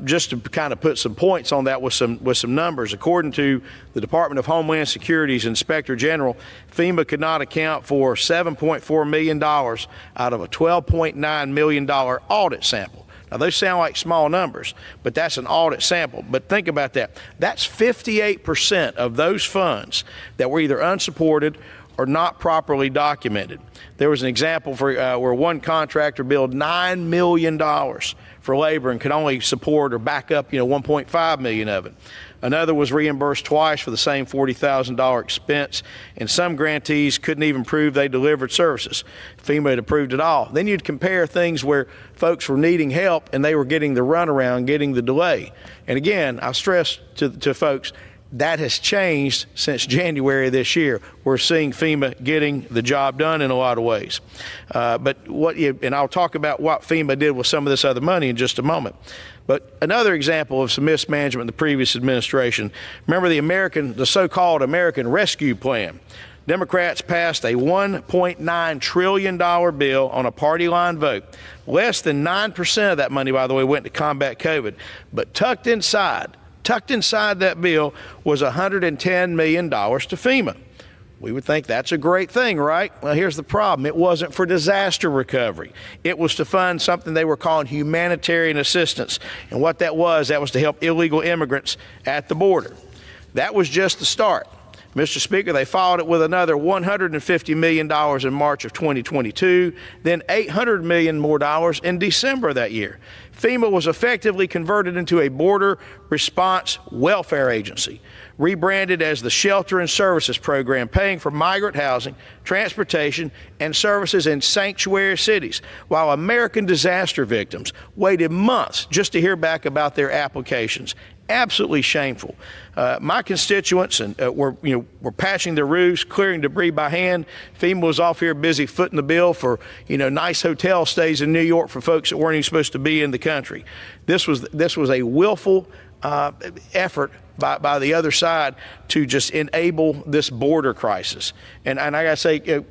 [SPEAKER 3] Just to kind of put some points on that with some numbers, according to the Department of Homeland Security's Inspector General, FEMA could not account for $7.4 million out of a $12.9 million audit sample. Now, those sound like small numbers, but that's an audit sample. But think about that. That's 58% of those funds that were either unsupported or not properly documented. There was an example for where one contractor billed $9 million for labor and could only support or back up, $1.5 million of it. Another was reimbursed twice for the same $40,000 expense, and some grantees couldn't even prove they delivered services. FEMA had approved it all. Then you'd compare things where folks were needing help and they were getting the runaround, getting the delay. And again, I stress to folks, that has changed since January of this year. We're seeing FEMA getting the job done in a lot of ways. And I'll talk about what FEMA did with some of this other money in just a moment. But another example of some mismanagement in the previous administration, remember the so-called American Rescue Plan. Democrats passed a $1.9 trillion bill on a party line vote. Less than 9% of that money, by the way, went to combat COVID. But tucked inside tucked inside that bill was $110 million to FEMA. We would think that's a great thing, right? Well, here's the problem. It wasn't for disaster recovery. It was to fund something they were calling humanitarian assistance. And what that was to help illegal immigrants at the border. That was just the start. Mr. Speaker, they followed it with another $150 million in March of 2022, then $800 million more in December of that year. FEMA was effectively converted into a border response welfare agency, rebranded as the Shelter and Services Program, paying for migrant housing, transportation, and services in sanctuary cities, while American disaster victims waited months just to hear back about their applications. Absolutely shameful. My constituents were patching their roofs, clearing debris by hand. FEMA was off here busy footing the bill for nice hotel stays in New York for folks that weren't even supposed to be in the country. This was a willful effort by the other side to just enable this border crisis. And I got to say,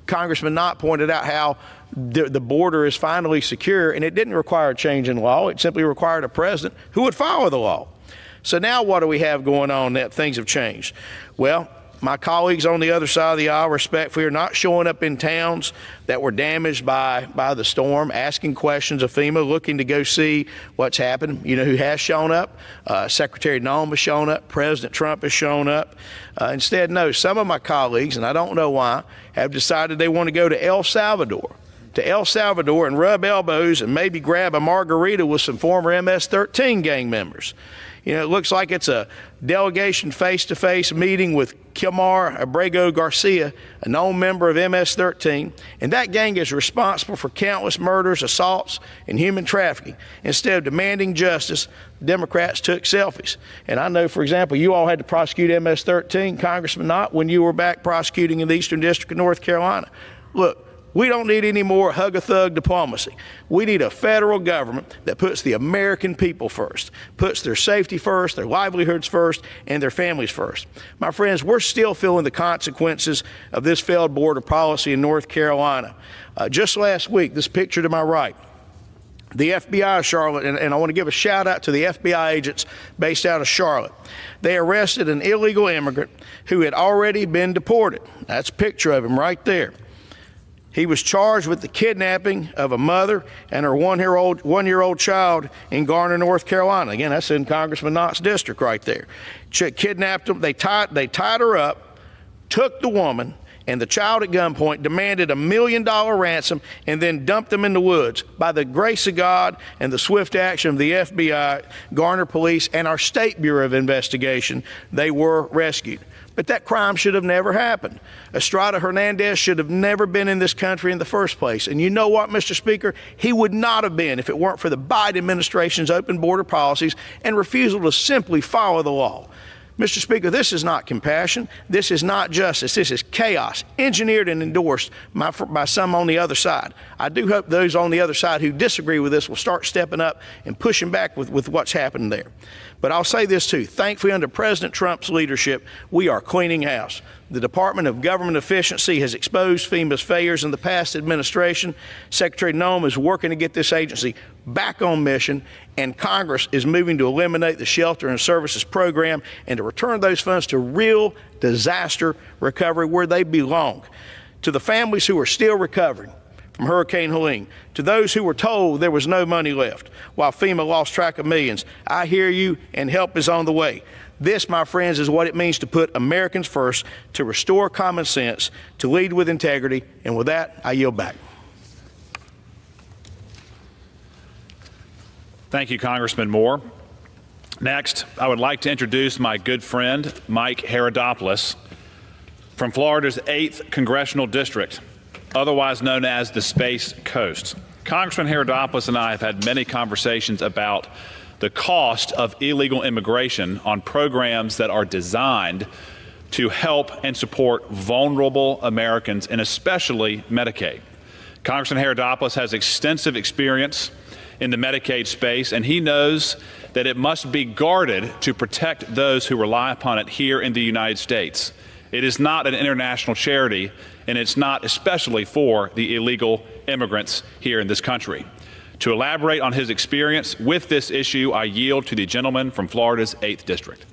[SPEAKER 3] Congressman Knott pointed out how the border is finally secure, and it didn't require a change in law. It simply required a president who would follow the law. So now what do we have going on that things have changed? Well, my colleagues on the other side of the aisle respectfully are not showing up in towns that were damaged by the storm, asking questions of FEMA, looking to go see what's happened. You know who has shown up? Secretary Noem has shown up. President Trump has shown up. Instead, no, some of my colleagues, and I don't know why, have decided they want to go to El Salvador and rub elbows and maybe grab a margarita with some former MS-13 gang members. It looks like it's a delegation face-to-face meeting with Kilmar Abrego Garcia, a known member of MS-13, and that gang is responsible for countless murders, assaults, and human trafficking. Instead of demanding justice, Democrats took selfies. And I know, for example, you all had to prosecute MS-13, Congressman Knott, when you were back prosecuting in the Eastern District of North Carolina. Look, we don't need any more hug-a-thug diplomacy. We need a federal government that puts the American people first, puts their safety first, their livelihoods first, and their families first. My friends, we're still feeling the consequences of this failed border policy in North Carolina. Just last week, this picture to my right, the FBI of Charlotte, and I want to give a shout out to the FBI agents based out of Charlotte. They arrested an illegal immigrant who had already been deported. That's a picture of him right there. He was charged with the kidnapping of a mother and her one-year-old child in Garner, North Carolina. Again, that's in Congressman Knott's district right there. Kidnapped them. They tied her up, took the woman and the child at gunpoint, demanded $1 million ransom, and then dumped them in the woods. By the grace of God and the swift action of the FBI, Garner Police, and our State Bureau of Investigation, they were rescued. But that crime should have never happened. Estrada Hernandez should have never been in this country in the first place. And you know what, Mr. Speaker? He would not have been if it weren't for the Biden administration's open border policies and refusal to simply follow the law. Mr. Speaker, this is not compassion. This is not justice. This is chaos, engineered and endorsed by some on the other side. I do hope those on the other side who disagree with this will start stepping up and pushing back with what's happening there. But I'll say this too. Thankfully, under President Trump's leadership, we are cleaning house. The Department of Government Efficiency has exposed FEMA's failures in the past administration. Secretary Noem is working to get this agency back on mission, and Congress is moving to eliminate the Shelter and Services Program and to return those funds to real disaster recovery where they belong. To the families who are still recovering from Hurricane Helene, to those who were told there was no money left while FEMA lost track of millions, I hear you, and help is on the way. This, my friends, is what it means to put Americans first, to restore common sense, to lead with integrity, and with that, I yield back.
[SPEAKER 4] Thank you, Congressman Moore. Next, I would like to introduce my good friend, Mike Herodopoulos, from Florida's 8th Congressional District, otherwise known as the Space Coast. Congressman Herodopoulos and I have had many conversations about the cost of illegal immigration on programs that are designed to help and support vulnerable Americans, and especially Medicaid. Congressman Herodopoulos has extensive experience in the Medicaid space, and he knows that it must be guarded to protect those who rely upon it here in the United States. It is not an international charity, and it's not especially for the illegal immigrants here in this country. To elaborate on his experience with this issue, I yield to the gentleman from Florida's 8th District.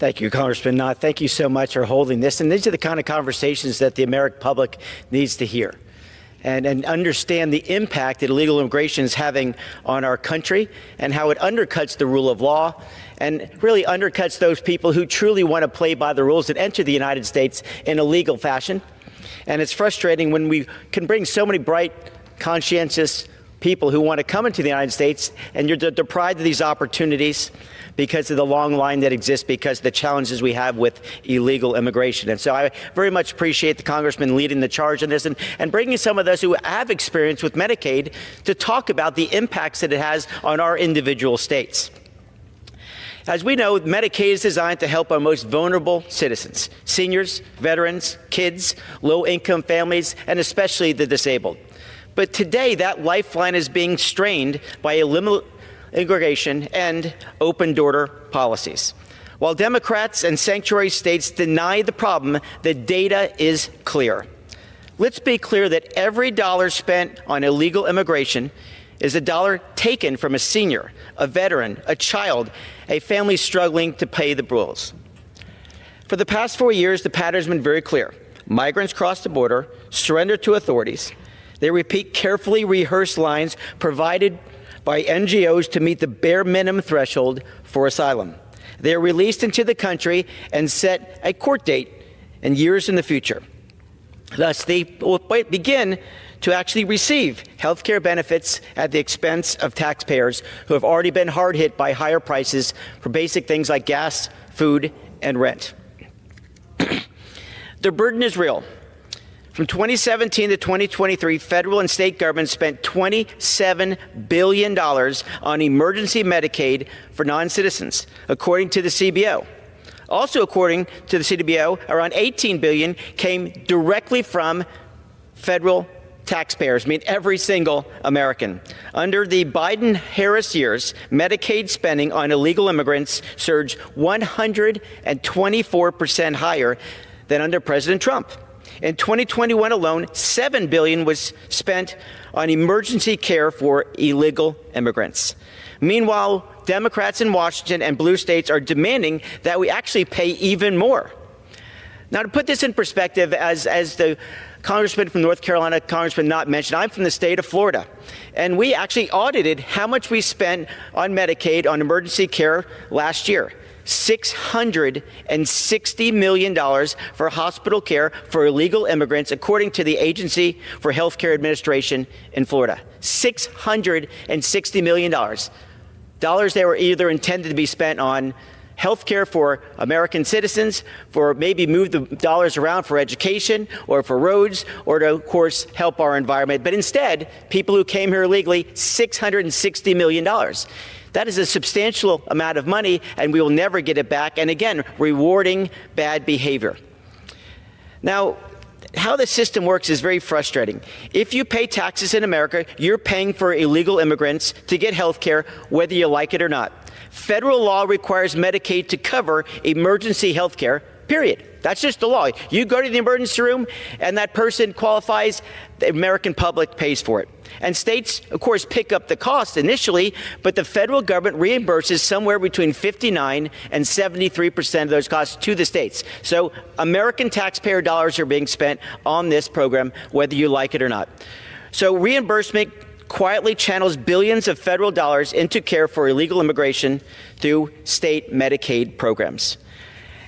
[SPEAKER 9] Thank you, Congressman Knott. Thank you so much for holding this. And these are the kind of conversations that the American public needs to hear and understand the impact that illegal immigration is having on our country and how it undercuts the rule of law and really undercuts those people who truly want to play by the rules and enter the United States in a legal fashion. And it's frustrating when we can bring so many bright, conscientious people who want to come into the United States and you're deprived of these opportunities because of the long line that exists, because of the challenges we have with illegal immigration. And so I very much appreciate the Congressman leading the charge on this and bringing some of those who have experience with Medicaid to talk about the impacts that it has on our individual states. As we know, Medicaid is designed to help our most vulnerable citizens, seniors, veterans, kids, low-income families, and especially the disabled. But today, that lifeline is being strained by illegal immigration and open-door policies. While Democrats and sanctuary states deny the problem, the data is clear. Let's be clear that every dollar spent on illegal immigration is a dollar taken from a senior, a veteran, a child, a family struggling to pay the bills. For the past 4 years, the pattern has been very clear. Migrants cross the border, surrender to authorities. They repeat carefully rehearsed lines provided by NGOs to meet the bare minimum threshold for asylum. They are released into the country and set a court date and years in the future. Thus, they will begin to actually receive health care benefits at the expense of taxpayers who have already been hard hit by higher prices for basic things like gas, food, and rent. The burden is real. From 2017 to 2023, federal and state governments spent $27 billion on emergency Medicaid for non-citizens, according to the CBO. Also, according to the CBO, around $18 billion came directly from federal taxpayers, I mean every single American. Under the Biden-Harris years, Medicaid spending on illegal immigrants surged 124% higher than under President Trump. In 2021 alone, $7 billion was spent on emergency care for illegal immigrants. Meanwhile, Democrats in Washington and blue states are demanding that we actually pay even more. Now, to put this in perspective, as the Congressman from North Carolina, Congressman Knott mentioned, I'm from the state of Florida, and we actually audited how much we spent on Medicaid, on emergency care last year. $660 million for hospital care for illegal immigrants, according to the Agency for Healthcare Administration in Florida. $660 million. Dollars that were either intended to be spent on health care for American citizens, for maybe move the dollars around for education or for roads or to, of course, help our environment. But instead, people who came here illegally, $660 million. That is a substantial amount of money, and we will never get it back. And again, rewarding bad behavior. Now, how the system works is very frustrating. If you pay taxes in America, you're paying for illegal immigrants to get health care, whether you like it or not. Federal law requires Medicaid to cover emergency health care, period. That's just the law. You go to the emergency room and that person qualifies, the American public pays for it. And states, of course, pick up the cost initially, but the federal government reimburses somewhere between 59 and 73% of those costs to the states. So American taxpayer dollars are being spent on this program, whether you like it or not. So reimbursement quietly channels billions of federal dollars into care for illegal immigration through state Medicaid programs.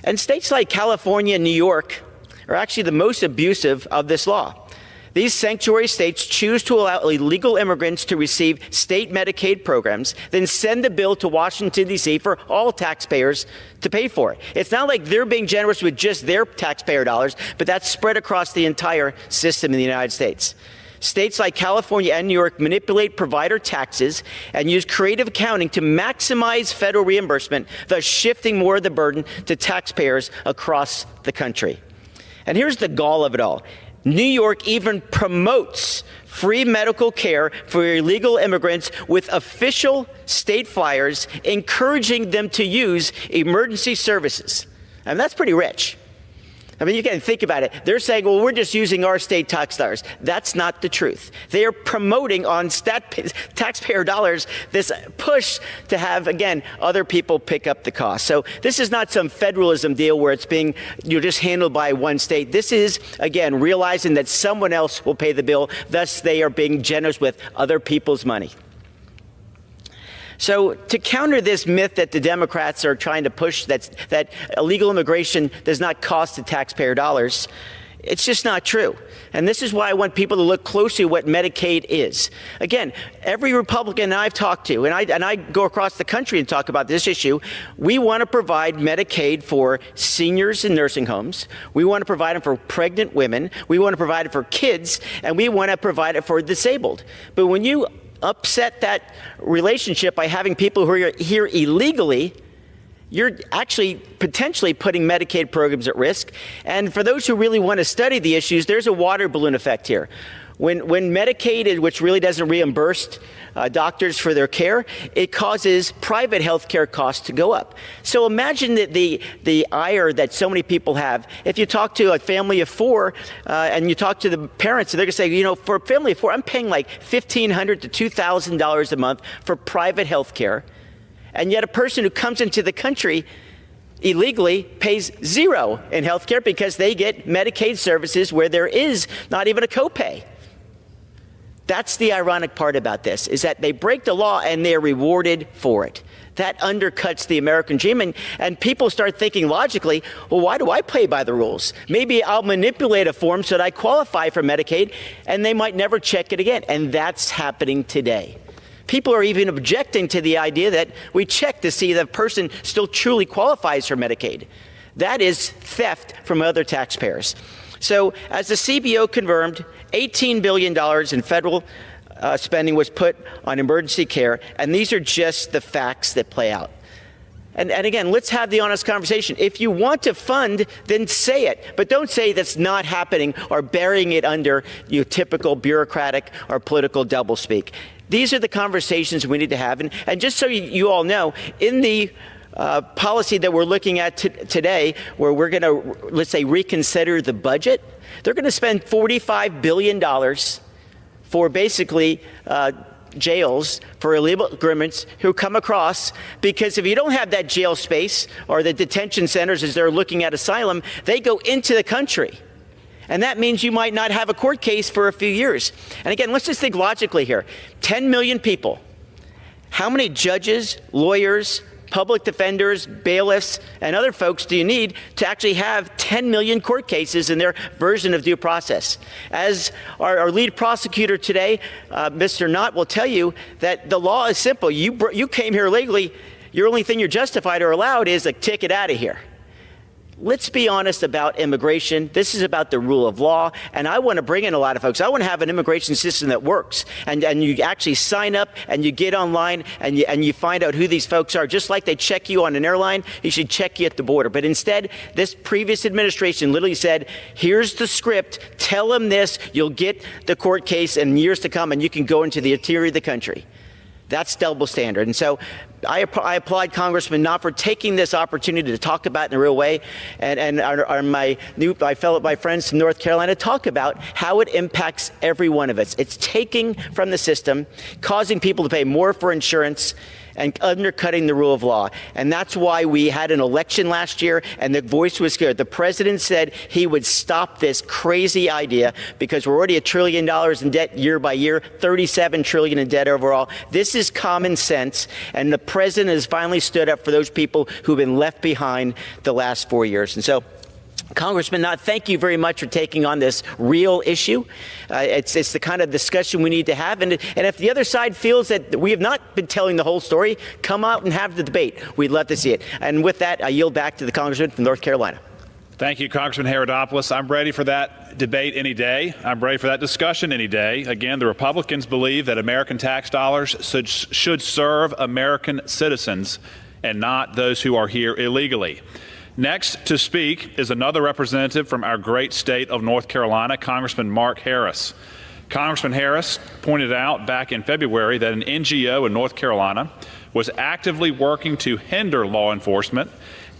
[SPEAKER 9] And states like California and New York are actually the most abusive of this law. These sanctuary states choose to allow illegal immigrants to receive state Medicaid programs, then send the bill to Washington, D.C. for all taxpayers to pay for it. It's not like they're being generous with just their taxpayer dollars, but that's spread across the entire system in the United States. States like California and New York manipulate provider taxes and use creative accounting to maximize federal reimbursement, thus shifting more of the burden to taxpayers across the country. And here's the gall of it all. New York even promotes free medical care for illegal immigrants with official state flyers encouraging them to use emergency services. And that's pretty rich. I mean, you can think about it. They're saying, well, we're just using our state tax dollars. That's not the truth. They are promoting on taxpayer dollars this push to have, again, other people pick up the cost. So this is not some federalism deal where it's being just handled by one state. This is, again, realizing that someone else will pay the bill. Thus, they are being generous with other people's money. So to counter this myth that the Democrats are trying to push that illegal immigration does not cost the taxpayer dollars, it's just not true. And this is why I want people to look closely at what Medicaid is. Again, every Republican I've talked to, and I go across the country and talk about this issue, we want to provide Medicaid for seniors in nursing homes. We want to provide it for pregnant women. We want to provide it for kids. And we want to provide it for disabled. But when you upset that relationship by having people who are here illegally, you're actually potentially putting Medicaid programs at risk. And for those who really want to study the issues, there's a water balloon effect here. When Medicaid, which really doesn't reimburse doctors for their care, it causes private health care costs to go up. So imagine that the ire that so many people have. If you talk to a family of four and you talk to the parents, they're going to say, you know, for a family of four, I'm paying like $1,500 to $2,000 a month for private health care. And yet a person who comes into the country illegally pays zero in health care because they get Medicaid services where there is not even a copay. That's the ironic part about this, is that they break the law and they're rewarded for it. That undercuts the American dream, and people start thinking logically, well, why do I play by the rules? Maybe I'll manipulate a form so that I qualify for Medicaid, and they might never check it again. And that's happening today. People are even objecting to the idea that we check to see that a person still truly qualifies for Medicaid. That is theft from other taxpayers. So as the CBO confirmed, $18 billion in federal spending was put on emergency care, and these are just the facts that play out. And again, let's have the honest conversation. If you want to fund, then say it. But don't say that's not happening or burying it under your typical bureaucratic or political doublespeak. These are the conversations we need to have. And just so you all know, in the policy that we're looking at today, where we're going to, let's say, reconsider the budget, they're going to spend $45 billion for basically jails for illegal immigrants who come across, because if you don't have that jail space or the detention centers as they're looking at asylum, they go into the country. And that means you might not have a court case for a few years. And again, let's just think logically here. 10 million people. How many judges, lawyers, public defenders, bailiffs, and other folks do you need to actually have 10 million court cases in their version of due process? As our lead prosecutor today, Mr. Knott, will tell you that the law is simple. You came here legally. Your only thing you're justified or allowed is a ticket out of here. Let's be honest about immigration. This is about the rule of law, and I want to bring in a lot of folks. I want to have an immigration system that works, and you actually sign up and you get online and you find out who these folks are. Just like they check you on an airline, you should check you at the border. But instead, this previous administration literally said, here's the script, tell them this, you'll get the court case in years to come, and you can go into the interior of the country. That's double standard. And so I applaud Congressman Knott for taking this opportunity to talk about it in a real way, and my friends from North Carolina talk about how it impacts every one of us. It's taking from the system, causing people to pay more for insurance, and undercutting the rule of law. And that's why we had an election last year, and the voice was good. The president said he would stop this crazy idea because we're already $1 trillion in debt year by year, $37 trillion in debt overall. This is common sense, and the president has finally stood up for those people who've been left behind the last 4 years. And so, Congressman Knott, thank you very much for taking on this real issue. It's the kind of discussion we need to have. And if the other side feels that we have not been telling the whole story, come out and have the debate. We'd love to see it. And with that, I yield back to the Congressman from North Carolina.
[SPEAKER 4] Thank you, Congressman Herodopoulos. I'm ready for that debate any day. I'm ready for that discussion any day. Again, the Republicans believe that American tax dollars should serve American citizens and not those who are here illegally. Next to speak is another representative from our great state of North Carolina, Congressman Mark Harris. Congressman Harris pointed out back in February that an NGO in North Carolina was actively working to hinder law enforcement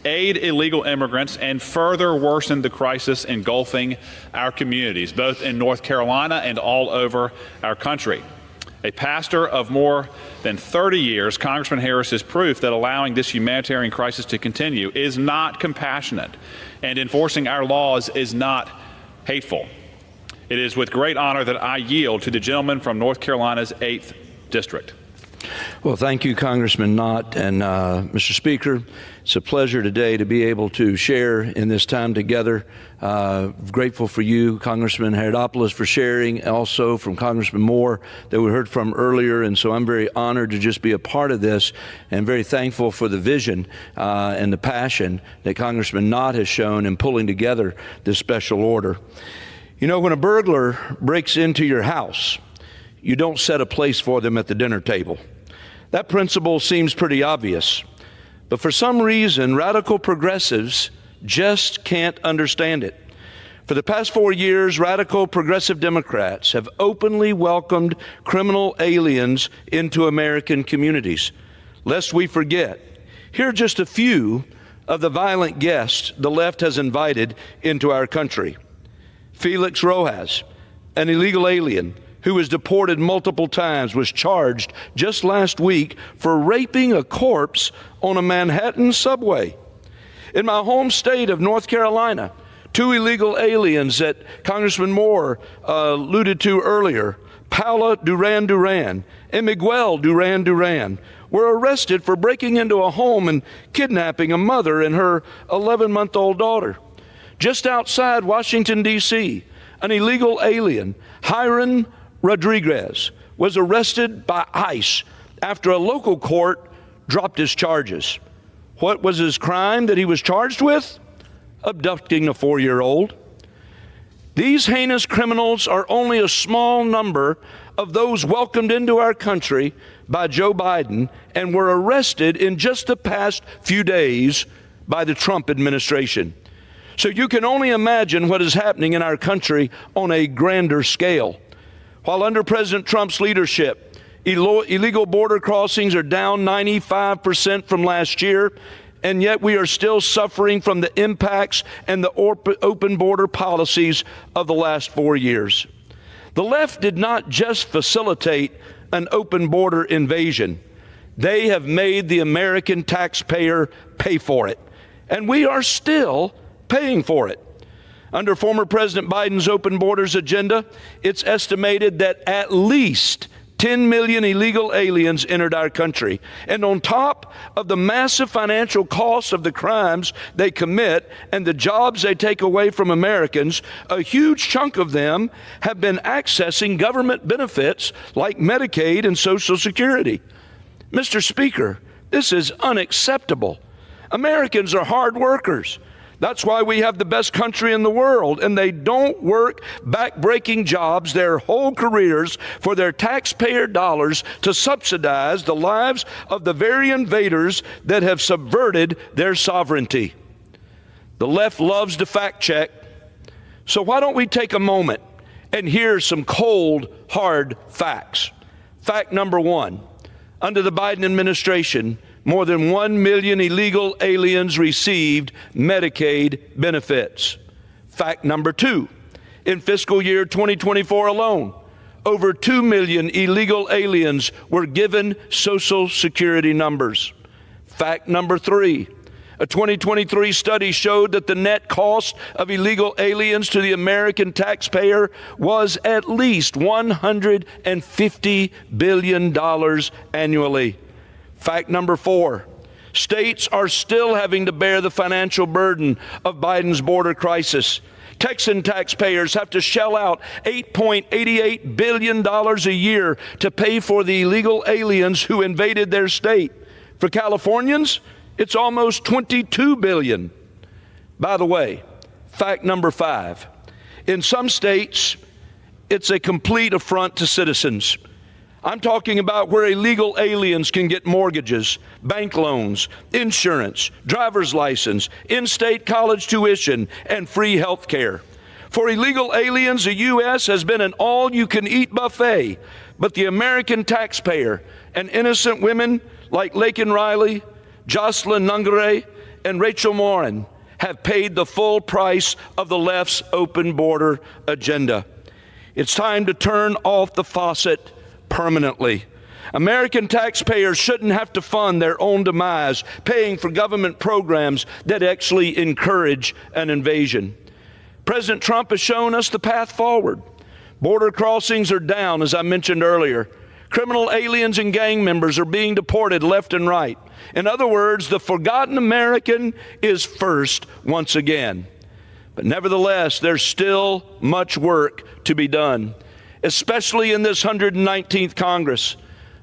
[SPEAKER 4] aid illegal immigrants, and further worsen the crisis engulfing our communities, both in North Carolina and all over our country. A pastor of more than 30 years, Congressman Harris is proof that allowing this humanitarian crisis to continue is not compassionate, and enforcing our laws is not hateful. It is with great honor that I yield to the gentleman from North Carolina's 8th District.
[SPEAKER 6] Well, thank you, Congressman Knott. And Mr. Speaker, it's a pleasure today to be able to share in this time together. Grateful for you, Congressman Herodopoulos, for sharing, also from Congressman Moore that we heard from earlier. And so I'm very honored to just be a part of this, and very thankful for the vision and the passion that Congressman Knott has shown in pulling together this special order. You know, when a burglar breaks into your house, you don't set a place for them at the dinner table. That principle seems pretty obvious, but for some reason, radical progressives just can't understand it. For the past 4 years, radical progressive Democrats have openly welcomed criminal aliens into American communities. Lest we forget, here are just a few of the violent guests the left has invited into our country. Felix Rojas, an illegal alien who was deported multiple times, was charged just last week for raping a corpse on a Manhattan subway. In my home state of North Carolina, 2 illegal aliens that Congressman Moore alluded to earlier, Paula Duran Duran and Miguel Duran Duran, were arrested for breaking into a home and kidnapping a mother and her 11-month-old daughter. Just outside Washington, D.C., an illegal alien, Hiram Rodriguez, was arrested by ICE after a local court dropped his charges. What was his crime that he was charged with? Abducting a 4-year-old. These heinous criminals are only a small number of those welcomed into our country by Joe Biden and were arrested in just the past few days by the Trump administration. So you can only imagine what is happening in our country on a grander scale. While under President Trump's leadership, illegal border crossings are down 95% from last year, and yet we are still suffering from the impacts and the open border policies of the last 4 years. The left did not just facilitate an open border invasion. They have made the American taxpayer pay for it, and we are still paying for it. Under former President Biden's open borders agenda, it's estimated that at least 10 million illegal aliens entered our country. And on top of the massive financial costs of the crimes they commit and the jobs they take away from Americans, a huge chunk of them have been accessing government benefits like Medicaid and Social Security. Mr. Speaker, this is unacceptable. Americans are hard workers. That's why we have the best country in the world, and they don't work back-breaking jobs their whole careers for their taxpayer dollars to subsidize the lives of the very invaders that have subverted their sovereignty. The left loves to fact-check, so why don't we take a moment and hear some cold, hard facts. Fact number 1, under the Biden administration, more than 1 million illegal aliens received Medicaid benefits. Fact number 2, in fiscal year 2024 alone, over 2 million illegal aliens were given Social Security numbers. Fact number 3, a 2023 study showed that the net cost of illegal aliens to the American taxpayer was at least $150 billion annually. Fact number 4, states are still having to bear the financial burden of Biden's border crisis. Texan taxpayers have to shell out $8.88 billion a year to pay for the illegal aliens who invaded their state. For Californians, it's almost $22 billion. By the way, fact number 5, in some states, it's a complete affront to citizens. I'm talking about where illegal aliens can get mortgages, bank loans, insurance, driver's license, in-state college tuition, and free health care. For illegal aliens, the U.S. has been an all-you-can-eat buffet, but the American taxpayer and innocent women like Laken Riley, Jocelyn Nungare, and Rachel Morin have paid the full price of the left's open border agenda. It's time to turn off the faucet permanently. American taxpayers shouldn't have to fund their own demise, paying for government programs that actually encourage an invasion. President Trump has shown us the path forward. Border crossings are down, as I mentioned earlier. Criminal aliens and gang members are being deported left and right. In other words, the forgotten American is first once again. But nevertheless, there's still much work to be done, especially in this 119th Congress.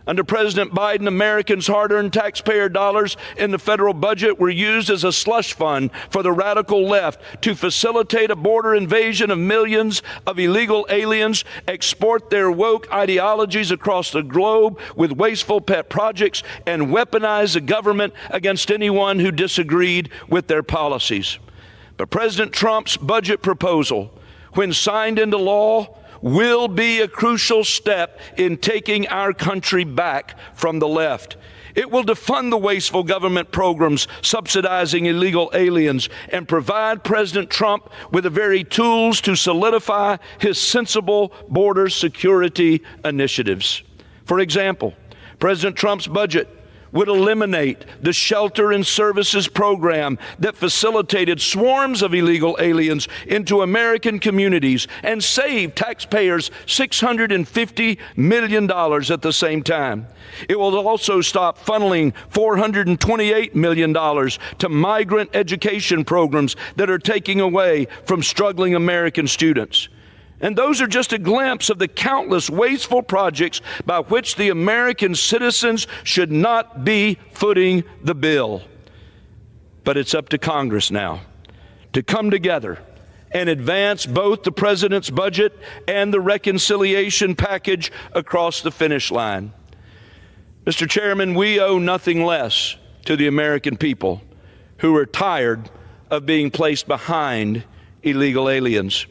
[SPEAKER 6] Under President Biden, Americans' hard-earned taxpayer dollars in the federal budget were used as a slush fund for the radical left to facilitate a border invasion of millions of illegal aliens, export their woke ideologies across the globe with wasteful pet projects, and weaponize the government against anyone who disagreed with their policies. But President Trump's budget proposal, when signed into law, will be a crucial step in taking our country back from the left. It will defund the wasteful government programs subsidizing illegal aliens and provide President Trump with the very tools to solidify his sensible border security initiatives. For example, President Trump's budget would eliminate the shelter and services program that facilitated swarms of illegal aliens into American communities and saved taxpayers $650 million at the same time. It will also stop funneling $428 million to migrant education programs that are taking away from struggling American students. And those are just a glimpse of the countless wasteful projects by which the American citizens should not be footing the bill. But it's up to Congress now to come together and advance both the president's budget and the reconciliation package across the finish line. Mr. Chairman, we owe nothing less to the American people who are tired of being placed behind illegal aliens.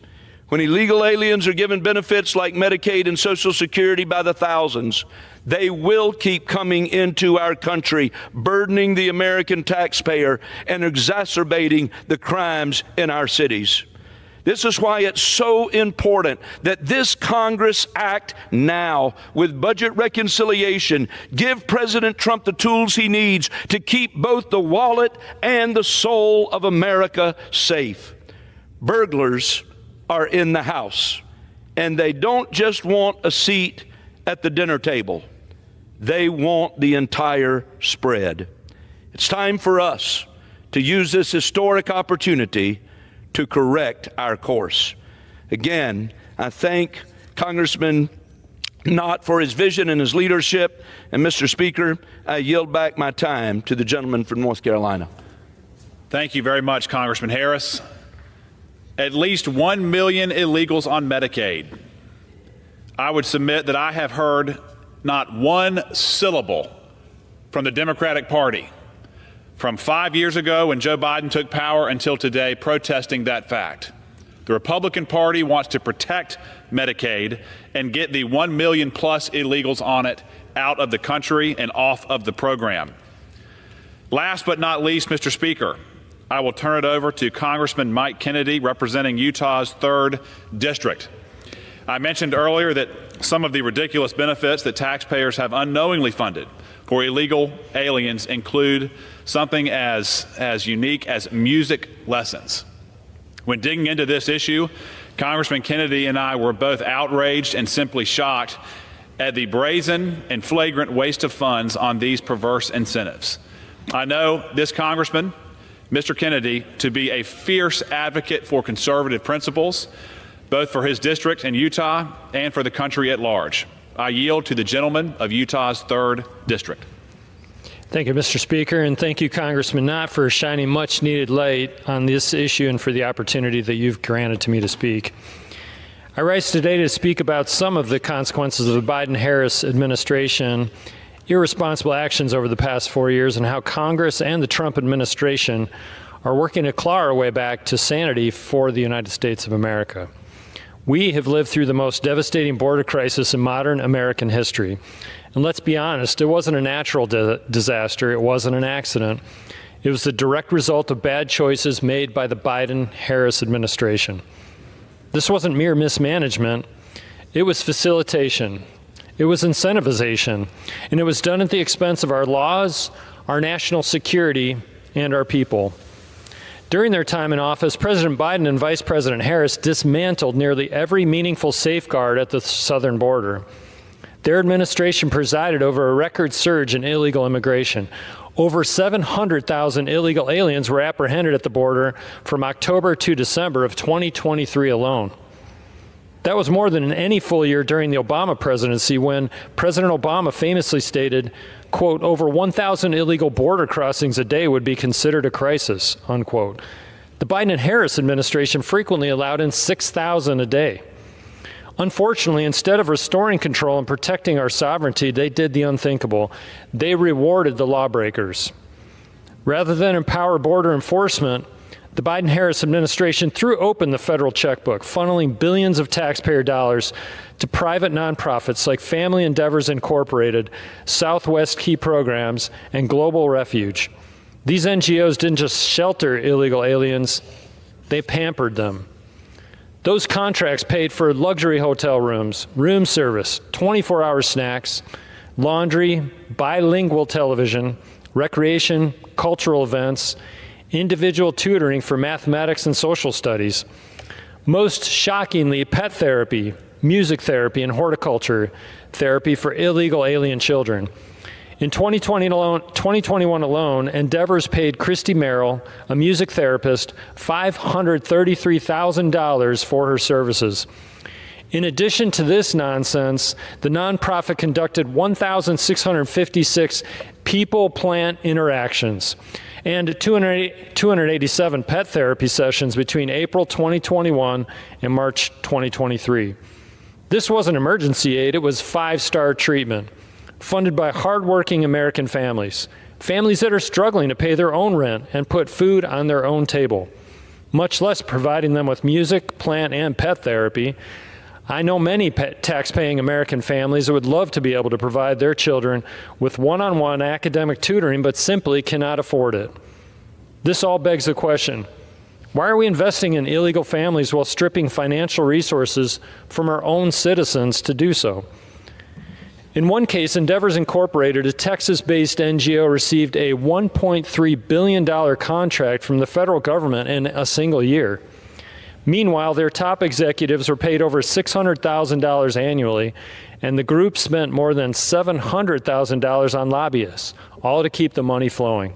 [SPEAKER 6] When illegal aliens are given benefits like Medicaid and Social Security by the thousands, they will keep coming into our country, burdening the American taxpayer and exacerbating the crimes in our cities. This is why it's so important that this Congress act now with budget reconciliation, give President Trump the tools he needs to keep both the wallet and the soul of America safe. Burglars are in the house, and they don't just want a seat at the dinner table. They want the entire spread. It's time for us to use this historic opportunity to correct our course. Again, I thank Congressman Knott for his vision and his leadership. And Mr. Speaker, I yield back my time to the gentleman from North Carolina.
[SPEAKER 4] Thank you very much, Congressman Harris. At least 1 million illegals on Medicaid. I would submit that I have heard not one syllable from the Democratic Party from 5 years ago when Joe Biden took power until today protesting that fact. The Republican Party wants to protect Medicaid and get the 1 million plus illegals on it out of the country and off of the program. Last but not least, Mr. Speaker, I will turn it over to Congressman Mike Kennedy, representing Utah's 3rd District. I mentioned earlier that some of the ridiculous benefits that taxpayers have unknowingly funded for illegal aliens include something as unique as music lessons. When digging into this issue, Congressman Kennedy and I were both outraged and simply shocked at the brazen and flagrant waste of funds on these perverse incentives. I know this Congressman, Mr. Kennedy, to be a fierce advocate for conservative principles, both for his district in Utah and for the country at large. I yield to the gentleman of Utah's 3rd District.
[SPEAKER 8] Thank you, Mr. Speaker, and thank you, Congressman Knott, for shining much-needed light on this issue and for the opportunity that you've granted to me to speak. I rise today to speak about some of the consequences of the Biden-Harris administration irresponsible actions over the past 4 years and how Congress and the Trump administration are working to claw our way back to sanity for the United States of America. We have lived through the most devastating border crisis in modern American history. And let's be honest, it wasn't a natural disaster. It wasn't an accident. It was the direct result of bad choices made by the Biden-Harris administration. This wasn't mere mismanagement. It was facilitation. It was incentivization. And it was done at the expense of our laws, our national security, and our people. During their time in office, President Biden and Vice President Harris dismantled nearly every meaningful safeguard at the southern border. Their administration presided over a record surge in illegal immigration. Over 700,000 illegal aliens were apprehended at the border from October to December of 2023 alone. That was more than in any full year during the Obama presidency, when President Obama famously stated, quote, over 1,000 illegal border crossings a day would be considered a crisis, unquote. The Biden and Harris administration frequently allowed in 6,000 a day. Unfortunately, instead of restoring control and protecting our sovereignty, they did the unthinkable. They rewarded the lawbreakers. Rather than empower border enforcement, the Biden-Harris administration threw open the federal checkbook, funneling billions of taxpayer dollars to private nonprofits like Family Endeavors Incorporated, Southwest Key Programs, and Global Refuge. These NGOs didn't just shelter illegal aliens, they pampered them. Those contracts paid for luxury hotel rooms, room service, 24-hour snacks, laundry, bilingual television, recreation, cultural events, individual tutoring for mathematics and social studies. Most shockingly, pet therapy, music therapy, and horticulture therapy for illegal alien children. In 2021 alone, Endeavors paid Christy Merrill, a music therapist, $533,000 for her services. In addition to this nonsense, the nonprofit conducted 1,656 people-plant interactions and 287 pet therapy sessions between April 2021 and March 2023. This wasn't emergency aid, it was five-star treatment, funded by hardworking American families, families that are struggling to pay their own rent and put food on their own table, much less providing them with music, plant, and pet therapy. I know many tax-paying American families that would love to be able to provide their children with one-on-one academic tutoring, but simply cannot afford it. This all begs the question, why are we investing in illegal families while stripping financial resources from our own citizens to do so? In one case, Endeavors Incorporated, a Texas-based NGO, received a $1.3 billion contract from the federal government in a single year. Meanwhile, their top executives were paid over $600,000 annually, and the group spent more than $700,000 on lobbyists, all to keep the money flowing.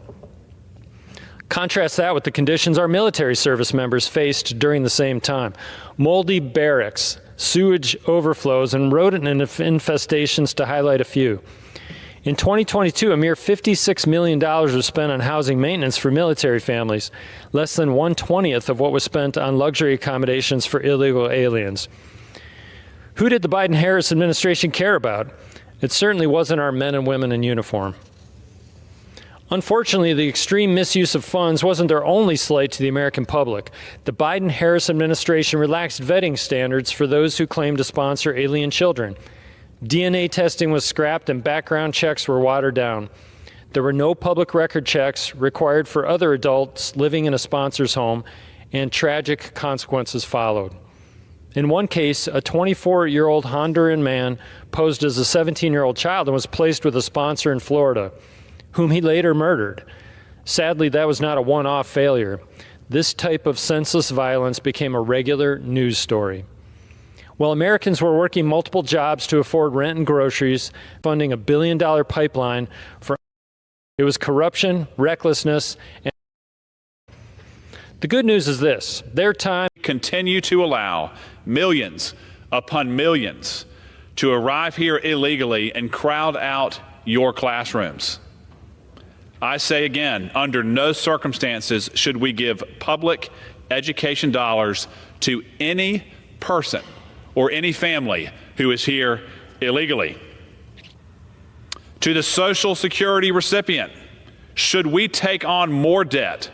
[SPEAKER 8] Contrast that with the conditions our military service members faced during the same time. Moldy barracks, sewage overflows, and rodent infestations, to highlight a few. In 2022, a mere $56 million was spent on housing maintenance for military families, less than 1/20th of what was spent on luxury accommodations for illegal aliens. Who did the Biden-Harris administration care about? It certainly wasn't our men and women in uniform. Unfortunately, the extreme misuse of funds wasn't their only slight to the American public. The Biden-Harris administration relaxed vetting standards for those who claimed to sponsor alien children. DNA testing was scrapped and background checks were watered down. There were no public record checks required for other adults living in a sponsor's home, and tragic consequences followed. In one case, a 24-year-old Honduran man posed as a 17-year-old child and was placed with a sponsor in Florida, whom he later murdered. Sadly, that was not a one-off failure. This type of senseless violence became a regular news story. While Americans were working multiple jobs to afford rent and groceries, funding a billion-dollar pipeline for it was corruption, recklessness, and the good news is this: their time
[SPEAKER 4] continue to allow millions upon millions to arrive here illegally and crowd out your classrooms. I say again, under no circumstances should we give public education dollars to any person or any family who is here illegally. To the Social Security recipient, should we take on more debt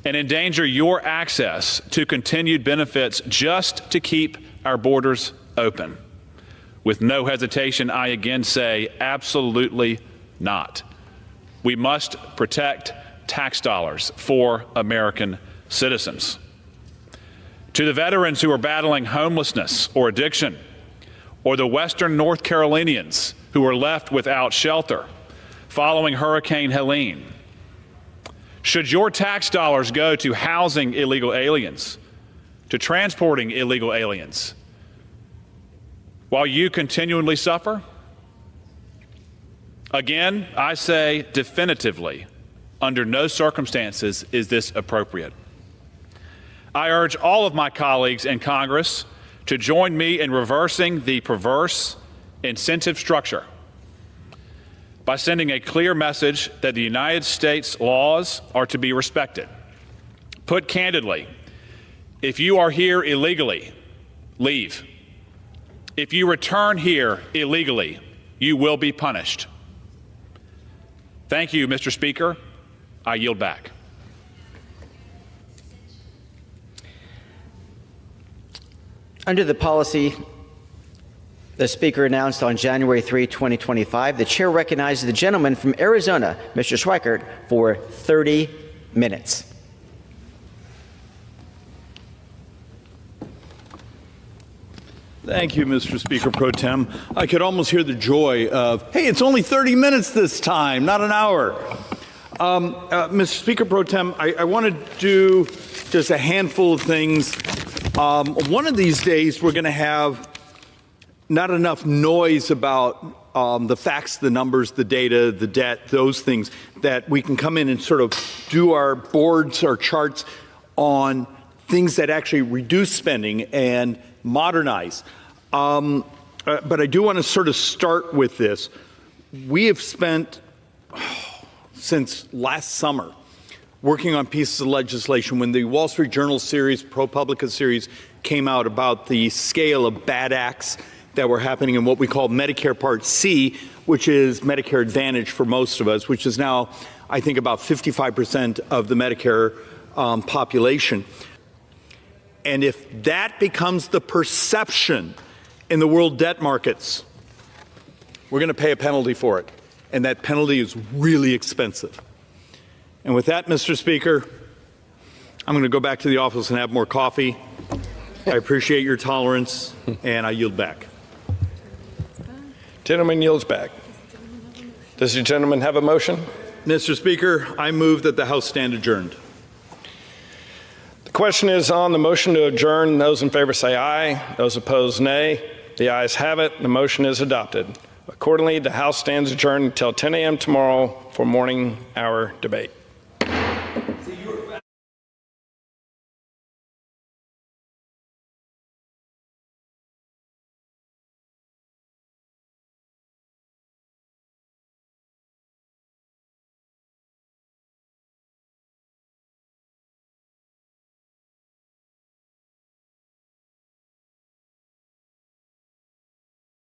[SPEAKER 4] and endanger your access to continued benefits just to keep our borders open? With no hesitation, I again say absolutely not. We must protect tax dollars for American citizens. To the veterans who are battling homelessness or addiction, or the Western North Carolinians who were left without shelter following Hurricane Helene, should your tax dollars go to housing illegal aliens, to transporting illegal aliens, while you continually suffer? Again, I say definitively, under no circumstances is this appropriate. I urge all of my colleagues in Congress to join me in reversing the perverse incentive structure by sending a clear message that the United States laws are to be respected. Put candidly, if you are here illegally, leave. If you return here illegally, you will be punished. Thank you, Mr. Speaker. I yield back.
[SPEAKER 9] Under the policy the Speaker announced on January 3, 2025, the Chair recognizes the gentleman from Arizona, Mr. Schweikert, for 30 minutes.
[SPEAKER 3] Thank you, Mr. Speaker Pro Tem. I could almost hear the joy of, hey, it's only 30 minutes this time, not an hour. Mr. Speaker Pro Tem, I want to do just a handful of things. One of these days, we're going to have not enough noise about the facts, the numbers, the data, the debt, those things, that we can come in and sort of do our boards, our charts on things that actually reduce spending and modernize. But I do want to sort of start with this. We have spent, since last summer, working on pieces of legislation. When the Wall Street Journal series, ProPublica series, came out about the scale of bad acts that were happening in what we call Medicare Part C, which is Medicare Advantage for most of us, which is now, I think, about 55% of the Medicare population. And if that becomes the perception in the world debt markets, we're going to pay a penalty for it. And that penalty is really expensive. And with that, Mr. Speaker, I'm going to go back to the office and have more coffee. I appreciate your tolerance, and I yield back.
[SPEAKER 5] Gentleman yields back. Does the gentleman have a motion?
[SPEAKER 3] Mr. Speaker, I move that the House stand adjourned.
[SPEAKER 5] The question is on the motion to adjourn. Those in favor say aye. Those opposed, nay. The ayes have it. The motion is adopted. Accordingly, the House stands adjourned until 10 a.m. tomorrow for morning hour debate.